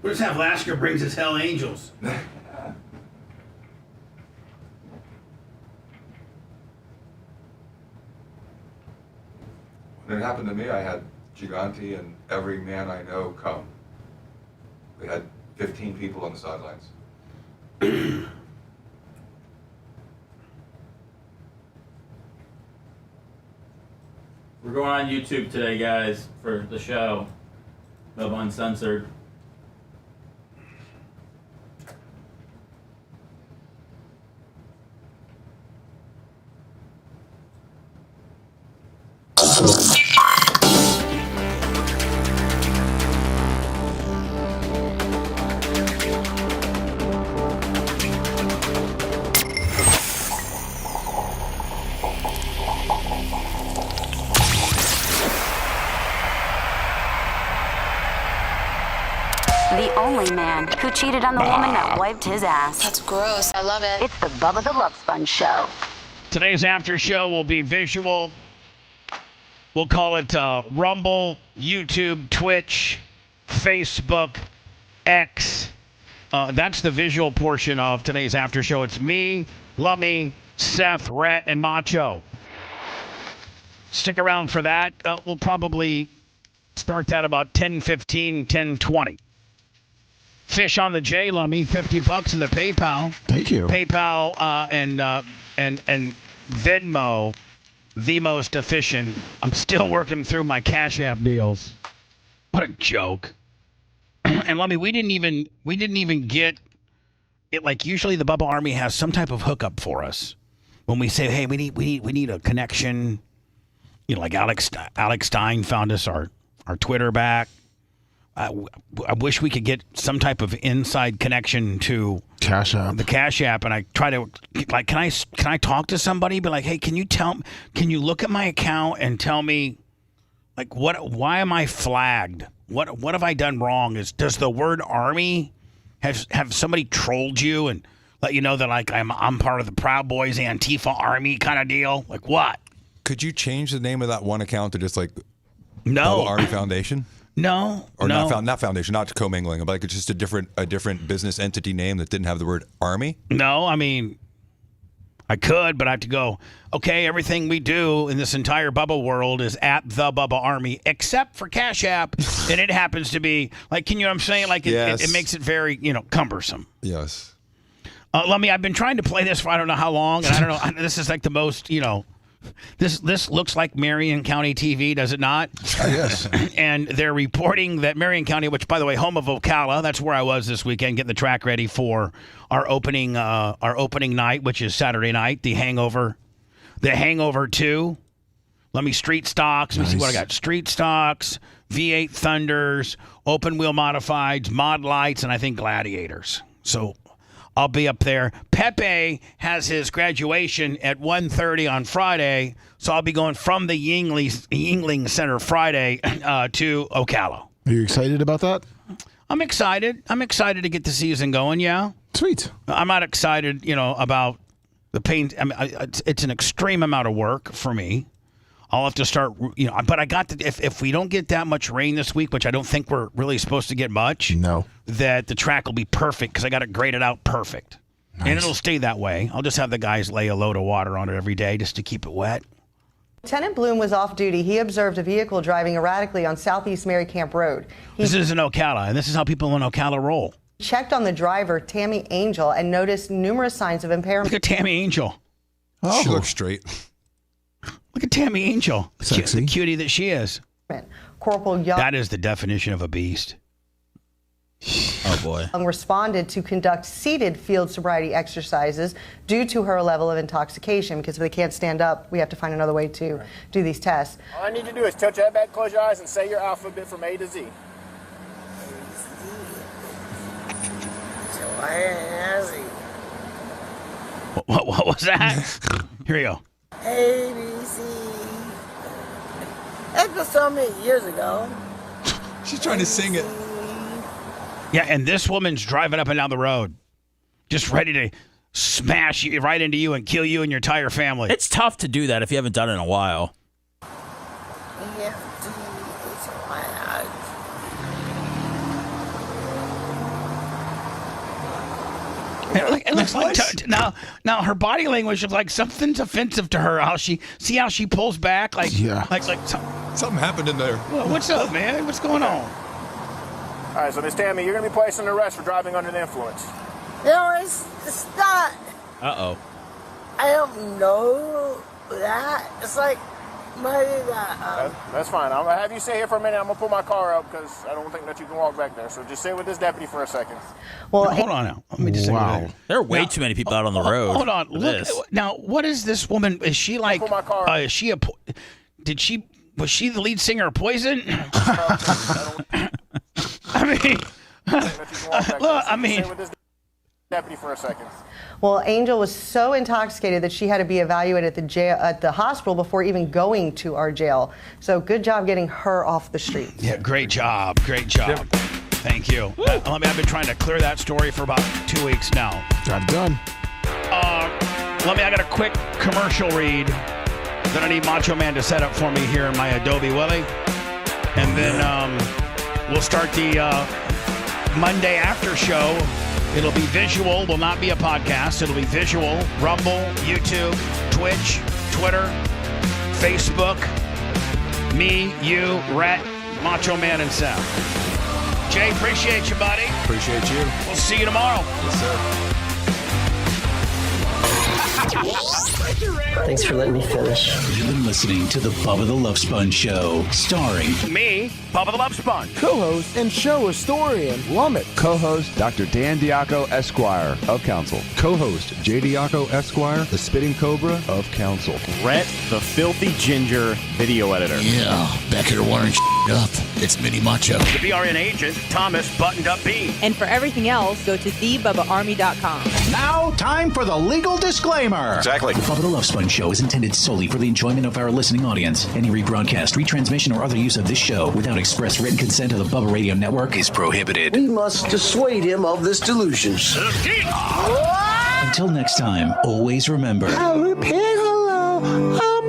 What does have Lasker brings his Hell Angels? When it happened to me, I had Gigante and every man I know come. We had 15 people on the sidelines. We're going on YouTube today, guys, for the show. Love Uncensored. The only man who cheated on the woman that wiped his ass. That's gross. I love it. It's the Bubba the Love Sponge Show. Today's after show will be visual. We'll call it Rumble, YouTube, Twitch, Facebook, X. That's the visual portion of today's after show. It's me, Lummy, Seth, Rhett, and Macho. Stick around for that. We'll probably start that about 10:15, 10:20. Fish on the J, Lummy, $50 in the PayPal. Thank you. PayPal and Venmo, the most efficient. I'm still working through my Cash App deals. What a joke. And Lummy, we didn't even get it. Like usually the Bubba Army has some type of hookup for us when we say, hey, we need a connection. You know, like Alex Stein found us our Twitter back. I wish we could get some type of inside connection to the Cash App, and I try to like, can I talk to somebody? Be like, hey, can you look at my account and tell me, like, why am I flagged? What have I done wrong? Does the word Army have somebody trolled you and let you know that like I'm part of the Proud Boys Antifa Army kind of deal? Like what? Could you change the name of that one account to just like No Bubba Army Foundation? No, or no. not foundation, not commingling, but like it's just a different business entity name that didn't have the word Army. No, I mean, I could, but I have to go. Okay, everything we do in this entire Bubba world is at the Bubba Army, except for Cash App, and it happens to be like, can you know what I'm saying? Like it makes it very cumbersome. Yes. Let me. I've been trying to play this for I don't know how long, and I don't know. This is like the most This looks like Marion County TV, does it not? Yes. And they're reporting that Marion County, which, by the way, home of Ocala, that's where I was this weekend, getting the track ready for our opening night, which is Saturday night, The Hangover 2. Let me street stocks. Let me see what I got. Street stocks, V8 Thunders, open wheel modifieds, mod lights, and I think Gladiators. So I'll be up there. Pepe has his graduation at 1:30 on Friday, so I'll be going from the Yingling Center Friday to Ocala. Are you excited about that? I'm excited. I'm excited to get the season going, yeah. Sweet. I'm not excited, about the pain. I mean, it's an extreme amount of work for me. I'll have to start, but I got to, if we don't get that much rain this week, which I don't think we're really supposed to get much, that the track will be perfect because I got it graded out perfect. Nice. And it'll stay that way. I'll just have the guys lay a load of water on it every day just to keep it wet. Lieutenant Bloom was off duty. He observed a vehicle driving erratically on Southeast Mary Camp Road. This is in Ocala, and this is how people in Ocala roll. Checked on the driver, Tammy Angel, and noticed numerous signs of impairment. Look at Tammy Angel. She looks straight. Look at Tammy Angel. The cutie that she is. Corporal Young. That is the definition of a beast. Oh, boy. Responded to conduct seated field sobriety exercises due to her level of intoxication, because if they can't stand up, we have to find another way to do these tests. All I need you to do is tilt your head back, close your eyes, and say your alphabet from A to Z. What was that? Here we go. A, B, C. That was so many years ago. She's trying to sing it. Yeah, and this woman's driving up and down the road, just ready to smash you right into you and kill you and your entire family. It's tough to do that if you haven't done it in a while. It looks like now her body language is like something's offensive to her. How she pulls back like something happened in there. What's up, man? What's going on? All right, so Miss Tammy, you're going to be placed under arrest for driving under the influence. No, it's not. Uh-oh. I don't know that. It's like maybe that. That's fine. I'm going to have you stay here for a minute. I'm going to pull my car up because I don't think that you can walk back there. So just sit with this deputy for a second. Well, hold on now. Let me just say there are way too many people out on the road. Hold on. Look now. What is this woman? Is she like? Is she was she the lead singer of Poison? I mean, Stay with this deputy for a second. Well, Angel was so intoxicated that she had to be evaluated at the hospital before even going to our jail. So good job getting her off the street. Yeah, great job. Thank you. I've been trying to clear that story for about 2 weeks now. Job done. I got a quick commercial read that I need Macho Man to set up for me here in my Adobe Willie. And then we'll start the Monday after show. It'll be visual, will not be a podcast. It'll be visual. Rumble, YouTube, Twitch, Twitter, Facebook. Me, you, Rhett, Macho Man, and Sal. Jay, appreciate you, buddy. Appreciate you. We'll see you tomorrow. Yes, sir. Thanks for letting me finish. You've been listening to the Bubba the Love Sponge Show, starring me, Bubba the Love Sponge. Co-host and show historian, Lummit. Co-host, Dr. Dan Diaco, Esquire, of Council. Co-host, J. Diaco, Esquire, the Spitting Cobra, of Council. Rhett, the Filthy Ginger, video editor. Yeah, back here wiring up. It's Mini Macho. The BRN agent, Thomas Buttoned Up B. And for everything else, go to thebubbaarmy.com. Now, time for the legal disclaimer. Exactly. The Bubba the Love Sponge Show is intended solely for the enjoyment of our listening audience. Any rebroadcast, retransmission, or other use of this show without express written consent of the Bubba Radio Network is prohibited. We must dissuade him of this delusion. Until next time, always remember. I repeat hello.